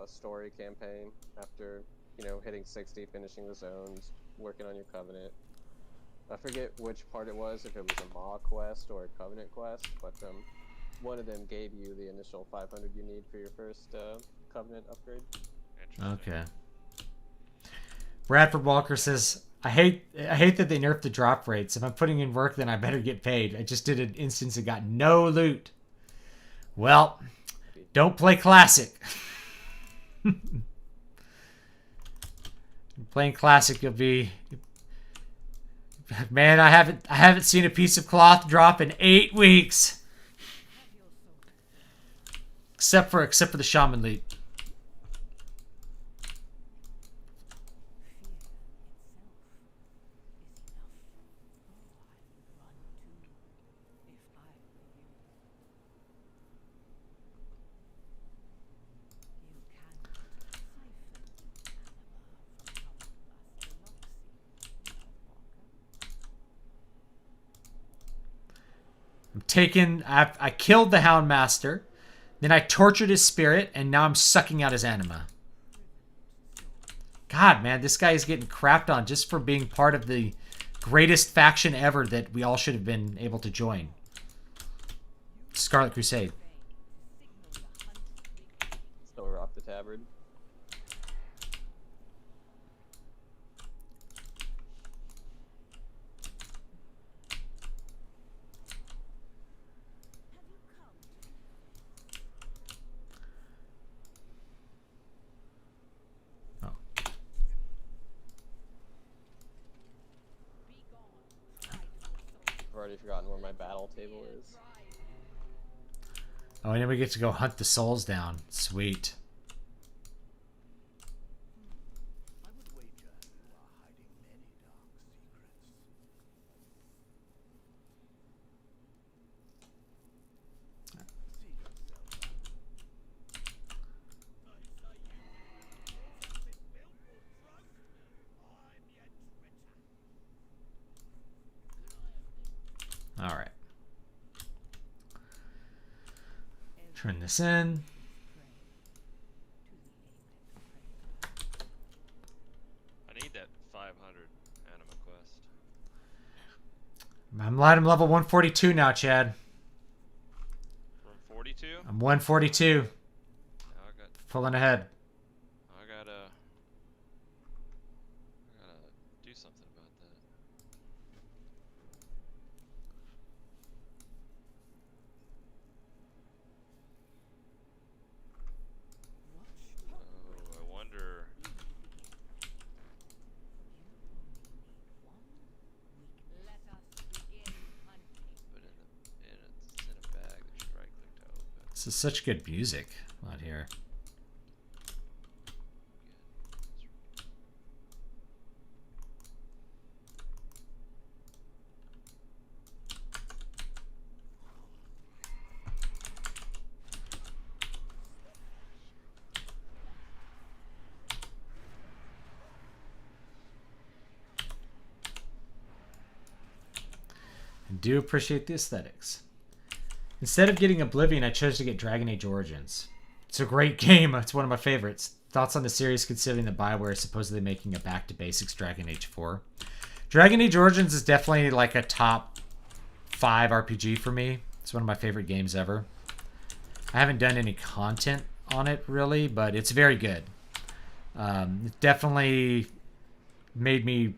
[SPEAKER 2] story campaign after, you know, hitting 60, finishing the zones, working on your covenant. I forget which part it was, if it was a Maw quest or a covenant quest, but one of them gave you the initial 500 you need for your first covenant upgrade.
[SPEAKER 4] Interesting.
[SPEAKER 1] Okay. Bradford Walker says, I hate that they nerfed the drop rates. If I'm putting in work, then I better get paid. I just did an instance and got no loot. Well, don't play classic. Playing classic, you'll be. Man, I haven't seen a piece of cloth drop in 8 weeks. Except for the shaman leap. I killed the Hound Master, then I tortured his spirit, and now I'm sucking out his anima. God, man, this guy is getting crapped on just for being part of the greatest faction ever that we all should have been able to join. Scarlet Crusade.
[SPEAKER 2] So we're off the tabard. I've already forgotten where my battle table is.
[SPEAKER 1] Oh, and then we get to go hunt the souls down. Sweet. All right. Turn this in.
[SPEAKER 4] I need that 500 anima quest.
[SPEAKER 1] I'm level 142 now, Chad.
[SPEAKER 4] From 42?
[SPEAKER 1] I'm 142.
[SPEAKER 4] Now I got.
[SPEAKER 1] Pulling ahead.
[SPEAKER 4] I gotta do something about that. Oh, I wonder. But it's in a bag that you right click to open.
[SPEAKER 1] This is such good music out here. I do appreciate the aesthetics. Instead of getting Oblivion, I chose to get Dragon Age Origins. It's a great game. It's one of my favorites. Thoughts on the series considering that BioWare is supposedly making a back-to-basics Dragon Age 4? Dragon Age Origins is definitely like a top 5 RPG for me. It's one of my favorite games ever. I haven't done any content on it, really, but it's very good. It definitely made me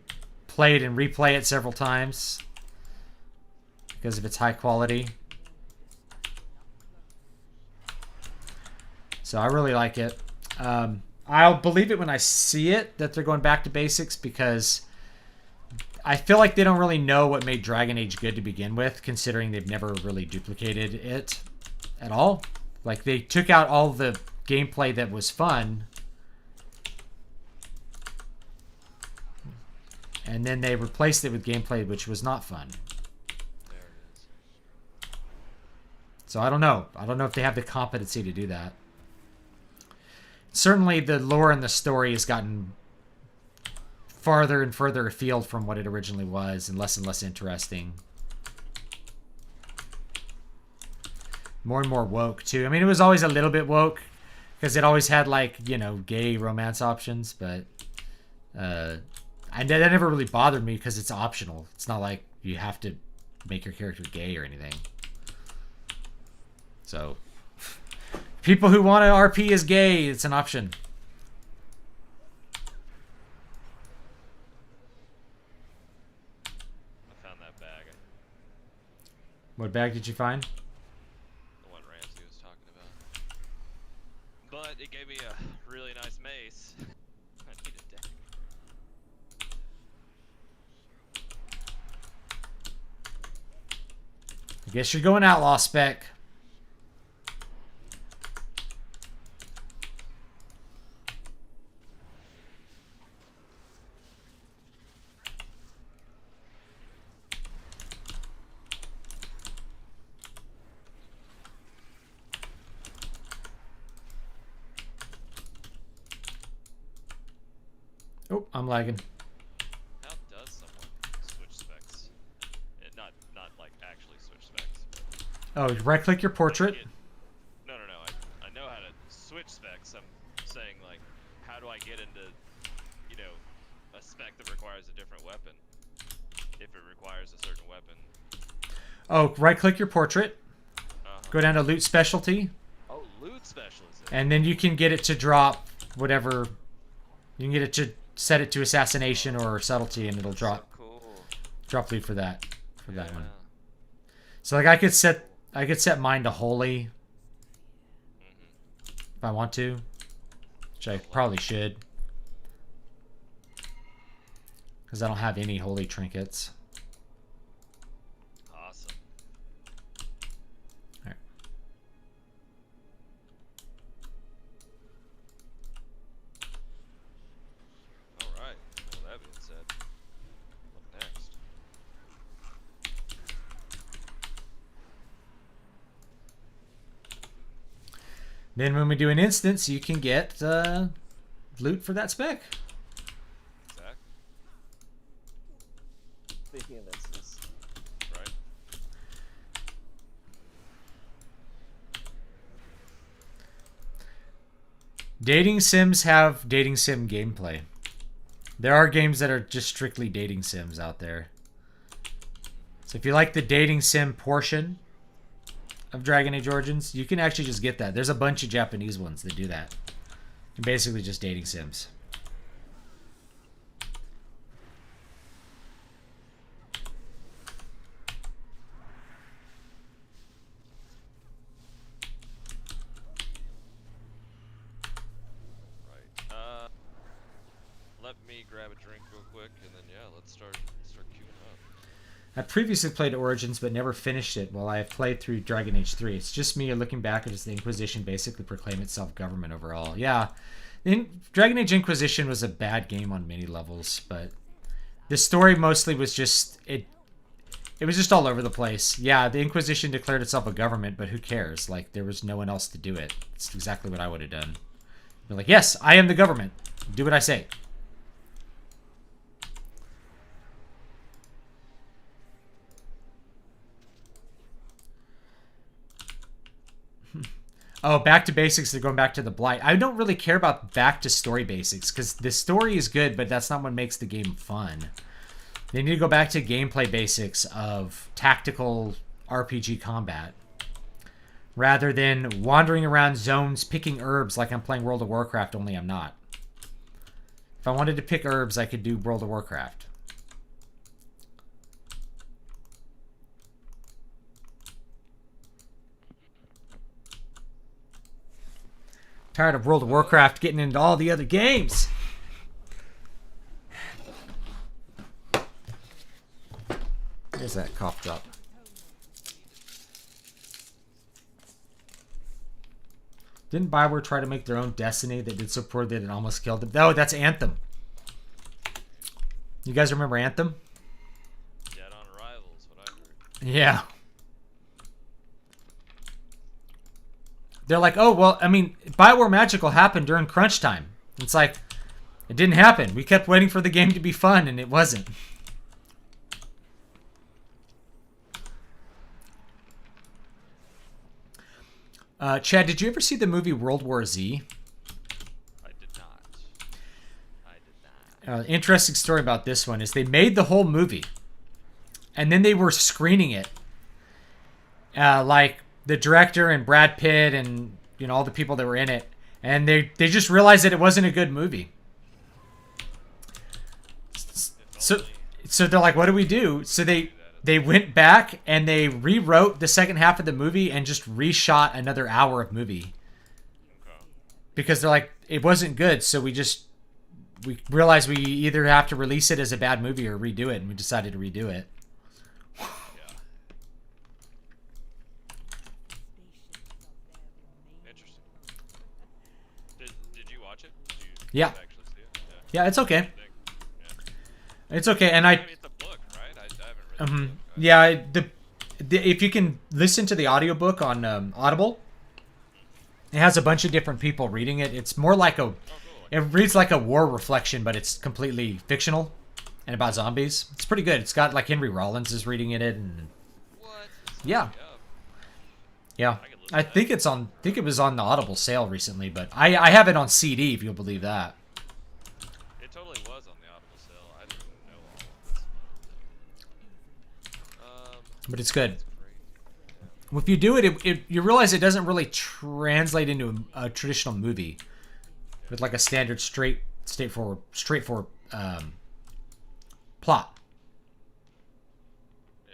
[SPEAKER 1] play it and replay it several times because of its high quality. So I really like it. I'll believe it when I see it that they're going back to basics, because I feel like they don't really know what made Dragon Age good to begin with, considering they've never really duplicated it at all. Like, they took out all the gameplay that was fun, and then they replaced it with gameplay which was not fun.
[SPEAKER 4] There it is.
[SPEAKER 1] So I don't know. I don't know if they have the competency to do that. Certainly the lore and the story has gotten farther and further afield from what it originally was, and less interesting. More and more woke, too. I mean, it was always a little bit woke, because it always had, like, you know, gay romance options, but that never really bothered me, because it's optional. It's not like you have to make your character gay or anything. So, people who want to RP as gay, it's an option.
[SPEAKER 4] I found that bag.
[SPEAKER 1] What bag did you find?
[SPEAKER 4] The one Ramsey was talking about. But it gave me a really nice mace. I need a deck.
[SPEAKER 1] I guess you're going outlaw spec. Oh, I'm lagging.
[SPEAKER 4] How does someone switch specs? Not like actually switch specs.
[SPEAKER 1] Oh, right-click your portrait.
[SPEAKER 4] No. I know how to switch specs. I'm saying, like, how do I get into, you know, a spec that requires a different weapon? If it requires a certain weapon.
[SPEAKER 1] Oh, right-click your portrait. Go down to loot specialty.
[SPEAKER 4] Oh, loot specialist.
[SPEAKER 1] And then you can get it to drop whatever. You can get it to set it to assassination or subtlety, and it'll drop
[SPEAKER 4] So cool.
[SPEAKER 1] loot for that
[SPEAKER 4] Yeah.
[SPEAKER 1] one. So like I could set mine to holy if I want to, which I probably should, because I don't have any holy trinkets.
[SPEAKER 4] Awesome.
[SPEAKER 1] Alright.
[SPEAKER 4] Alright. Well, that being said, what next?
[SPEAKER 1] Then when we do an instance, you can get loot for that spec.
[SPEAKER 4] Zach?
[SPEAKER 2] Speaking of instance,
[SPEAKER 4] Right?
[SPEAKER 1] Dating sims have dating sim gameplay. There are games that are just strictly dating sims out there. So if you like the dating sim portion of Dragon Age Origins, you can actually just get that. There's a bunch of Japanese ones that do that. They're basically just dating sims.
[SPEAKER 4] Right. Let me grab a drink real quick, and then yeah, let's start queuing up.
[SPEAKER 1] I previously played Origins but never finished it while I have played through Dragon Age 3. It's just me looking back as the Inquisition basically proclaimed itself government overall. Yeah, Dragon Age Inquisition was a bad game on many levels, but the story mostly was just... It was just all over the place. Yeah, the Inquisition declared itself a government, but who cares? Like, there was no one else to do it. It's exactly what I would have done. Be like, yes, I am the government. Do what I say. Oh, back to basics. They're going back to the Blight. I don't really care about back to story basics, because the story is good, but that's not what makes the game fun. They need to go back to gameplay basics of tactical RPG combat, rather than wandering around zones picking herbs like I'm playing World of Warcraft, only I'm not. If I wanted to pick herbs, I could do World of Warcraft. Tired of World of Warcraft getting into all the other games. There's that cough drop. Didn't Bioware try to make their own Destiny that did so poorly that it almost killed them? No, that's Anthem. You guys remember Anthem?
[SPEAKER 4] Dead on arrival is what I heard.
[SPEAKER 1] Yeah. They're like, oh, well, I mean, Bioware Magical happened during crunch time. It's like, it didn't happen. We kept waiting for the game to be fun, and it wasn't. Chad, did you ever see the movie World War Z?
[SPEAKER 4] I did not.
[SPEAKER 1] Interesting story about this one is they made the whole movie, and then they were screening it. Like the director and Brad Pitt and all the people that were in it, and they just realized that it wasn't a good movie. So they're like, what do we do? So they went back and they rewrote the second half of the movie and just reshot another hour of movie.
[SPEAKER 4] Okay.
[SPEAKER 1] Because they're like, it wasn't good, so we realized we either have to release it as a bad movie or redo it, and we decided to redo it.
[SPEAKER 4] Yeah. Interesting. Did you watch it? Did you
[SPEAKER 1] Yeah.
[SPEAKER 4] actually see it?
[SPEAKER 1] Yeah, it's okay.
[SPEAKER 4] Yeah.
[SPEAKER 1] It's okay, and
[SPEAKER 4] I mean, it's a book, right? I haven't read the book.
[SPEAKER 1] Yeah, if you can listen to the audiobook on Audible, it has a bunch of different people reading it. It's more like
[SPEAKER 4] Cool.
[SPEAKER 1] it reads like a war reflection, but it's completely fictional and about zombies. It's pretty good. It's got like Henry Rollins is reading in it, and
[SPEAKER 4] What?
[SPEAKER 1] yeah.
[SPEAKER 4] I could listen
[SPEAKER 1] I
[SPEAKER 4] to
[SPEAKER 1] think it's on. I think it was on the Audible sale recently, but I have it on CD if you'll believe that.
[SPEAKER 4] It totally was on the Audible sale. I didn't know all of this.
[SPEAKER 1] But it's good.
[SPEAKER 4] That's great.
[SPEAKER 1] If you do it, you realize it doesn't really translate into a traditional movie with like a standard straightforward plot.
[SPEAKER 4] Yeah.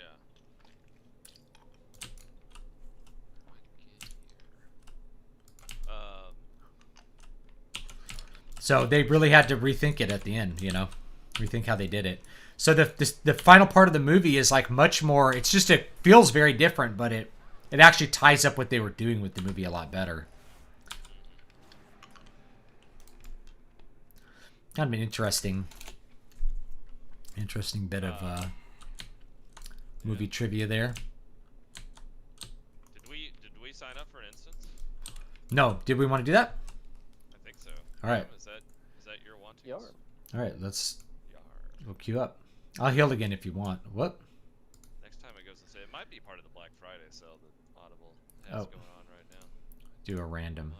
[SPEAKER 1] So they really had to rethink it at the end, rethink how they did it. So the final part of the movie is like much more. It's just it feels very different, but it actually ties up what they were doing with the movie a lot better. Kind of an interesting bit of movie trivia there.
[SPEAKER 4] Did we sign up for an instance?
[SPEAKER 1] No, did we want to do that?
[SPEAKER 4] I think so.
[SPEAKER 1] All right.
[SPEAKER 4] Is that your wanting?
[SPEAKER 2] Yarn.
[SPEAKER 1] All right, let's
[SPEAKER 4] Yar.
[SPEAKER 1] we'll queue up. I'll heal again if you want. What?
[SPEAKER 4] Next time it goes to say it might be part of the Black Friday sale that Audible has going on right now.
[SPEAKER 1] Do a random.
[SPEAKER 4] Might.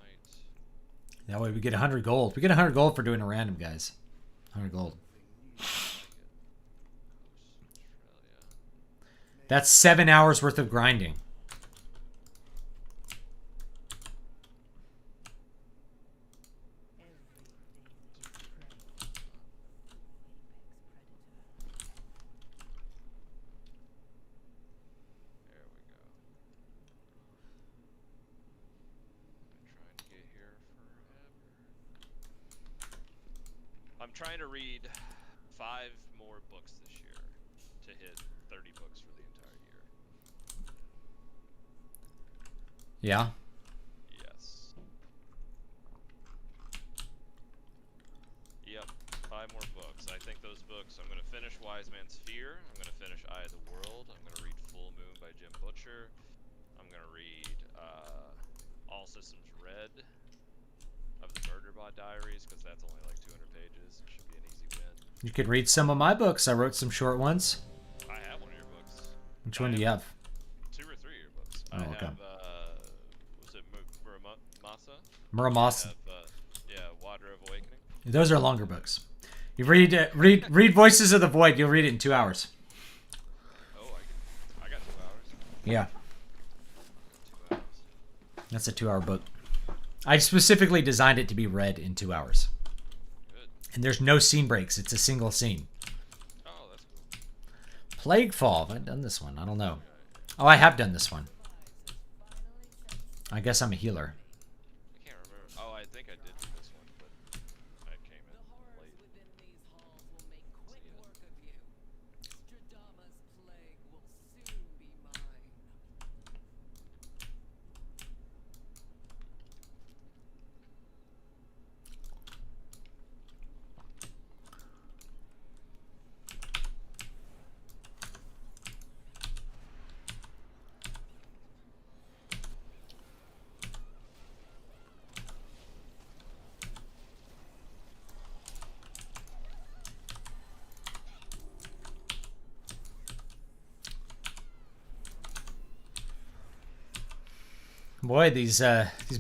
[SPEAKER 1] That way we get 100 gold. We get 100 gold for doing a random, guys. 100 gold.
[SPEAKER 4] Australia.
[SPEAKER 1] That's 7 hours worth of grinding.
[SPEAKER 4] There we go. Been trying to get here forever. I'm trying to read 5 more books this year to hit 30 books for the entire year.
[SPEAKER 1] Yeah.
[SPEAKER 4] Yes. Yep, 5 more books. I think those books, I'm going to finish Wise Man's Fear. I'm going to finish Eye of the World. I'm going to read Full Moon by Jim Butcher. I'm going to read All Systems Red of the Murderbot Diaries, because that's only like 200 pages. It should be an easy win.
[SPEAKER 1] You could read some of my books. I wrote some short ones.
[SPEAKER 4] I have one of your books.
[SPEAKER 1] Which one do you have?
[SPEAKER 4] 2 or 3 of your books.
[SPEAKER 1] Oh,
[SPEAKER 4] I
[SPEAKER 1] okay.
[SPEAKER 4] have, was it Muramasa?
[SPEAKER 1] Muramasa.
[SPEAKER 4] I have, Water of Awakening.
[SPEAKER 1] Those are longer books. You read Voices of the Void. You'll read it in 2 hours.
[SPEAKER 4] Oh, I got 2 hours.
[SPEAKER 1] Yeah,
[SPEAKER 4] 2 hours.
[SPEAKER 1] that's a 2-hour book. I specifically designed it to be read in 2 hours.
[SPEAKER 4] Good.
[SPEAKER 1] And there's no scene breaks. It's a single scene.
[SPEAKER 4] Oh, that's cool.
[SPEAKER 1] Plaguefall. Have I done this one? I don't know. Oh, I have done this one. I guess I'm a healer.
[SPEAKER 4] I can't remember. Oh, I think think I did do this one, but I came in late.
[SPEAKER 5] within these halls will make quick work of you. Stradama's plague will soon be mine.
[SPEAKER 1] Boy, these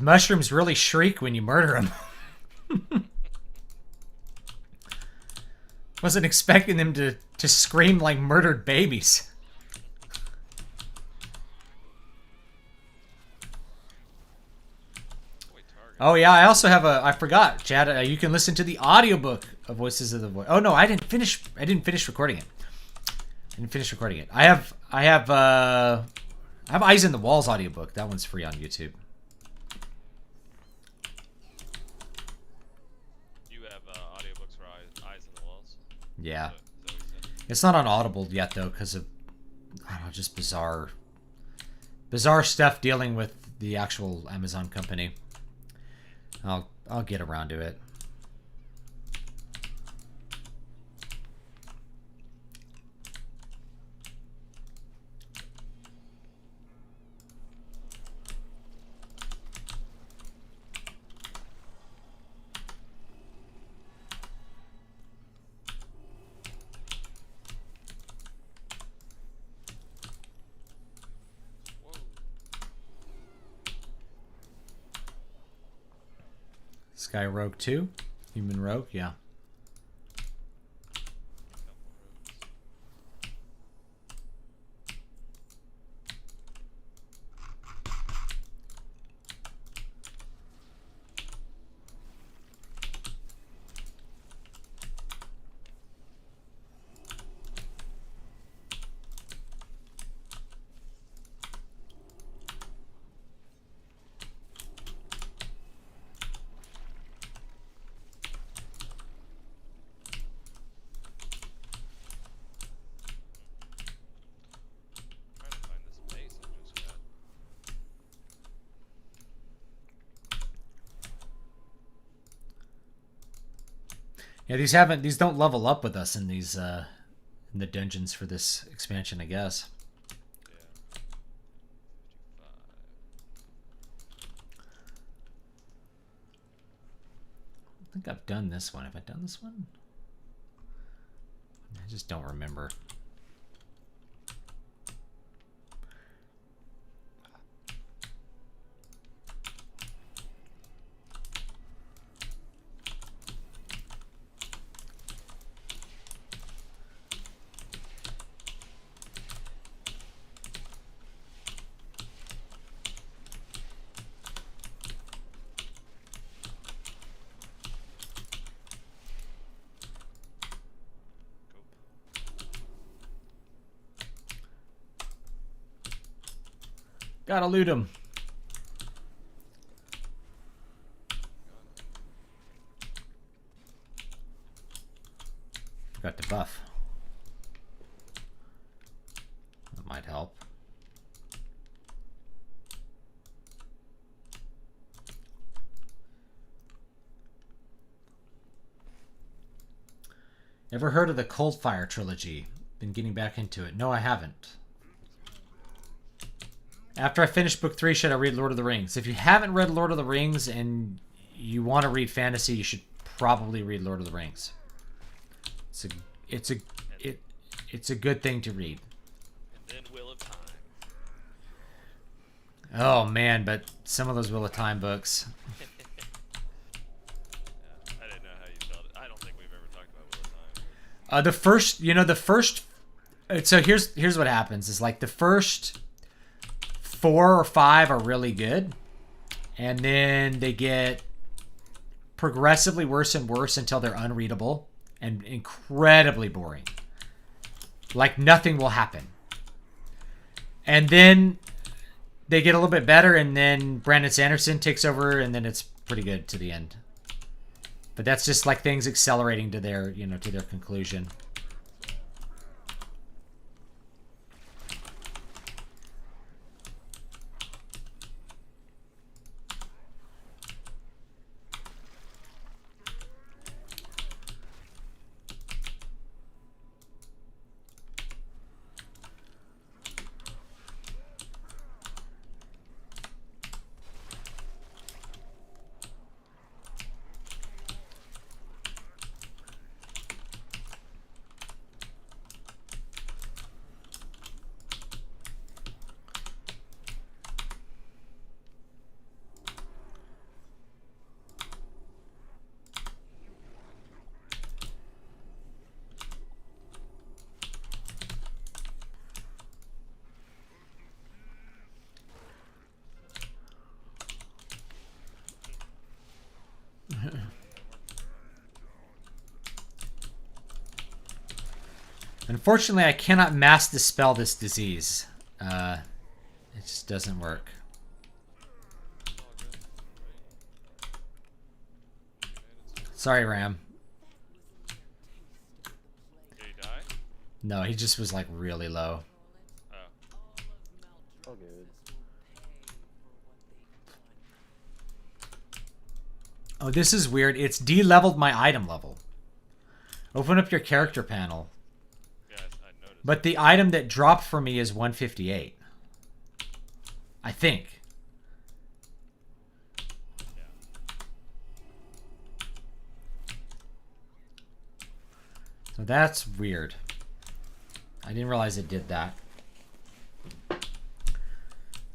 [SPEAKER 1] mushrooms really shriek when you murder them. Wasn't expecting them to scream like murdered babies.
[SPEAKER 4] Wait, target.
[SPEAKER 1] Oh yeah, I also have I forgot, Chad. You can listen to the audiobook of Voices of the Void. Oh no, I didn't finish recording it. I have Eyes in the Walls audiobook. That one's free on YouTube.
[SPEAKER 4] You have audiobooks for Eyes in the Walls?
[SPEAKER 1] Yeah.
[SPEAKER 4] Is that what you said?
[SPEAKER 1] It's not on Audible yet though, because of, I don't know, just bizarre stuff dealing with the actual Amazon company. I'll get around to it.
[SPEAKER 4] Whoa.
[SPEAKER 1] Sky Rogue 2? Human Rogue? Yeah.
[SPEAKER 4] Couple roads. Trying to find this base I just got.
[SPEAKER 1] Yeah, these don't level up with us in these in the dungeons for this expansion, I guess.
[SPEAKER 4] Yeah. 55.
[SPEAKER 1] I think I've done this one. Have I done this one? I just don't remember. Gotta loot him. Forgot to buff. That might help. Ever heard of the Coldfire trilogy? Been getting back into it. No, I haven't. After I finish book 3, should I read Lord of the Rings? If you haven't read Lord of the Rings and you want to read fantasy, you should probably read Lord of the Rings. It's a good thing to read.
[SPEAKER 4] And then Wheel of Time.
[SPEAKER 1] Oh man, but some of those Wheel of Time books.
[SPEAKER 4] Yeah, I didn't know how you felt. I don't think we've ever talked about Wheel of Time.
[SPEAKER 1] The first. So here's what happens. Is like the first 4 or 5 are really good, and then they get progressively worse and worse until they're unreadable and incredibly boring. Like nothing will happen. And then they get a little bit better, and then Brandon Sanderson takes over, and then it's pretty good to the end. But that's just like things accelerating to their, to their conclusion. Unfortunately, I cannot mass dispel this disease. It just doesn't work. Sorry, Ram.
[SPEAKER 4] Did he die?
[SPEAKER 1] No, he just was like really low.
[SPEAKER 4] Oh.
[SPEAKER 2] Oh, good.
[SPEAKER 1] Oh, this is weird. It's de-leveled my item level. Open up your character panel.
[SPEAKER 4] Yeah, I noticed.
[SPEAKER 1] But the item that dropped for me is 158. I think.
[SPEAKER 4] Yeah.
[SPEAKER 1] So that's weird. I didn't realize it did that.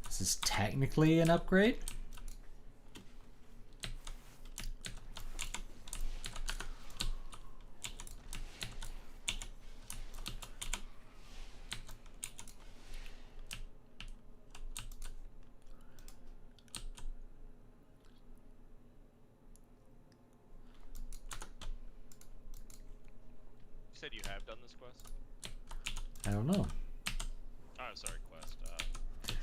[SPEAKER 1] This is technically an upgrade.
[SPEAKER 4] You said you have done this quest?
[SPEAKER 1] I don't know.
[SPEAKER 4] Oh, I'm sorry, quest. Vincent.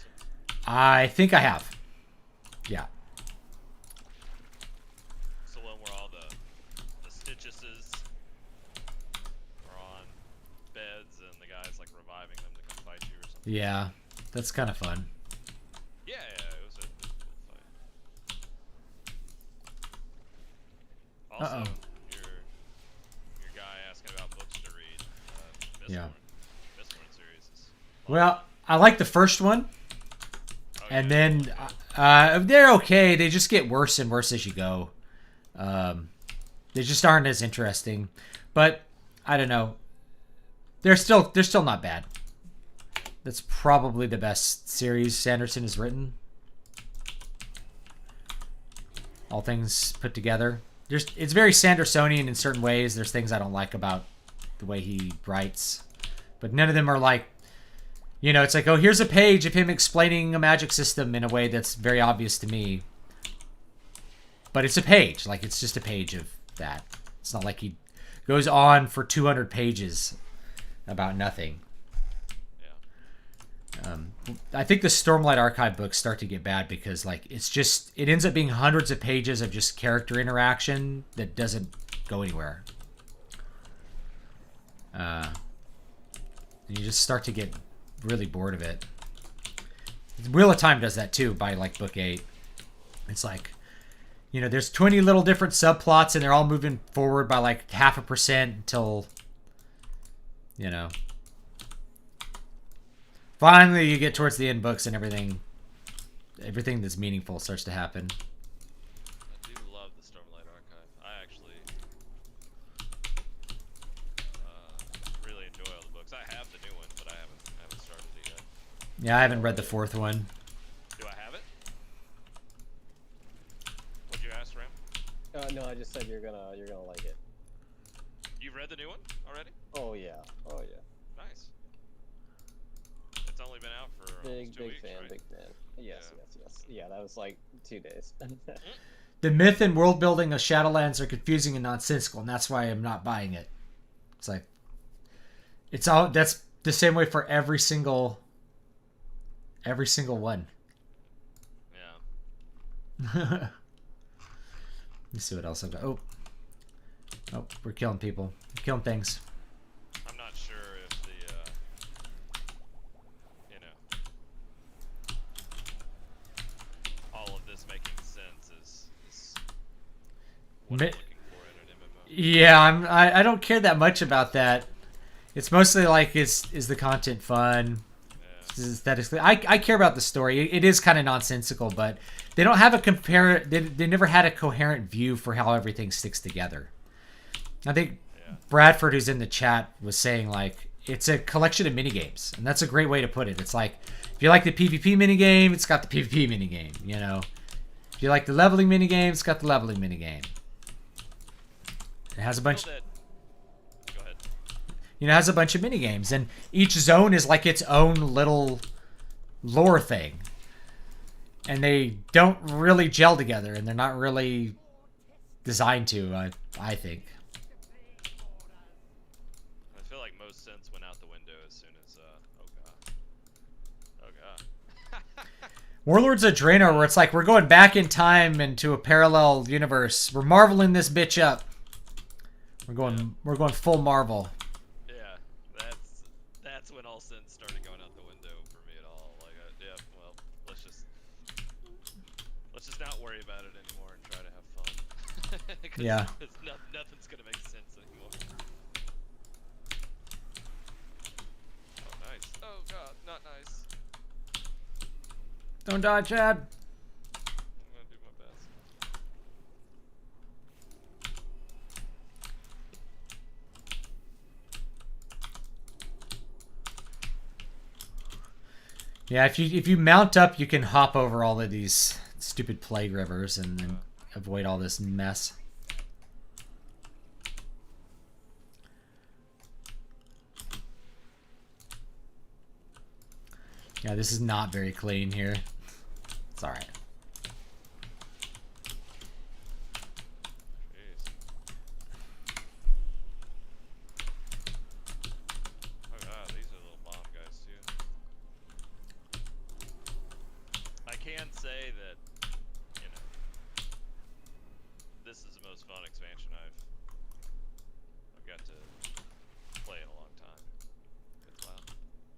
[SPEAKER 1] I think I have. Yeah.
[SPEAKER 4] It's the one where all the Stitcheses are on beds and the guy's like reviving them to come fight you or something.
[SPEAKER 1] Yeah. That's kind of fun.
[SPEAKER 4] Yeah, it was a cool fight. Also,
[SPEAKER 1] Uh-oh.
[SPEAKER 4] your guy asking about books to read.
[SPEAKER 1] Yeah.
[SPEAKER 4] Mistborn series is.
[SPEAKER 1] Well, I like the first one.
[SPEAKER 4] Oh,
[SPEAKER 1] And
[SPEAKER 4] yeah.
[SPEAKER 1] then they're okay. They just get worse and worse as you go. They just aren't as interesting. But I don't know. They're still not bad. That's probably the best series Sanderson has written. All things put together. It's very Sandersonian in certain ways. There's things I don't like about the way he writes. But none of them are like, it's like, oh, here's a page of him explaining a magic system in a way that's very obvious to me. But it's a page. Like, it's just a page of that. It's not like he goes on for 200 pages about nothing.
[SPEAKER 4] Yeah.
[SPEAKER 1] I think the Stormlight Archive books start to get bad because, like, it ends up being hundreds of pages of just character interaction that doesn't go anywhere. And you just start to get really bored of it. Wheel of Time does that too by, like, book 8. It's like, there's 20 little different subplots and they're all moving forward by, like, 0.5% until, finally you get towards the end books and everything that's meaningful starts to happen.
[SPEAKER 4] I do love the Stormlight Archive. I actually really enjoy all the books. I have the new one, but I haven't started it yet.
[SPEAKER 1] Yeah, I haven't read the 4th one.
[SPEAKER 4] Do I have it? What'd you ask, Ram?
[SPEAKER 2] No, I just said you're gonna like it.
[SPEAKER 4] You've read the new one already?
[SPEAKER 2] Oh yeah.
[SPEAKER 4] Nice. It's only been out for almost 2 weeks,
[SPEAKER 2] Big fan,
[SPEAKER 4] right?
[SPEAKER 2] big fan. Yes. Yeah, that was like 2 days.
[SPEAKER 1] The myth and world building of Shadowlands are confusing and nonsensical, and that's why I'm not buying it. It's like, that's the same way for every single one.
[SPEAKER 4] Yeah.
[SPEAKER 1] Let's see what else I've got. Oh. Oh, we're killing people. We're killing things.
[SPEAKER 4] I'm not sure if the, you know, all of this making sense is what I'm looking for in an MMO.
[SPEAKER 1] Yeah, I don't care that much about that. It's mostly like, is the content fun?
[SPEAKER 4] Yeah.
[SPEAKER 1] Aesthetically, I care about the story. It is kind of nonsensical, but they don't have a they never had a coherent view for how everything sticks together. I think Bradford, who's in the chat, was saying like it's a collection of minigames, and that's a great way to put it. It's like if you like the PvP minigame, it's got the PvP minigame. You know, if you like the leveling minigame, it's got the leveling minigame. It has a bunch.
[SPEAKER 4] Go ahead.
[SPEAKER 1] You know, it has a bunch of minigames, and each zone is like its own little lore thing. And they don't really gel together, and they're not really designed to, I think.
[SPEAKER 4] I feel like most sense went out the window as soon as, oh god.
[SPEAKER 1] Warlords of Draenor, where it's like, we're going back in time into a parallel universe. We're marveling this bitch up. We're going full Marvel.
[SPEAKER 4] Yeah, that's when all sense started going out the window for me at all. Like, yeah, well, let's just not worry about it anymore and try to have fun.
[SPEAKER 1] Yeah.
[SPEAKER 4] Nothing's gonna make sense anymore. Oh, nice. Oh god, not nice.
[SPEAKER 1] Don't die, Chad.
[SPEAKER 4] I'm gonna do my best.
[SPEAKER 1] Yeah, if you mount up, you can hop over all of these stupid plague rivers and then avoid all this mess. Yeah, this is not very clean here. It's alright.
[SPEAKER 4] Jeez. Oh god, these are little bomb guys too. I can say that, you know, this is the most fun expansion I've got to play in a long time. It's wow.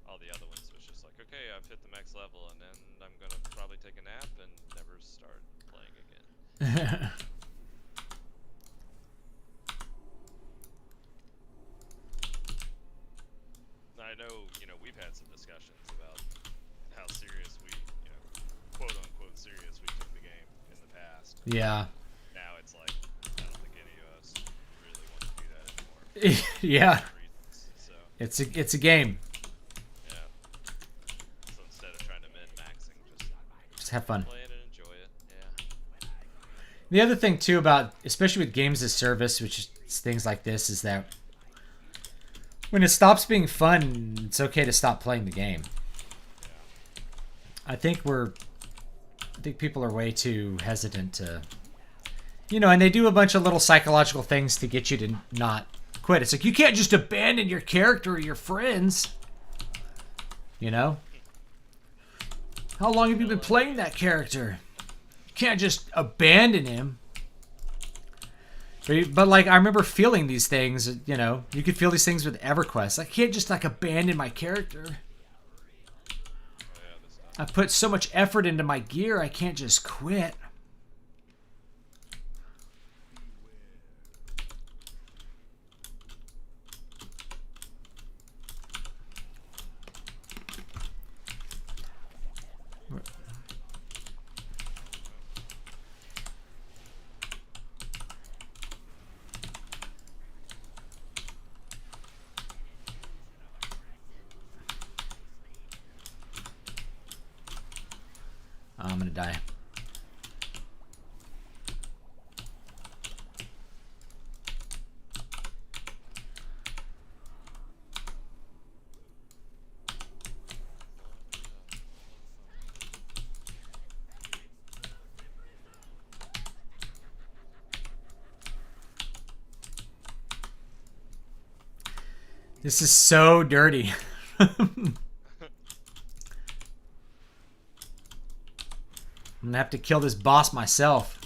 [SPEAKER 4] All the other ones was just like, okay, I've hit the max level, and then I'm gonna probably take a nap and never start playing again. I know, you know, we've had some discussions about how serious we, you know, quote unquote serious we took the game in the past.
[SPEAKER 1] Yeah.
[SPEAKER 4] Now it's like, I don't think any of us really want to do that anymore.
[SPEAKER 1] Yeah.
[SPEAKER 4] So,
[SPEAKER 1] It's a game.
[SPEAKER 4] yeah. So instead of trying to min-maxing,
[SPEAKER 1] Just have fun.
[SPEAKER 4] play it and enjoy it. Yeah.
[SPEAKER 1] The other thing too about, especially with games as service, which is things like this, is that when it stops being fun, it's okay to stop playing the game. I think people are way too hesitant to, you know, and they do a bunch of little psychological things to get you to not quit. It's like, you can't just abandon your character or your friends. You know? How long have you been playing that character? You can't just abandon him. But like, I remember feeling these things, you know, you could feel these things with EverQuest. I can't just like abandon my character. I put so much effort into my gear, I can't just quit. I'm gonna die. This is so dirty. I'm gonna have to kill this boss myself.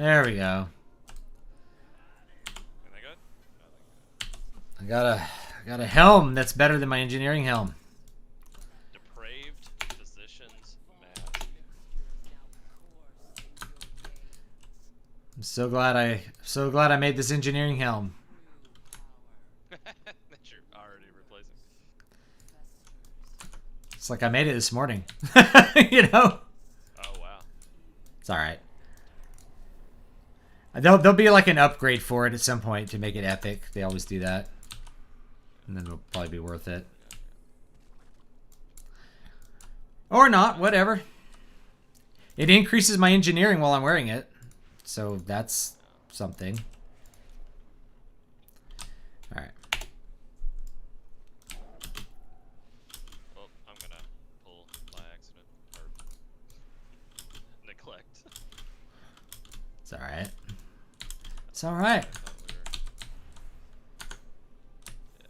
[SPEAKER 1] There we go.
[SPEAKER 4] Ain't that good?
[SPEAKER 1] I got a helm that's better than my engineering helm.
[SPEAKER 4] Depraved physician's mask.
[SPEAKER 1] I'm so glad I made this engineering helm.
[SPEAKER 4] That you're already replacing.
[SPEAKER 1] It's like I made it this morning. You know?
[SPEAKER 4] Oh wow.
[SPEAKER 1] It's alright. There'll be like an upgrade for it at some point to make it epic. They always do that. And then it'll probably be worth it. Or not, whatever. It increases my engineering while I'm wearing it. So that's something. Alright.
[SPEAKER 4] Well, I'm gonna pull by accident or neglect.
[SPEAKER 1] It's alright. It's alright.
[SPEAKER 4] I thought we were... Yeah.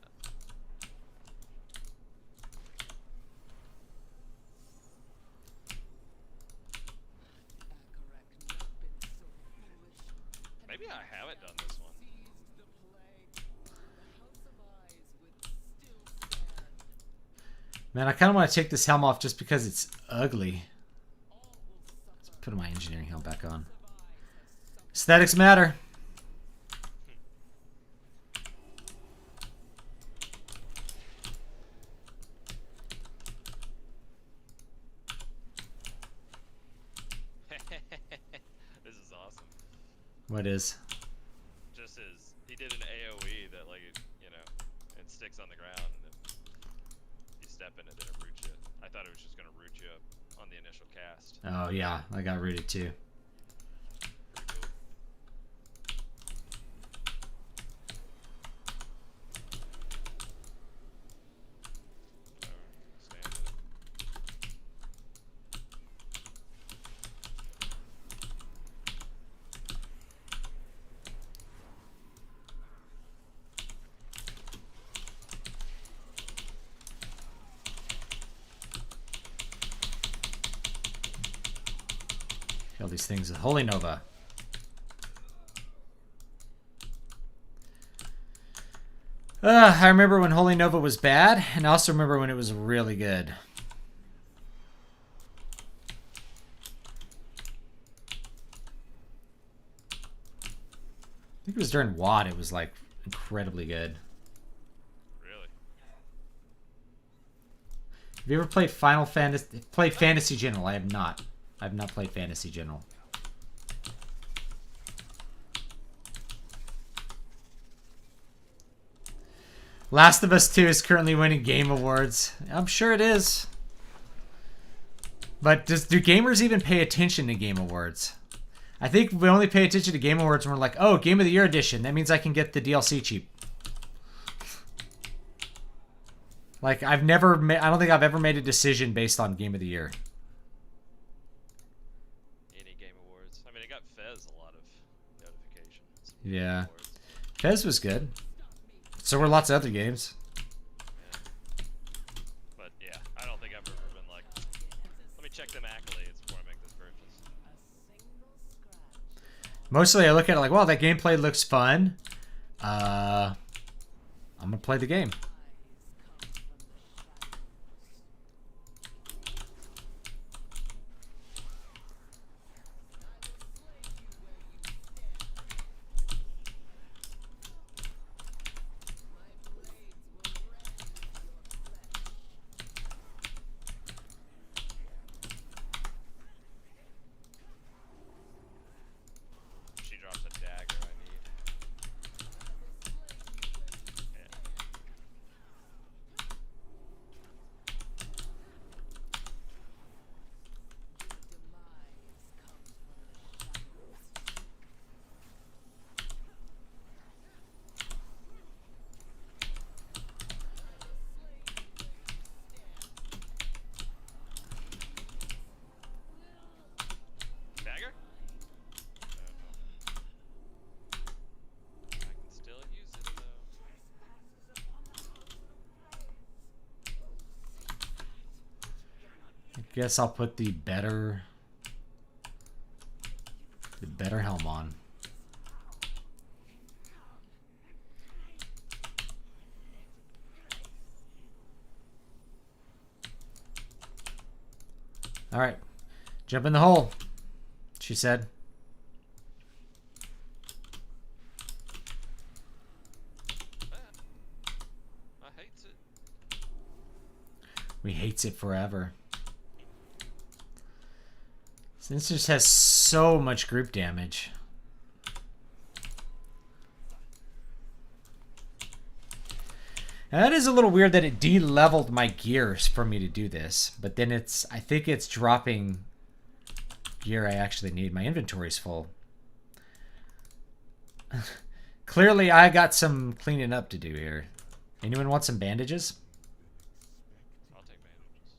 [SPEAKER 4] Maybe I haven't done this one.
[SPEAKER 1] Man, I kind of want to take this helm off just because it's ugly. Let's put my engineering helm back on. Aesthetics matter.
[SPEAKER 4] This is awesome.
[SPEAKER 1] What is?
[SPEAKER 4] Just as he did an AoE that like you know, it sticks on the ground and then you step in it, then it roots you. I thought it was just gonna root you up on the initial cast.
[SPEAKER 1] Oh yeah, I got rooted too.
[SPEAKER 4] Pretty cool. Stand in it.
[SPEAKER 1] Kill these things with Holy Nova. I remember when Holy Nova was bad, and I also remember when it was really good. I think it was during WOD, it was like incredibly good.
[SPEAKER 4] Really?
[SPEAKER 1] Have you ever played played Fantasy General? I have not. I have not played Fantasy General. Last of Us 2 is currently winning Game Awards. I'm sure it is. But do gamers even pay attention to Game Awards? I think we only pay attention to Game Awards when we're like, oh, Game of the Year edition. That means I can get the DLC cheap. Like, I don't think I've ever made a decision based on Game of the Year.
[SPEAKER 4] Any Game Awards. I mean, it got Fez a lot of notifications.
[SPEAKER 1] Yeah.
[SPEAKER 4] Awards.
[SPEAKER 1] Fez was good. So were lots of other games.
[SPEAKER 4] Yeah. But yeah, I don't think I've ever been like, let me check them accolades before I make this purchase.
[SPEAKER 1] Mostly I look at it like, well, that gameplay looks fun. I'm gonna play the game.
[SPEAKER 4] She drops a dagger I need. Yeah. Dagger? I can still use it though.
[SPEAKER 1] I guess I'll put the better better helm on. All right, jump in the hole, she said.
[SPEAKER 4] I hates it.
[SPEAKER 1] We hates it forever. Since this has so much group damage. Now that is a little weird that it de-leveled my gears for me to do this. But then it's, I think it's dropping gear I actually need. My inventory's full. Clearly I got some cleaning up to do here. Anyone want some bandages?
[SPEAKER 4] I'll take bandages.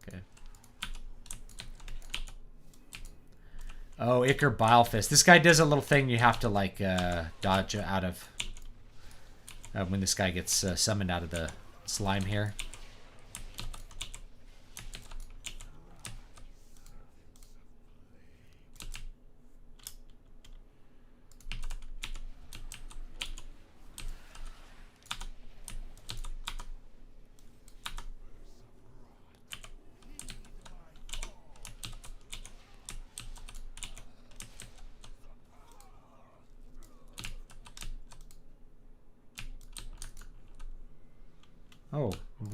[SPEAKER 1] Okay. Oh, Ichor Bilefist. This guy does a little thing you have to like dodge out of when this guy gets summoned out of the slime here. Oh,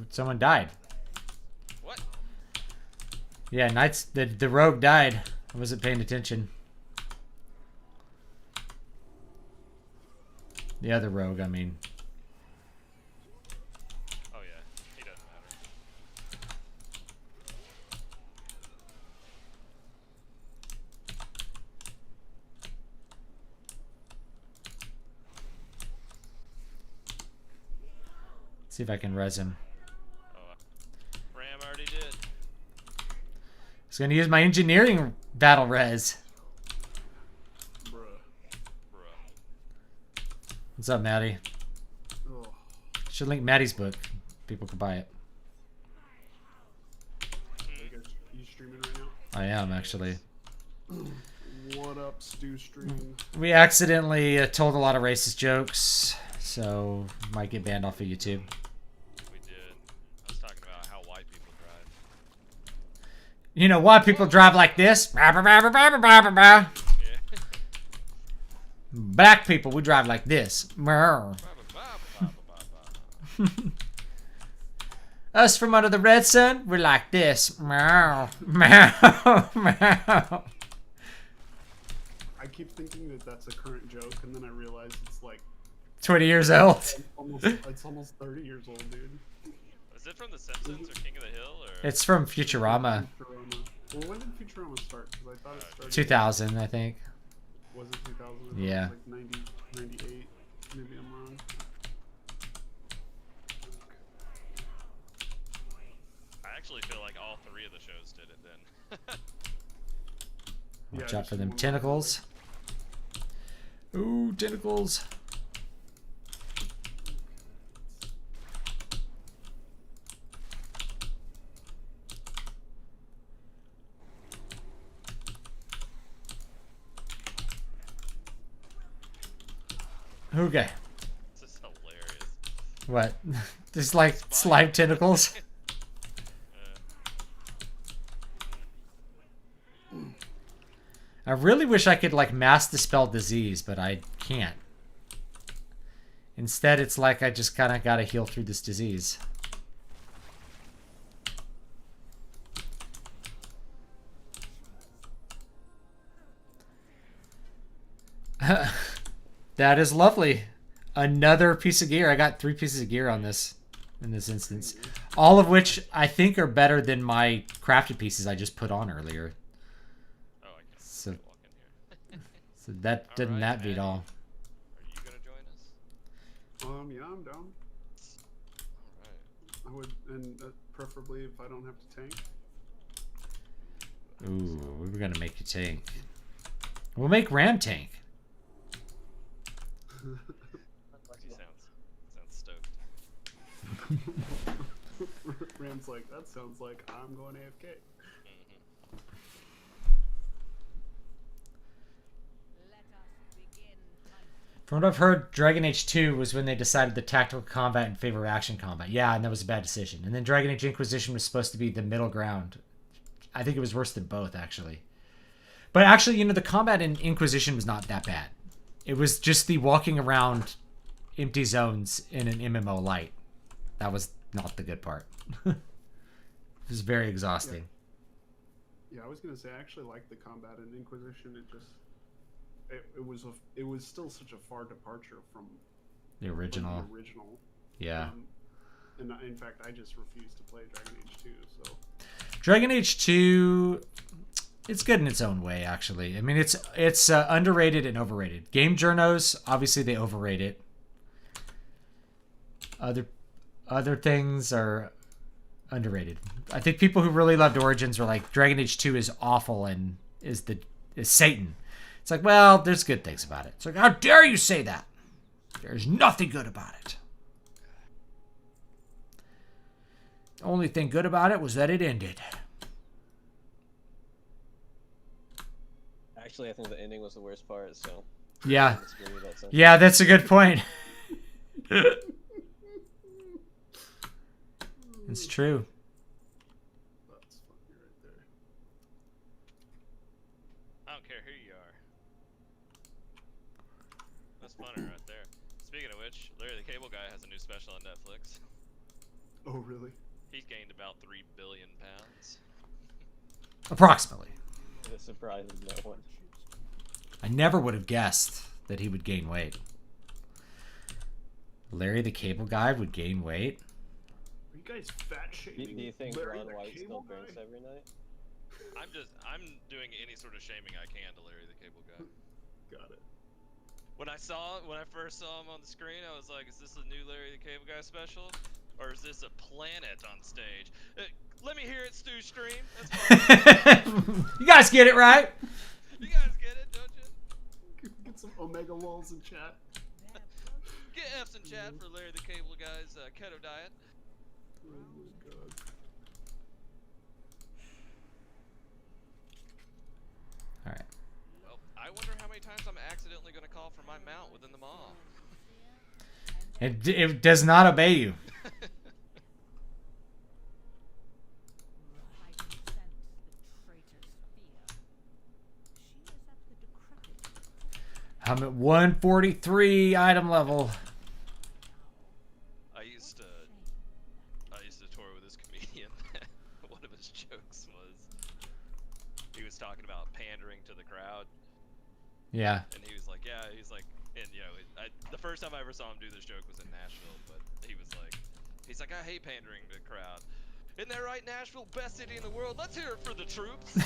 [SPEAKER 1] someone died.
[SPEAKER 4] What?
[SPEAKER 1] Yeah, the rogue died. I wasn't paying attention. The other rogue, I mean.
[SPEAKER 4] Oh yeah, he doesn't matter.
[SPEAKER 1] See if I can res him.
[SPEAKER 4] Oh, Ram already did.
[SPEAKER 1] I was gonna use my engineering battle res.
[SPEAKER 6] Bruh.
[SPEAKER 4] Bruh.
[SPEAKER 1] What's up, Maddie?
[SPEAKER 6] Oh.
[SPEAKER 1] Should link Maddie's book. People could buy it.
[SPEAKER 6] You streaming right now?
[SPEAKER 1] I am actually.
[SPEAKER 6] What up, Stew streaming?
[SPEAKER 1] We accidentally told a lot of racist jokes, so might get banned off of YouTube.
[SPEAKER 4] We did. I was talking about how white people drive.
[SPEAKER 1] You know why people drive like this?
[SPEAKER 4] Yeah.
[SPEAKER 1] Black people, we drive like this. Us from under the red sun, we're like this.
[SPEAKER 6] I keep thinking that that's a current joke, and then I realize it's like
[SPEAKER 1] 20 years old.
[SPEAKER 6] it's almost 30 years old, dude.
[SPEAKER 4] Is it from The Simpsons or King of the Hill or?
[SPEAKER 1] It's from Futurama.
[SPEAKER 6] Futurama. Well, when did Futurama start? Because I thought it started.
[SPEAKER 1] 2000, I think.
[SPEAKER 6] Was it 2000?
[SPEAKER 1] Yeah.
[SPEAKER 6] It was like 90, 98. Maybe I'm wrong.
[SPEAKER 4] I actually feel like all three of the shows did it then.
[SPEAKER 1] Watch
[SPEAKER 6] Yeah,
[SPEAKER 1] out for
[SPEAKER 6] just
[SPEAKER 1] them
[SPEAKER 6] one
[SPEAKER 1] tentacles. Ooh, tentacles. Okay.
[SPEAKER 4] This is hilarious.
[SPEAKER 1] What? Just like slime tentacles? I really wish I could like mass dispel disease, but I can't. Instead, it's like I just kind of gotta heal through this disease. That is lovely. Another piece of gear. I got 3 pieces of gear on this in this instance. All of which I think are better than my crafted pieces I just put on earlier.
[SPEAKER 4] Oh, I can
[SPEAKER 1] So,
[SPEAKER 4] walk in here.
[SPEAKER 1] so that didn't
[SPEAKER 4] Alright,
[SPEAKER 1] that beat
[SPEAKER 4] Maddie.
[SPEAKER 1] all.
[SPEAKER 4] Are you gonna join us?
[SPEAKER 6] Yeah, I'm down.
[SPEAKER 4] Alright.
[SPEAKER 6] I would, and preferably if I don't have to tank.
[SPEAKER 1] Ooh, we were gonna make you tank. We'll make Ram tank.
[SPEAKER 4] He sounds stoked.
[SPEAKER 6] Ram's like, that sounds like I'm going AFK.
[SPEAKER 1] From what I've heard, Dragon Age 2 was when they decided the tactical combat in favor of action combat. Yeah, and that was a bad decision. And then Dragon Age Inquisition was supposed to be the middle ground. I think it was worse than both, actually. But actually, the combat in Inquisition was not that bad. It was just the walking around empty zones in an MMO light. That was not the good part. It was very exhausting.
[SPEAKER 6] Yeah, I was gonna say I actually liked the combat in Inquisition. It was still such a far departure from
[SPEAKER 1] The original.
[SPEAKER 6] the original.
[SPEAKER 1] Yeah.
[SPEAKER 6] And in fact, I just refused to play Dragon Age 2. So
[SPEAKER 1] Dragon Age 2, it's good in its own way, actually. I mean, it's underrated and overrated. Game journos, obviously, they overrate it. Other things are underrated. I think people who really loved Origins were like, Dragon Age 2 is awful and is Satan. It's like, well, there's good things about it. It's like, how dare you say that? There's nothing good about it. The only thing good about it was that it ended.
[SPEAKER 2] Actually, I think the ending was the worst part. So
[SPEAKER 1] Yeah.
[SPEAKER 2] I disagree with that sentiment.
[SPEAKER 1] Yeah, that's a good point. It's true.
[SPEAKER 6] that's funny right there.
[SPEAKER 4] I don't care who you are. That's funny right there. Speaking of which, Larry the Cable Guy has a new special on Netflix.
[SPEAKER 6] Oh really?
[SPEAKER 4] He's gained about 3 billion pounds.
[SPEAKER 1] Approximately.
[SPEAKER 2] It surprises no one.
[SPEAKER 1] I never would have guessed that he would gain weight. Larry the Cable Guy would gain weight?
[SPEAKER 6] Are you guys fat shaming?
[SPEAKER 2] Do you think
[SPEAKER 6] Larry
[SPEAKER 2] Ron
[SPEAKER 6] the
[SPEAKER 2] White still
[SPEAKER 6] Cable
[SPEAKER 2] drinks
[SPEAKER 6] Guy?
[SPEAKER 2] every night?
[SPEAKER 4] I'm doing any sort of shaming I can to Larry the Cable Guy.
[SPEAKER 6] Got it.
[SPEAKER 4] When I first saw him on the screen, I was like, is this a new Larry the Cable Guy special? Or is this a planet on stage? Let me hear it, Stu Stream. That's fine.
[SPEAKER 1] You guys get it, right?
[SPEAKER 4] You guys get it, don't you?
[SPEAKER 6] Get some Omega walls in chat.
[SPEAKER 4] Get F's in chat for Larry the Cable Guy's keto diet.
[SPEAKER 6] Oh my god.
[SPEAKER 1] Alright.
[SPEAKER 4] Well, I wonder how many times I'm accidentally going to call for my mount within the mall.
[SPEAKER 1] It does not obey you.
[SPEAKER 5] I can sense the traitor's fear. She is at the decrepit.
[SPEAKER 1] I'm at 143 item level.
[SPEAKER 4] I used to tour with this comedian. One of his jokes was he was talking about pandering to the crowd,
[SPEAKER 1] Yeah.
[SPEAKER 4] and he was like, and the first time I ever saw him do this joke was in Nashville, but he's like, I hate pandering to the crowd. Isn't that right, Nashville, best city in the world? Let's hear it for the troops.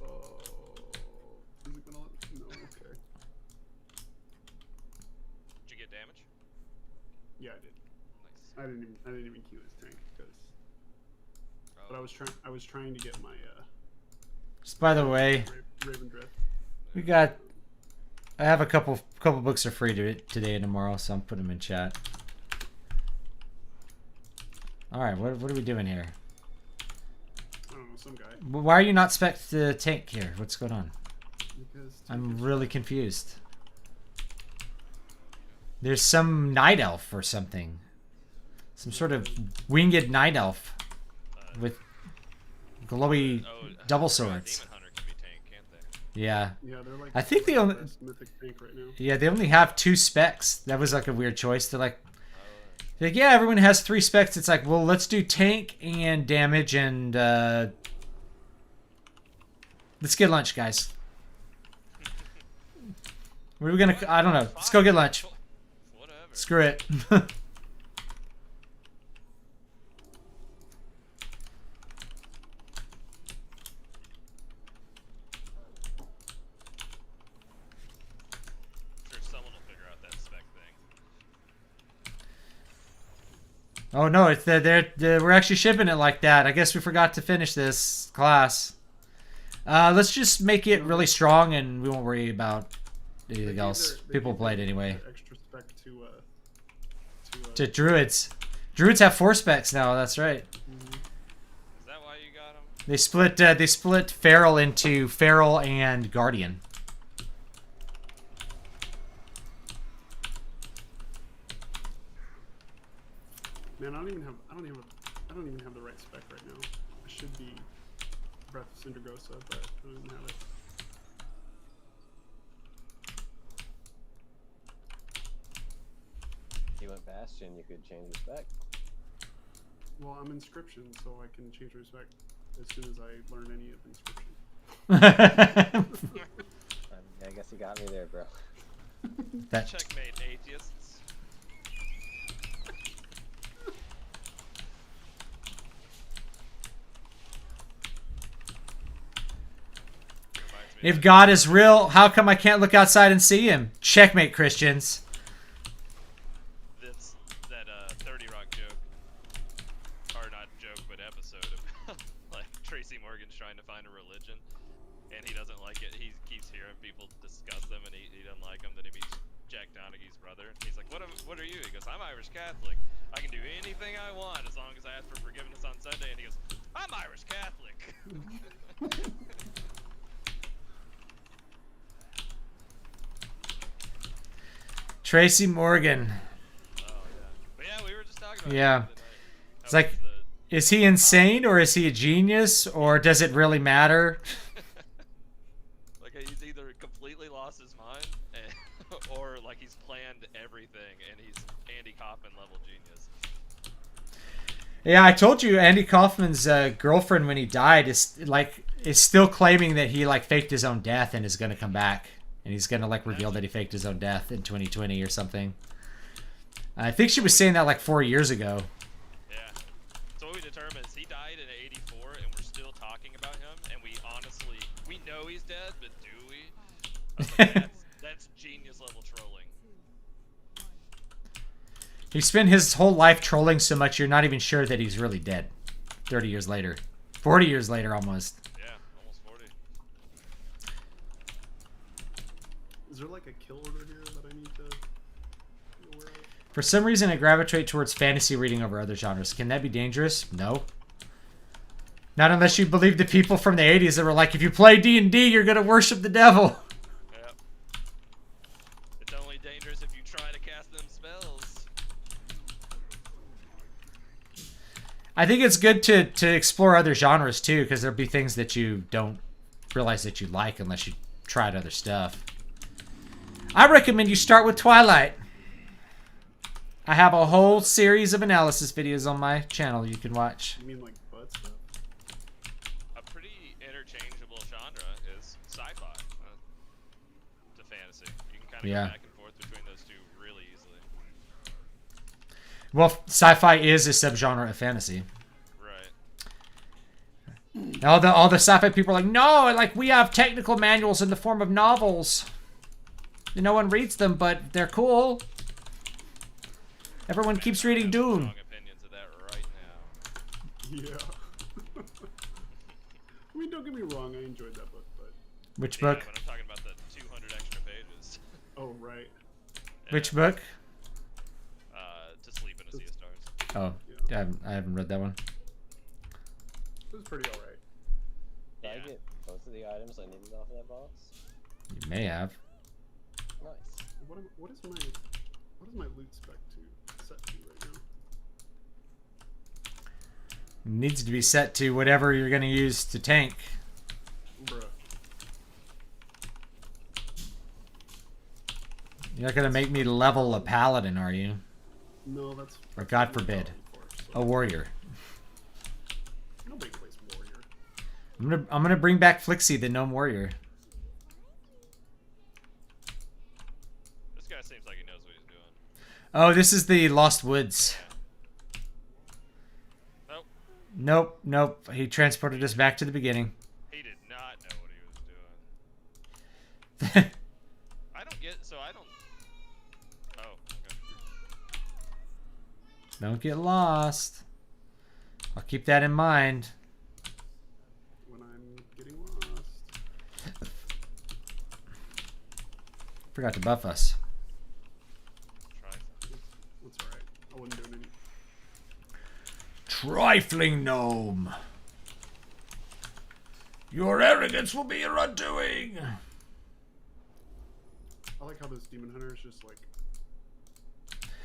[SPEAKER 6] Oh, is it gonna let? No, okay.
[SPEAKER 4] Did you get damage?
[SPEAKER 6] Yeah, I did.
[SPEAKER 4] Nice.
[SPEAKER 6] I didn't even queue his tank because. But I was trying to get my
[SPEAKER 1] Just by the way,
[SPEAKER 6] Raven Drift.
[SPEAKER 1] I have a couple books are free today and tomorrow, so I'm putting them in chat. Alright, what are we doing here?
[SPEAKER 6] I don't know, some guy.
[SPEAKER 1] Why are you not spec the tank here? What's going on?
[SPEAKER 6] Because
[SPEAKER 1] I'm really confused. There's some night elf or something. Some sort of winged night elf with glowy double swords.
[SPEAKER 4] Demon Hunter can be tank, can't they?
[SPEAKER 1] Yeah.
[SPEAKER 6] yeah, they're like.
[SPEAKER 1] I think
[SPEAKER 6] the
[SPEAKER 1] they only
[SPEAKER 6] best mythic tank right now.
[SPEAKER 1] Yeah, they only have 2 specs. That was like a weird choice. They're like, yeah, everyone has 3 specs. It's like, well, let's do tank and damage and let's get lunch, guys. Where are we gonna? I don't know. Let's go get lunch.
[SPEAKER 4] Whatever.
[SPEAKER 1] Screw it.
[SPEAKER 4] Sure, someone will figure out that spec thing.
[SPEAKER 1] Oh no, it's we're actually shipping it like that. I guess we forgot to finish this class. Let's just make it really strong, and we won't worry about anything else. People play it anyway.
[SPEAKER 6] Extra spec
[SPEAKER 1] To druids. Druids have 4 specs now. That's right.
[SPEAKER 4] Is that why you got him?
[SPEAKER 1] They split Feral into Feral and Guardian.
[SPEAKER 6] Man, I don't even have the right spec right now. I should be Breath of Syndragosa, but I don't even have it.
[SPEAKER 2] If you went Bastion, you could change your spec.
[SPEAKER 6] Well, I'm Inscription, so I can change my spec as soon as I learn any of Inscription.
[SPEAKER 2] I guess you got me there, bro.
[SPEAKER 1] That
[SPEAKER 4] Checkmate, atheists. Reminds me
[SPEAKER 1] if
[SPEAKER 4] of
[SPEAKER 1] God is real, how come I can't look outside and see him? Checkmate, Christians.
[SPEAKER 4] that 30 Rock joke, or not joke, but episode of like Tracy Morgan's trying to find a religion, and he doesn't like it. He keeps hearing people discuss them, and he doesn't like them. Then he meets Jack Donaghy's brother. He's like, what are you? He goes, I'm Irish Catholic. I can do anything I want as long as I ask for forgiveness on Sunday. And he goes, I'm Irish Catholic.
[SPEAKER 1] Tracy Morgan.
[SPEAKER 4] Oh yeah. But yeah, we were just talking about
[SPEAKER 1] Yeah.
[SPEAKER 4] it the other night.
[SPEAKER 1] It's
[SPEAKER 4] How
[SPEAKER 1] like,
[SPEAKER 4] was
[SPEAKER 1] is he insane or is he a genius or does it really matter?
[SPEAKER 4] like he's either completely lost his mind or like he's planned everything and he's Andy Kaufman level genius.
[SPEAKER 1] Yeah, I told you Andy Kaufman's girlfriend when he died is still claiming that he like faked his own death and is going to come back and he's going to like reveal that he faked his own death in 2020 or something. I think she was saying that like 4 years ago.
[SPEAKER 4] Yeah. So what we determined is he died in '84 and we're still talking about him and we know he's dead, but do we? I was like, that's genius level trolling.
[SPEAKER 1] He spent his whole life trolling so much you're not even sure that he's really dead 30 years later. 40 years later almost.
[SPEAKER 4] Yeah, almost 40.
[SPEAKER 6] Is there like a kill order here that I need to be aware of?
[SPEAKER 1] For some reason I gravitate towards fantasy reading over other genres. Can that be dangerous? No. Not unless you believe the people from the 80s that were like, if you play D&D, you're going to worship the devil.
[SPEAKER 4] Yep. It's only dangerous if you try to cast them spells.
[SPEAKER 1] I think it's good to explore other genres too, because there'll be things that you don't realize that you like unless you tried other stuff. I recommend you start with Twilight. I have a whole series of analysis videos on my channel you can watch.
[SPEAKER 6] You mean like butt stuff?
[SPEAKER 4] A pretty interchangeable genre is sci-fi to fantasy. You can kind of
[SPEAKER 1] Yeah.
[SPEAKER 4] go back and forth between those two really easily.
[SPEAKER 1] Well, sci-fi is a subgenre of fantasy.
[SPEAKER 4] Right.
[SPEAKER 1] All the sci-fi people are like, no, like we have technical manuals in the form of novels. No one reads them, but they're cool. Everyone keeps reading
[SPEAKER 4] I have
[SPEAKER 1] Dune.
[SPEAKER 4] strong opinions of that right now.
[SPEAKER 6] Yeah. I mean, don't get me wrong, I enjoyed that book, but...
[SPEAKER 1] Which
[SPEAKER 4] Yeah,
[SPEAKER 1] book?
[SPEAKER 4] but I'm talking about the 200 extra pages.
[SPEAKER 6] Oh, right.
[SPEAKER 1] Which book?
[SPEAKER 4] To Sleep in a Sea of Stars.
[SPEAKER 1] Oh,
[SPEAKER 6] Yeah.
[SPEAKER 1] I haven't read that one.
[SPEAKER 6] It was pretty alright.
[SPEAKER 2] Did
[SPEAKER 4] Yeah.
[SPEAKER 2] I get both of the items I needed off that box?
[SPEAKER 1] You may have.
[SPEAKER 2] Nice.
[SPEAKER 6] What is my loot spec to set to right now?
[SPEAKER 1] It needs to be set to whatever you're going to use to tank.
[SPEAKER 6] Bruh.
[SPEAKER 1] You're not going to make me level a paladin, are you?
[SPEAKER 6] No, that's...
[SPEAKER 1] Or God forbid, a warrior.
[SPEAKER 6] Nobody plays warrior.
[SPEAKER 1] I'm gonna bring back Flixie, the gnome warrior.
[SPEAKER 4] This guy seems like he knows what he's doing.
[SPEAKER 1] Oh, this is the Lost Woods.
[SPEAKER 4] Nope.
[SPEAKER 1] Nope. He transported us back to the beginning.
[SPEAKER 4] He did not know what he was doing. I don't get... So I don't... Oh, okay.
[SPEAKER 1] Don't get lost. I'll keep that in mind.
[SPEAKER 6] When I'm getting lost.
[SPEAKER 1] Forgot to buff us.
[SPEAKER 4] Try.
[SPEAKER 6] That's alright. I wasn't doing any...
[SPEAKER 1] Trifling gnome. Your arrogance will be your undoing.
[SPEAKER 6] I like how this demon hunter is just like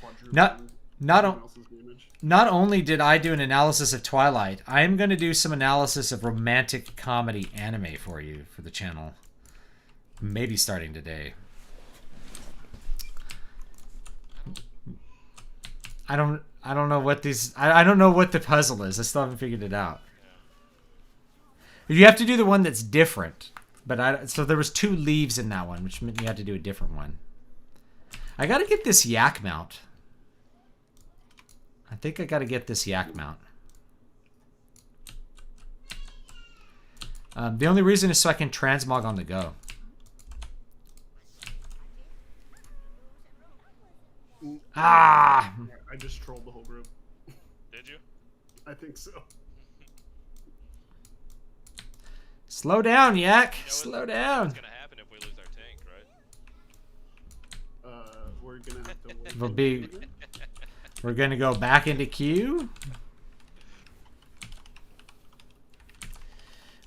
[SPEAKER 6] quadrupling
[SPEAKER 1] Not
[SPEAKER 6] everyone else's damage.
[SPEAKER 1] Not only did I do an analysis of Twilight, I am going to do some analysis of romantic comedy anime for you for the channel. Maybe starting today. I don't know what these... I don't know what the puzzle is. I still haven't figured it out. You have to do the one that's different. But so there was 2 leaves in that one, which meant you had to do a different one. I got to get this yak mount. I think I got to get this yak mount. The only reason is so I can transmog on the go. Ah!
[SPEAKER 6] I just trolled the whole group.
[SPEAKER 4] Did you?
[SPEAKER 6] I think so.
[SPEAKER 1] Slow down, yak.
[SPEAKER 4] You know
[SPEAKER 1] Slow down.
[SPEAKER 4] What's gonna happen if we lose our tank, right?
[SPEAKER 6] We're gonna have to wait.
[SPEAKER 1] We'll be... We're gonna go back into queue.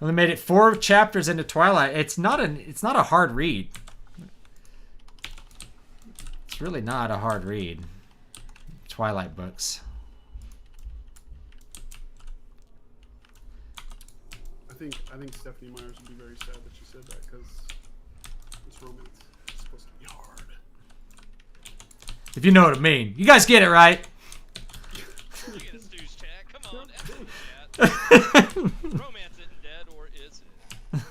[SPEAKER 1] Only made it 4 chapters into Twilight. It's not a hard read. It's really not a hard read. Twilight books.
[SPEAKER 6] I think Stephanie Myers would be very sad that she said that because it's romance. It's supposed to be hard.
[SPEAKER 1] If you know what I mean. You guys get it, right?
[SPEAKER 4] You get a Stu's chat. Come on, chat. Romance isn't dead, or is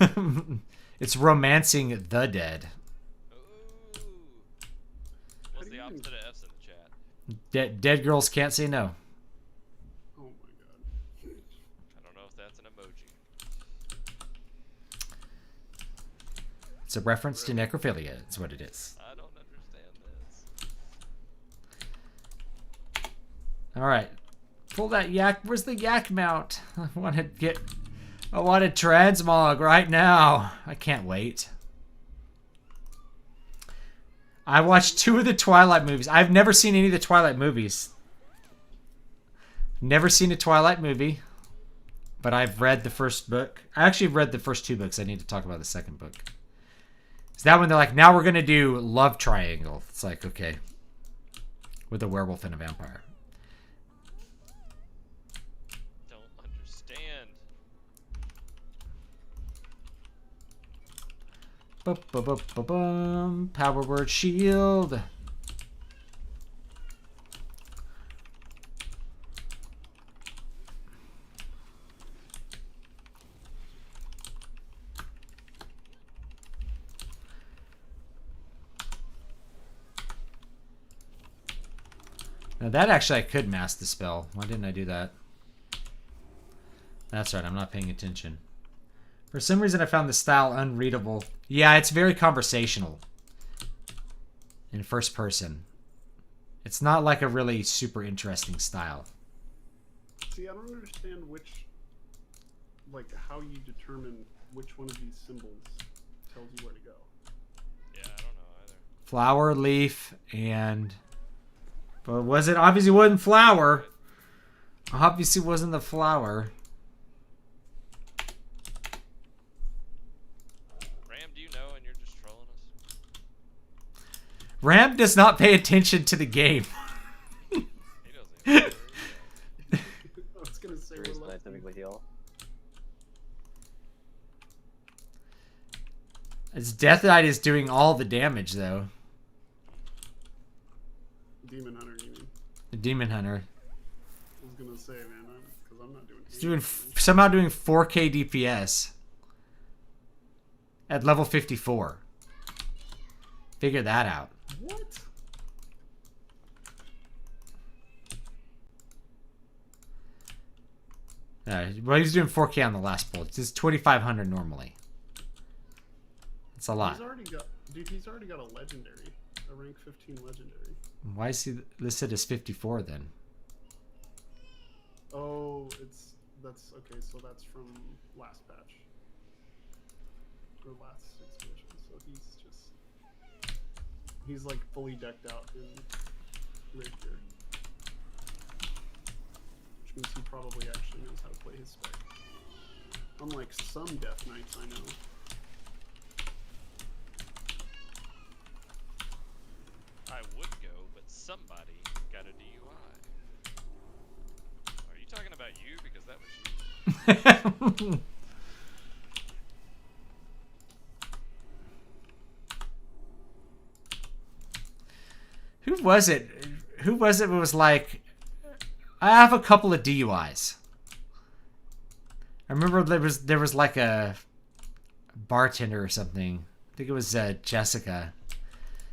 [SPEAKER 4] it?
[SPEAKER 1] It's romancing the dead.
[SPEAKER 4] Ooh. What's the opposite of F's in the chat?
[SPEAKER 1] Dead girls can't say no.
[SPEAKER 6] Oh my god.
[SPEAKER 4] I don't know if that's an emoji.
[SPEAKER 1] It's a reference to necrophilia. It's what it is.
[SPEAKER 4] I don't understand this.
[SPEAKER 1] All right. Pull that yak. Where's the yak mount? I want transmog right now. I can't wait. I watched 2 of the Twilight movies. I've never seen any of the Twilight movies. Never seen a Twilight movie. But I've read the first book. I actually read the first 2 books. I need to talk about the second book. Is that when they're like, now we're going to do love triangle. It's like, okay. With a werewolf and a vampire.
[SPEAKER 4] Don't understand.
[SPEAKER 1] Power word shield. Now that actually I could mask the spell. Why didn't I do that? That's right, I'm not paying attention. For some reason I found the style unreadable. Yeah, it's very conversational. In first person. It's not like a really super interesting style.
[SPEAKER 6] See, I don't understand how you determine which one of these symbols tells you where to go.
[SPEAKER 4] Yeah, I don't know either.
[SPEAKER 1] Flower, leaf, and... But was it? Obviously wasn't flower. Obviously wasn't the flower.
[SPEAKER 4] Ram, do you know and you're just trolling us?
[SPEAKER 1] Ram does not pay attention to the game.
[SPEAKER 4] He doesn't even know.
[SPEAKER 6] I was gonna say
[SPEAKER 2] The reason I typically heal.
[SPEAKER 1] It's Death Knight is doing all the damage though.
[SPEAKER 6] Demon Hunter, you mean?
[SPEAKER 1] The Demon Hunter.
[SPEAKER 6] I was gonna say, man, because I'm not doing.
[SPEAKER 1] He's doing somehow doing 4K DPS at level 54. Figure that out.
[SPEAKER 6] What?
[SPEAKER 1] Well, he's doing 4K on the last pull. It's 2,500 normally. It's a lot.
[SPEAKER 6] He's already got a legendary, a rank 15 legendary.
[SPEAKER 1] Why is he listed as 54 then?
[SPEAKER 6] Oh, that's okay. So that's from last patch or last expansion. So he's like fully decked out in rapier, which means he probably actually knows how to play his spec. Unlike some Death Knights I know.
[SPEAKER 4] I would go, but somebody got a DUI. Are you talking about you? Because that was you.
[SPEAKER 1] Who was it? Who was it who was like, I have a couple of DUIs. I remember there was like a bartender or something. I think it was Jessica.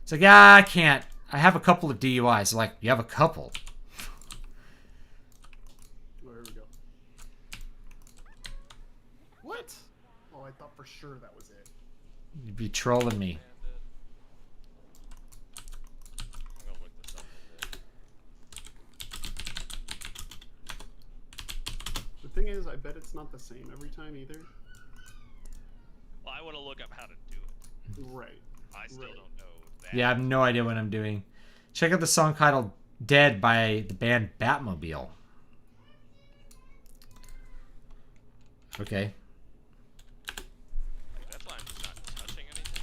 [SPEAKER 1] It's like, yeah, I can't. I have a couple of DUIs. They're like, you have a couple.
[SPEAKER 6] Oh, here we go. What? Oh, I thought for sure that was it.
[SPEAKER 1] You'd be trolling me.
[SPEAKER 4] I'm gonna look this up a bit.
[SPEAKER 6] The thing is, I bet it's not the same every time either.
[SPEAKER 4] Well, I want to look up how to do it.
[SPEAKER 6] Right.
[SPEAKER 4] I still
[SPEAKER 6] Right.
[SPEAKER 4] don't know that.
[SPEAKER 1] Yeah, I have no idea what I'm doing. Check out the song titled Dead by the band Batmobile. Okay.
[SPEAKER 4] That's why I'm just not touching anything.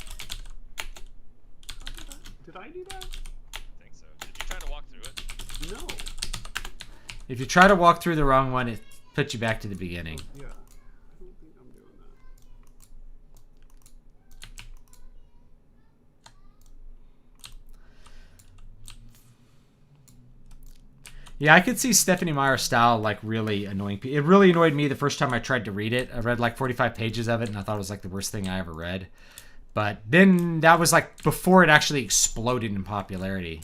[SPEAKER 6] Did I do that?
[SPEAKER 4] I think so. Did you try to walk through it?
[SPEAKER 6] No.
[SPEAKER 1] If you try to walk through the wrong one, it puts you back to the beginning.
[SPEAKER 6] Yeah. I don't think I'm doing that.
[SPEAKER 1] Yeah, I could see Stephanie Meyer's style like really annoying people. It really annoyed me the first time I tried to read it. I read like 45 pages of it and I thought it was like the worst thing I ever read. But then that was like before it actually exploded in popularity.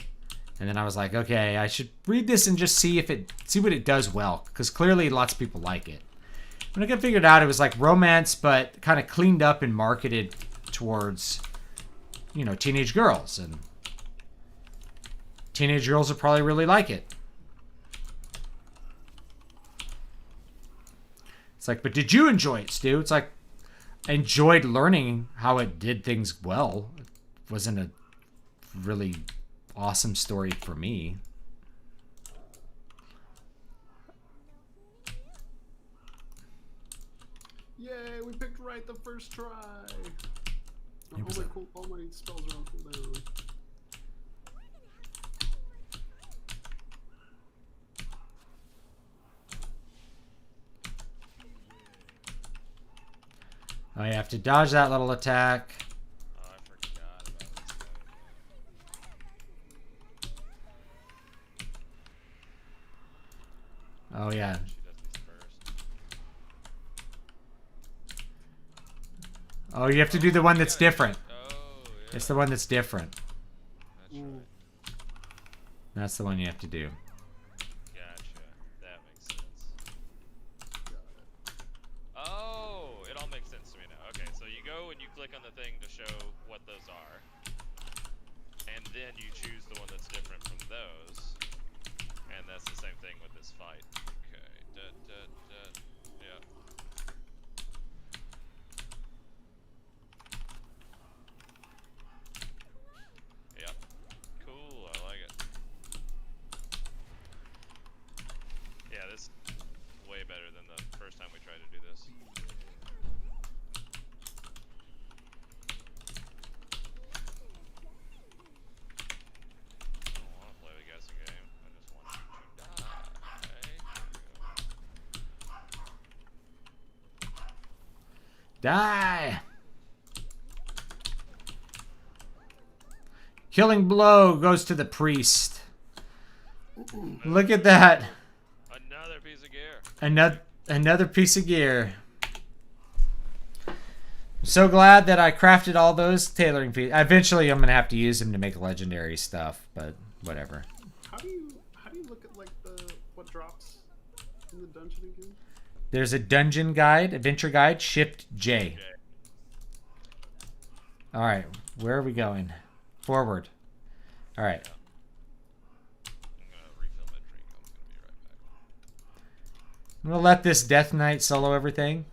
[SPEAKER 1] And then I was like, okay, I should read this and just see what it does well, because clearly lots of people like it. When I got figured out, it was like romance, but kind of cleaned up and marketed towards, teenage girls, and teenage girls would probably really like it. It's like, but did you enjoy it, Stu? It's like, I enjoyed learning how it did things well. It wasn't a really awesome story for me.
[SPEAKER 6] Yay, we picked right the first try.
[SPEAKER 1] It was a-
[SPEAKER 6] All my spells are on cooldown.
[SPEAKER 1] Oh, you have to dodge that little attack.
[SPEAKER 4] Oh, I forgot about this guy.
[SPEAKER 1] Oh, yeah.
[SPEAKER 4] She does these first.
[SPEAKER 1] Oh, you have to do the one that's different.
[SPEAKER 4] Oh, yeah.
[SPEAKER 1] It's the one that's different.
[SPEAKER 4] That's
[SPEAKER 6] Ooh.
[SPEAKER 4] right.
[SPEAKER 1] That's the one you have to do.
[SPEAKER 4] Gotcha. That makes sense. Oh, it all makes sense to me now. Okay, so you go and you click on the thing to show what those are. And then you choose the one that's different from those. And that's the same thing with this fight. Okay. Yeah. Yep. Cool, I like it. Yeah, this is way better than the first time we tried to do this. I don't want to play the guessing game. I just want you to die.
[SPEAKER 1] Die! Killing blow goes to the priest. Look at that.
[SPEAKER 4] Another piece of gear.
[SPEAKER 1] Another piece of gear. I'm so glad that I crafted all those tailoring pieces. Eventually, I'm gonna have to use them to make legendary stuff, but whatever.
[SPEAKER 6] How do you look at like what drops in the dungeon again?
[SPEAKER 1] There's a dungeon guide, adventure guide, Shift J.
[SPEAKER 4] Okay.
[SPEAKER 1] All right, where are we going? Forward. All right.
[SPEAKER 4] I'm gonna refill my drink. I'm gonna be right back.
[SPEAKER 1] I'm gonna let this Death Knight solo everything.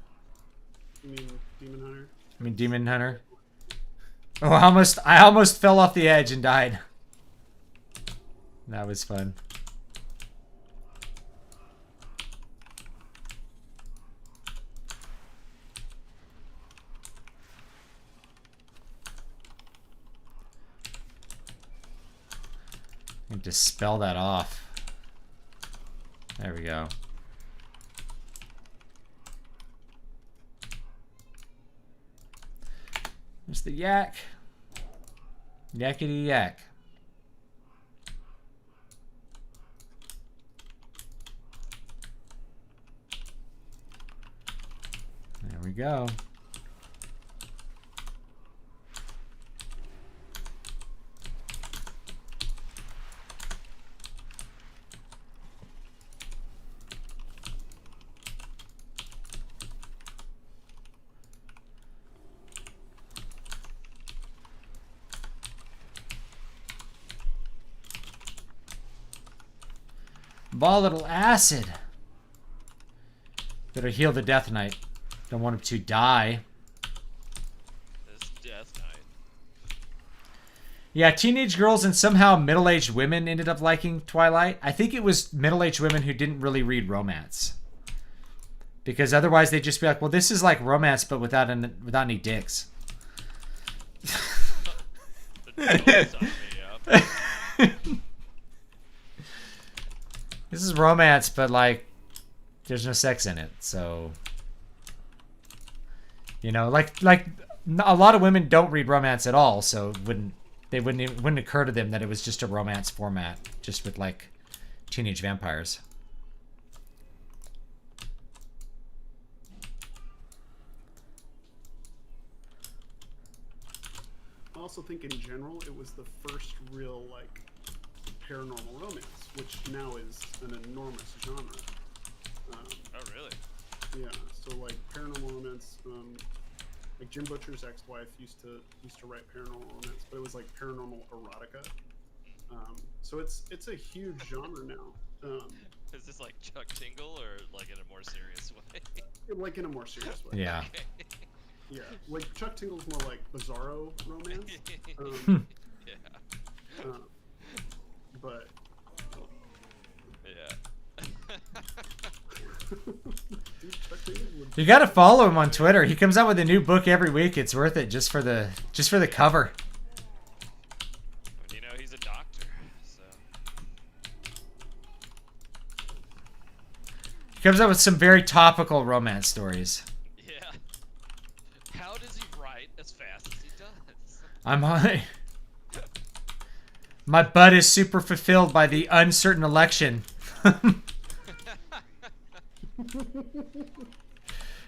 [SPEAKER 6] You mean Demon Hunter?
[SPEAKER 1] I mean, Demon Hunter. Oh, I almost fell off the edge and died. That was fun. And dispel that off. There we go. There's the yak. Yakety yak. There we go. Volatile acid. Better heal the Death Knight. Don't want him to die.
[SPEAKER 4] This Death Knight.
[SPEAKER 1] Yeah, teenage girls and somehow middle-aged women ended up liking Twilight. I think it was middle-aged women who didn't really read romance. Because otherwise they'd just be like, well, this is like romance but without any dicks. This is romance, but like there's no sex in it. So, you know, like a lot of women don't read romance at all, so it wouldn't occur to them that it was just a romance format just with like teenage vampires.
[SPEAKER 6] I also think in general it was the first real like paranormal romance, which now is an enormous genre.
[SPEAKER 4] Oh really?
[SPEAKER 6] Yeah. So like paranormal romance, like Jim Butcher's ex-wife used to write paranormal romance, but it was like paranormal erotica. So it's a huge genre now.
[SPEAKER 4] Is this like Chuck Tingle or like in a more serious way?
[SPEAKER 6] Like in a more serious way.
[SPEAKER 1] Yeah.
[SPEAKER 4] Okay.
[SPEAKER 6] Yeah. Like Chuck Tingle's more like bizarro romance.
[SPEAKER 4] Yeah.
[SPEAKER 6] But
[SPEAKER 4] Yeah.
[SPEAKER 6] Chuck Tingle would
[SPEAKER 1] You gotta follow him on Twitter. He comes out with a new book every week. It's worth it just for the cover.
[SPEAKER 4] You know, he's a doctor, so.
[SPEAKER 1] He comes out with some very topical romance stories.
[SPEAKER 4] Yeah. How does he write as fast as he does?
[SPEAKER 1] I'm high. My butt is super fulfilled by the uncertain election.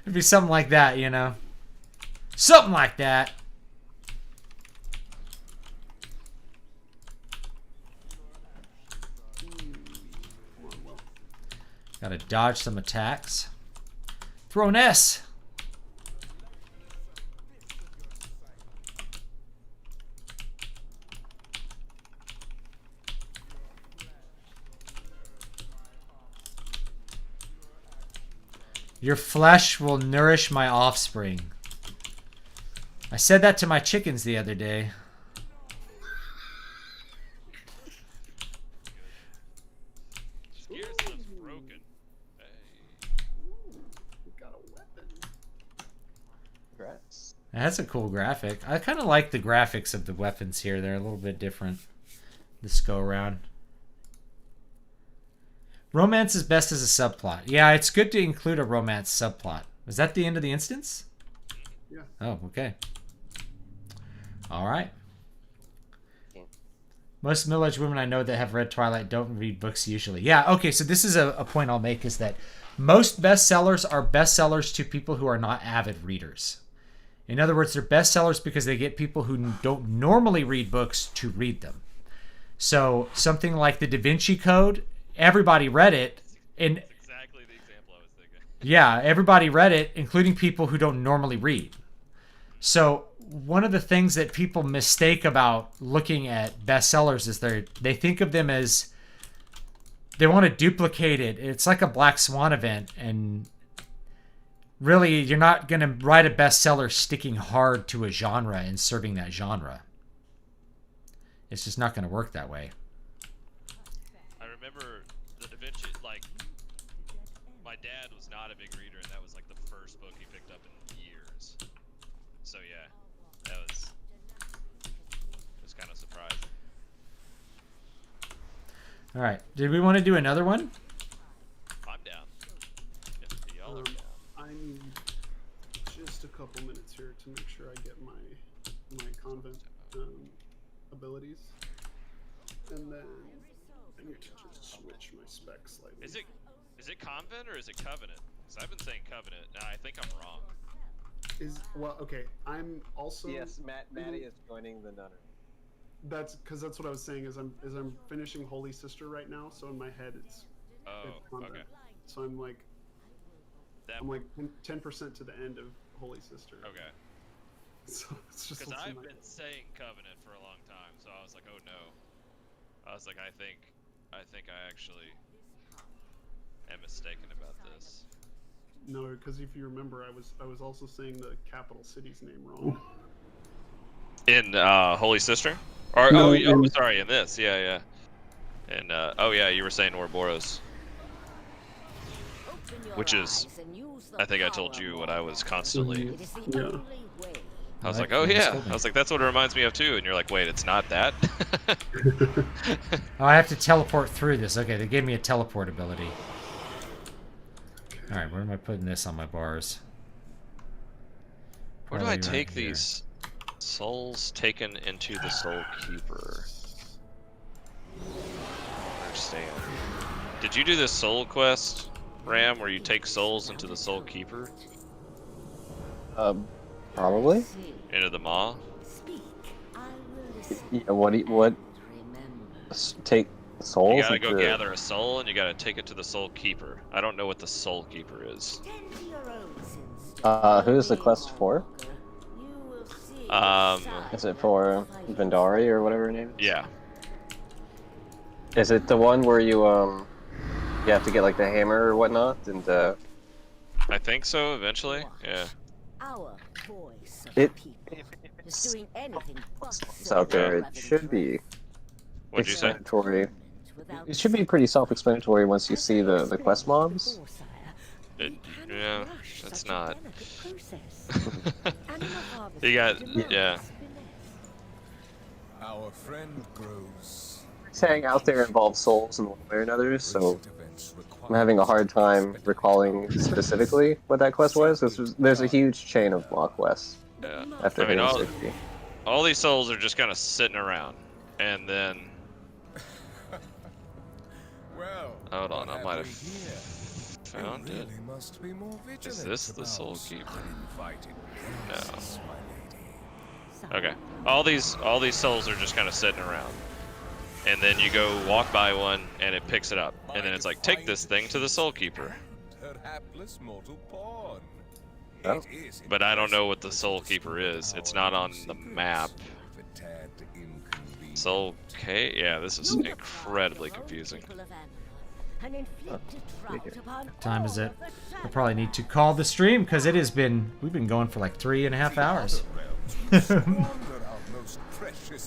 [SPEAKER 1] It'd be something like that, you know? Something like that. Gotta dodge some attacks. Throw an S. Your flesh will nourish my offspring. I said that to my chickens the other day.
[SPEAKER 4] Gear stuff's broken. Hey.
[SPEAKER 6] got a weapon.
[SPEAKER 2] Congrats.
[SPEAKER 1] That's a cool graphic. I kind of like the graphics of the weapons here. They're a little bit different this go around. Romance is best as a subplot. Yeah, it's good to include a romance subplot. Was that the end of the instance?
[SPEAKER 6] Yeah.
[SPEAKER 1] Oh, okay. All right.
[SPEAKER 2] Yeah.
[SPEAKER 1] Most middle-aged women I know that have read Twilight don't read books usually. Yeah, okay, so this is a point I'll make, is that most bestsellers are bestsellers to people who are not avid readers. In other words, they're bestsellers because they get people who don't normally read books to read them. So something like the Da Vinci Code, everybody read it. And
[SPEAKER 4] That's exactly the example I was thinking.
[SPEAKER 1] yeah, everybody read it, including people who don't normally read. So one of the things that people mistake about looking at bestsellers is they think of them as they want to duplicate it. It's like a Black Swan event, and really you're not going to write a bestseller sticking hard to a genre and serving that genre. It's just not going to work that way.
[SPEAKER 4] I remember the Da Vinci, like, my dad was not a big reader, and that was like the first book he picked up in years. So yeah, that was kind of surprising.
[SPEAKER 1] All right. Did we want to do another one?
[SPEAKER 4] I'm down. If y'all are down.
[SPEAKER 6] I need just a couple minutes here to make sure I get my convent abilities, and then I need to just switch my specs slightly.
[SPEAKER 4] Is it convent or is it covenant? Because I've been saying covenant. Now I think I'm wrong.
[SPEAKER 6] Well, okay. I'm also
[SPEAKER 2] Yes, Maddie is joining the nunnery.
[SPEAKER 6] That's what I was saying. Is I'm finishing Holy Sister right now, so in my head it's convent.
[SPEAKER 4] Okay.
[SPEAKER 6] So I'm like
[SPEAKER 4] That,
[SPEAKER 6] I'm like 10% to the end of Holy Sister.
[SPEAKER 4] okay.
[SPEAKER 6] So it's just
[SPEAKER 4] Because
[SPEAKER 6] what's in
[SPEAKER 4] I've
[SPEAKER 6] my
[SPEAKER 4] been
[SPEAKER 6] head.
[SPEAKER 4] saying covenant for a long time, so I was like, oh no. I was like, I think I actually am mistaken about this.
[SPEAKER 6] No, because if you remember, I was also saying the capital city's name wrong.
[SPEAKER 4] In Holy Sister? Or
[SPEAKER 6] No,
[SPEAKER 4] sorry, in this, yeah. And oh yeah, you were saying Ouroboros. Which is, I think I told you what I was constantly.
[SPEAKER 6] Yeah.
[SPEAKER 4] I was like, oh yeah. I was like, that's what it reminds me of too. And you're like, wait, it's not that.
[SPEAKER 1] Oh, I have to teleport through this. Okay, they gave me a teleport ability. All right, where am I putting this on my bars?
[SPEAKER 4] Where do I
[SPEAKER 1] Probably right
[SPEAKER 4] take
[SPEAKER 1] here.
[SPEAKER 4] these souls taken into the Soul Keeper? I don't understand. Did you do this soul quest, Ram, where you take souls into the Soul Keeper?
[SPEAKER 7] Probably.
[SPEAKER 4] Into the Maw?
[SPEAKER 7] Yeah, what? Take souls.
[SPEAKER 4] You gotta go
[SPEAKER 7] into-
[SPEAKER 4] gather a soul and you gotta take it to the Soul Keeper. I don't know what the Soul Keeper is.
[SPEAKER 7] Who's the quest for? Is it for Vendari or whatever her name is?
[SPEAKER 4] Yeah.
[SPEAKER 7] Is it the one where you have to get like the hammer or whatnot and
[SPEAKER 4] I think so, eventually. Yeah.
[SPEAKER 5] Our voice of
[SPEAKER 7] It-
[SPEAKER 5] the people is doing anything but
[SPEAKER 7] it's out there? It should be
[SPEAKER 4] What'd you say?
[SPEAKER 7] explanatory. It should be pretty self-explanatory once you see the quest mobs.
[SPEAKER 4] Yeah, that's not. You got, yeah.
[SPEAKER 8] Our friend grows.
[SPEAKER 7] Saying out there involves souls in one way or another, so I'm having a hard time recalling specifically what that quest was. There's a huge chain of Maw quests
[SPEAKER 4] Yeah.
[SPEAKER 7] after
[SPEAKER 4] I mean,
[SPEAKER 7] hitting 60.
[SPEAKER 4] all these souls are just kind of sitting around. And then,
[SPEAKER 8] Well,
[SPEAKER 4] hold on, I
[SPEAKER 8] what
[SPEAKER 4] might
[SPEAKER 8] have
[SPEAKER 4] have
[SPEAKER 8] we here?
[SPEAKER 4] found
[SPEAKER 8] You
[SPEAKER 4] it.
[SPEAKER 8] really must be more
[SPEAKER 4] Is
[SPEAKER 8] vigilant
[SPEAKER 4] this the
[SPEAKER 8] about
[SPEAKER 4] Soul Keeper?
[SPEAKER 8] uninvited
[SPEAKER 4] No.
[SPEAKER 8] guests, my lady.
[SPEAKER 4] Okay. All these souls are just kind of sitting around. And then you go walk by one and it picks it up. And then it's like, take this thing to the Soul Keeper.
[SPEAKER 8] Her hapless mortal pawn.
[SPEAKER 7] Oh.
[SPEAKER 8] It is
[SPEAKER 4] But I don't know what the Soul Keeper is. It's not on the map.
[SPEAKER 8] a tad inconvenient.
[SPEAKER 4] Soul K? Yeah, this is incredibly confusing.
[SPEAKER 1] What time is it? We'll probably need to call the stream because we've been going for like 3.5 hours.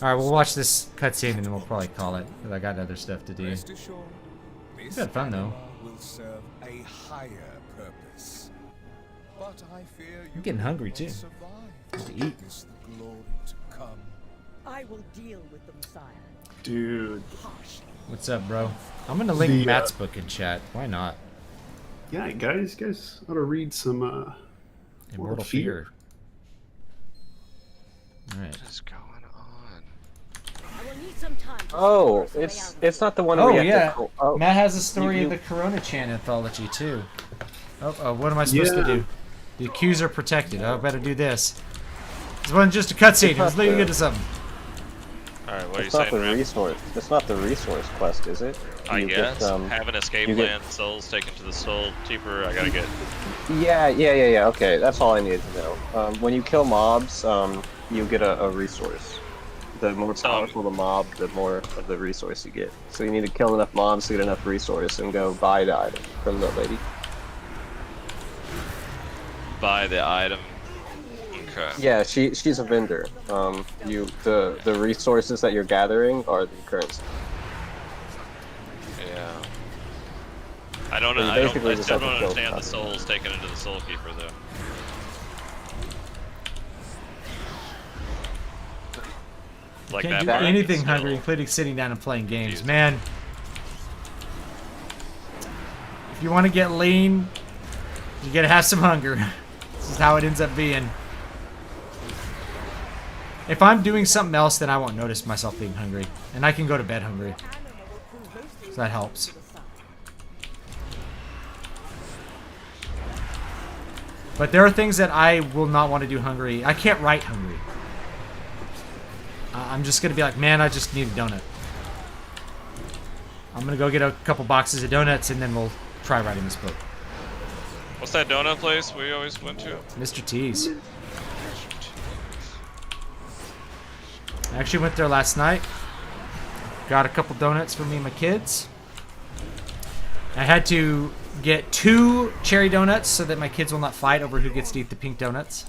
[SPEAKER 1] All right, we'll watch this cutscene and then we'll probably call it. 'Cause I got other stuff to do.
[SPEAKER 8] Rest assured, this
[SPEAKER 1] had fun, though.
[SPEAKER 8] will serve a higher purpose. But I fear you
[SPEAKER 1] I'm getting hungry,
[SPEAKER 8] will
[SPEAKER 1] too.
[SPEAKER 8] survive
[SPEAKER 1] To eat.
[SPEAKER 8] witness the glory to come.
[SPEAKER 5] I will deal with them, sire.
[SPEAKER 6] Dude.
[SPEAKER 1] What's up, bro? I'm gonna link
[SPEAKER 6] The,
[SPEAKER 1] Matt's book in chat. Why not?
[SPEAKER 6] Yeah, guys ought to read some
[SPEAKER 1] Immortal Fear. All right.
[SPEAKER 4] What is going on?
[SPEAKER 5] I will need some time to
[SPEAKER 7] Oh,
[SPEAKER 5] force a way
[SPEAKER 7] it's
[SPEAKER 5] out of
[SPEAKER 7] it's not the one
[SPEAKER 1] Oh
[SPEAKER 7] where you
[SPEAKER 1] yeah,
[SPEAKER 7] have to. Oh,
[SPEAKER 1] Matt has a story
[SPEAKER 7] You-
[SPEAKER 1] of the Corona Chan anthology too. Oh, what am I supposed to
[SPEAKER 6] Yeah.
[SPEAKER 1] do? The accuser protected. Oh, I better do this. This wasn't just a cutscene. It was leading into something.
[SPEAKER 4] Alright, what are you
[SPEAKER 7] it's not
[SPEAKER 4] saying,
[SPEAKER 7] the
[SPEAKER 4] Ram?
[SPEAKER 7] resource. It's not the resource quest, is it?
[SPEAKER 4] I
[SPEAKER 7] You
[SPEAKER 4] guess.
[SPEAKER 7] get,
[SPEAKER 4] Have an escape
[SPEAKER 7] you get-
[SPEAKER 4] plan, souls taken to the Soul Keeper. I gotta get.
[SPEAKER 7] Yeah. Okay, that's all I needed to know. When you kill mobs, you get a resource. The more powerful the mob, the more of the resource you get. So you need to kill enough mobs to get enough resource and go buy the item from the lady.
[SPEAKER 4] Buy the item. Okay.
[SPEAKER 7] Yeah, she's a vendor. The resources that you're gathering are the currency.
[SPEAKER 4] Yeah. I don't
[SPEAKER 7] So
[SPEAKER 4] know.
[SPEAKER 7] you
[SPEAKER 4] I
[SPEAKER 7] basically just
[SPEAKER 4] still
[SPEAKER 7] have
[SPEAKER 4] don't
[SPEAKER 7] to kill
[SPEAKER 4] understand the
[SPEAKER 7] stuff.
[SPEAKER 4] souls taken into the Soul Keeper though. Like
[SPEAKER 1] Can't do
[SPEAKER 4] part
[SPEAKER 1] anything
[SPEAKER 4] is
[SPEAKER 1] hungry,
[SPEAKER 4] still-
[SPEAKER 1] including sitting down and playing games.
[SPEAKER 4] confusing.
[SPEAKER 1] Man, If you want to get lean, you gotta have some hunger. This is how it ends up being. If I'm doing something else, then I won't notice myself being hungry. And I can go to bed hungry. So that helps. But there are things that I will not want to do hungry. I can't write hungry. I'm just going to be like, man, I just need a donut. I'm going to go get a couple boxes of donuts and then we'll try writing this book.
[SPEAKER 4] What's that donut place we always went to?
[SPEAKER 1] Mr. T's. I actually went there last night. Got a couple donuts for me and my kids. I had to get 2 cherry donuts so that my kids will not fight over who gets to eat the pink donuts.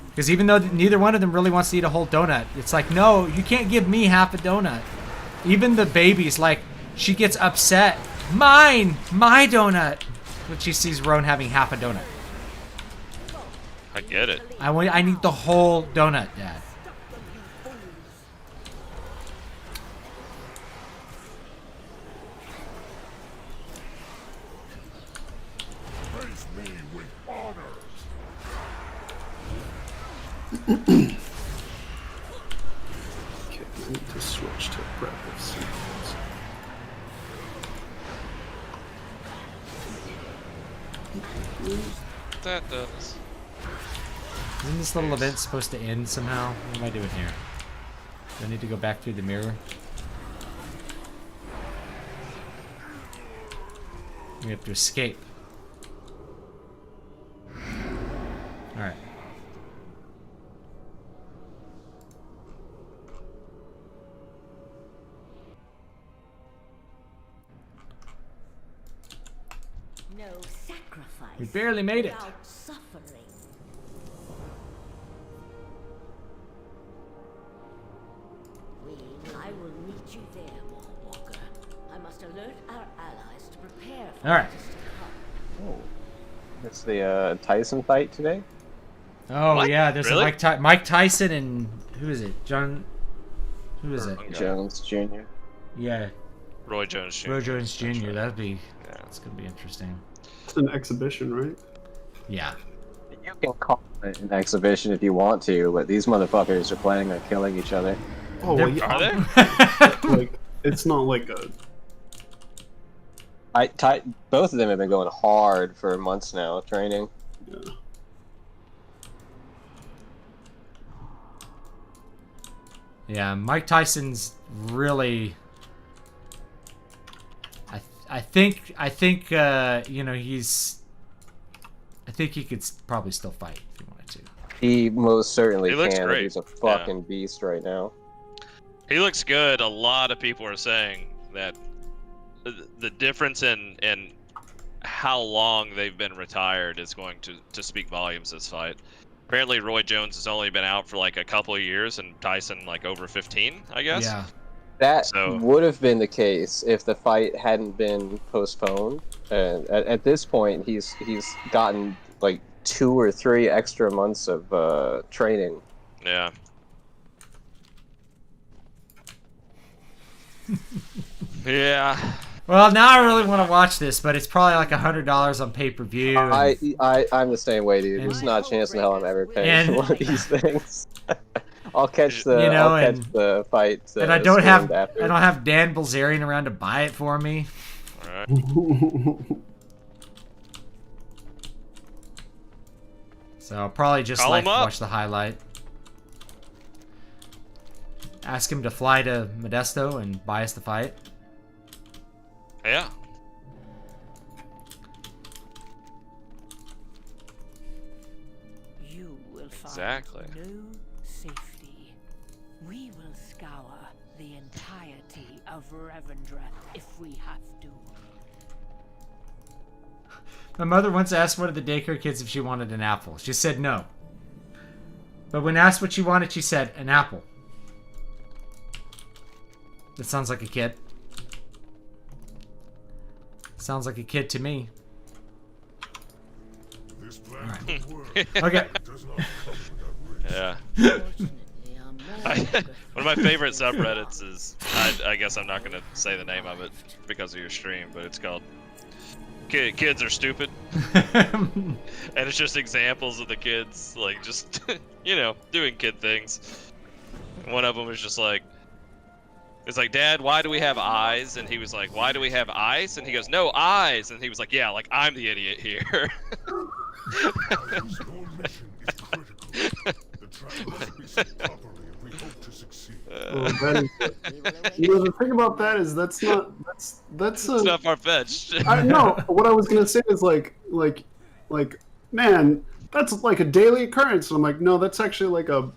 [SPEAKER 1] Because even though neither one of them really wants to eat a whole donut, it's like, no, you can't give me half a donut. Even the baby's like, she gets upset. Mine! My donut! When she sees Roan having half a donut.
[SPEAKER 4] I get it.
[SPEAKER 1] I need the whole donut, Dad.
[SPEAKER 8] Praise me with honor.
[SPEAKER 6] Okay, I need to switch to breath of sequence.
[SPEAKER 4] That does.
[SPEAKER 1] Isn't this little event supposed to end somehow? What am I doing here? Do I need to go back through the mirror? We have to escape. Alright.
[SPEAKER 9] No sacrifice.
[SPEAKER 1] We barely made it.
[SPEAKER 9] Without suffering. I will meet you there, Walker. I must alert our allies to prepare for
[SPEAKER 1] All right.
[SPEAKER 9] what is to come.
[SPEAKER 7] It's the Tyson fight today.
[SPEAKER 1] Oh
[SPEAKER 4] What?
[SPEAKER 1] yeah, there's
[SPEAKER 4] Really?
[SPEAKER 1] a Mike Tyson and who is it? John. Who is it?
[SPEAKER 4] Okay.
[SPEAKER 7] Jones Jr.
[SPEAKER 1] Yeah,
[SPEAKER 4] Roy Jones Jr.
[SPEAKER 1] Roy Jones Jr.
[SPEAKER 4] That's right.
[SPEAKER 1] That'd be.
[SPEAKER 4] Yeah.
[SPEAKER 1] That's gonna be interesting.
[SPEAKER 6] It's an exhibition, right?
[SPEAKER 1] Yeah.
[SPEAKER 7] You can call it an exhibition if you want to, but these motherfuckers are planning on killing each other.
[SPEAKER 6] Oh,
[SPEAKER 1] They're-
[SPEAKER 6] well, yeah.
[SPEAKER 4] Are they?
[SPEAKER 6] Like, it's not like a.
[SPEAKER 7] Both of them have been going hard for months now, training.
[SPEAKER 6] Yeah.
[SPEAKER 1] Yeah, Mike Tyson's really. I think you know he's. I think he could probably still fight if he wanted to.
[SPEAKER 7] He most certainly
[SPEAKER 4] He looks
[SPEAKER 7] can.
[SPEAKER 4] great.
[SPEAKER 7] He's a fucking beast right now.
[SPEAKER 4] He looks good. A lot of people are saying that the difference in how long they've been retired is going to speak volumes this fight. Apparently, Roy Jones has only been out for like a couple of years, and Tyson like over 15, I guess.
[SPEAKER 1] Yeah.
[SPEAKER 7] That
[SPEAKER 4] So-
[SPEAKER 7] would have been the case if the fight hadn't been postponed. And at this point, he's gotten like 2 or 3 extra months of training.
[SPEAKER 4] Yeah. Yeah.
[SPEAKER 1] Well, now I really want to watch this, but it's probably like $100 on pay-per-view.
[SPEAKER 7] I'm the same way, dude. There's
[SPEAKER 1] And-
[SPEAKER 7] not a chance in hell I'm ever paying
[SPEAKER 1] And-
[SPEAKER 7] for one of these things. I'll catch the
[SPEAKER 1] You know,
[SPEAKER 7] I'll catch
[SPEAKER 1] and-
[SPEAKER 7] the fight.
[SPEAKER 1] And I don't have
[SPEAKER 7] after.
[SPEAKER 1] Dan Bilzerian around to buy it for me.
[SPEAKER 4] All right.
[SPEAKER 1] So I'll probably just
[SPEAKER 4] Call
[SPEAKER 1] like
[SPEAKER 4] him up.
[SPEAKER 1] watch the highlight. Ask him to fly to Modesto and buy us the fight.
[SPEAKER 4] Yeah.
[SPEAKER 5] You will find
[SPEAKER 4] Exactly.
[SPEAKER 5] no safety. We will scour the entirety of Revendra if we have to.
[SPEAKER 1] My mother once asked one of the daycare kids if she wanted an apple. She said no. But when asked what she wanted, she said an apple. That sounds like a kid. Sounds like a kid to me.
[SPEAKER 8] This plan could work.
[SPEAKER 1] Okay.
[SPEAKER 8] Does not come without risk.
[SPEAKER 4] Yeah.
[SPEAKER 9] Fortunately, I'm more
[SPEAKER 4] I,
[SPEAKER 9] Walker.
[SPEAKER 4] One of my favorite subreddits is, I guess I'm not gonna say the name of it because of your stream, but it's called Kids Are Stupid. And it's just examples of the kids, like, just, you know, doing kid things. One of them was just like, it's like, Dad, why do we have eyes? And he was like, why do we have ice? And he goes, no, eyes. And he was like, yeah, like, I'm the idiot here.
[SPEAKER 8] Your mission is critical. The track must be set properly if we hope to succeed.
[SPEAKER 6] The thing about that is that's
[SPEAKER 4] It's not far-fetched.
[SPEAKER 6] I know. What I was gonna say is like, man, that's like a daily occurrence. And I'm like, no, that's actually like a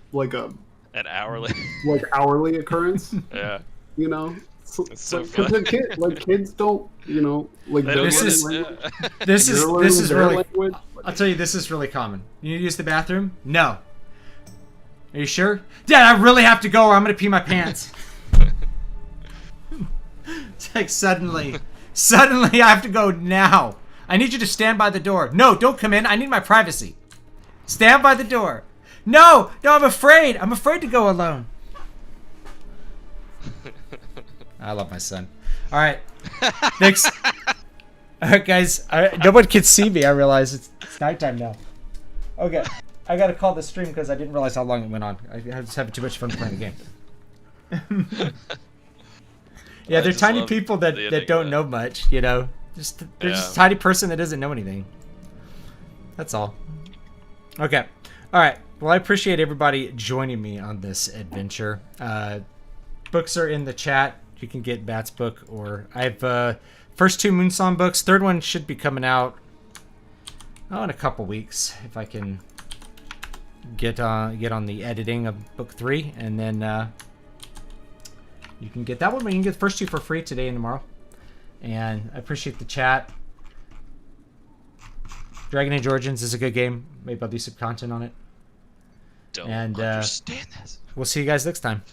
[SPEAKER 4] An hourly.
[SPEAKER 6] like hourly occurrence.
[SPEAKER 4] Yeah.
[SPEAKER 6] You know,
[SPEAKER 4] It's so
[SPEAKER 6] because
[SPEAKER 4] fun.
[SPEAKER 6] kids don't, you know, like
[SPEAKER 4] They don't
[SPEAKER 1] This
[SPEAKER 4] get
[SPEAKER 1] is-
[SPEAKER 4] it, yeah.
[SPEAKER 1] This is really.
[SPEAKER 6] language.
[SPEAKER 1] I'll tell you, this is really common. You use the bathroom? No. Are you sure? Dad, I really have to go or I'm gonna pee my pants. It's like suddenly I have to go now. I need you to stand by the door. No, don't come in. I need my privacy. Stand by the door. No, I'm afraid. I'm afraid to go alone. I love my son. All right. Thanks. All right, guys. No one can see me. I realize it's nighttime now. Okay. I got to call the stream because I didn't realize how long it went on. I was having too much fun playing the game. Yeah, they're
[SPEAKER 4] just
[SPEAKER 1] tiny
[SPEAKER 4] love
[SPEAKER 1] people
[SPEAKER 4] the
[SPEAKER 1] that
[SPEAKER 4] ending
[SPEAKER 1] don't
[SPEAKER 4] of
[SPEAKER 1] know much, you know. They're just a tiny person that doesn't know anything. That's all. Okay. All right. Well, I appreciate everybody joining me on this adventure. Books are in the chat. You can get Bat's book, or I have first 2 Moonsong books. Third one should be coming out in a couple weeks if I can get on the editing of book 3, and then you can get that one. But you can get the first 2 for free today and tomorrow. And I appreciate the chat. Dragon Age Origins is a good game. Maybe I'll do some content on it.
[SPEAKER 4] Don't
[SPEAKER 1] And
[SPEAKER 4] understand this.
[SPEAKER 1] we'll see you guys next time.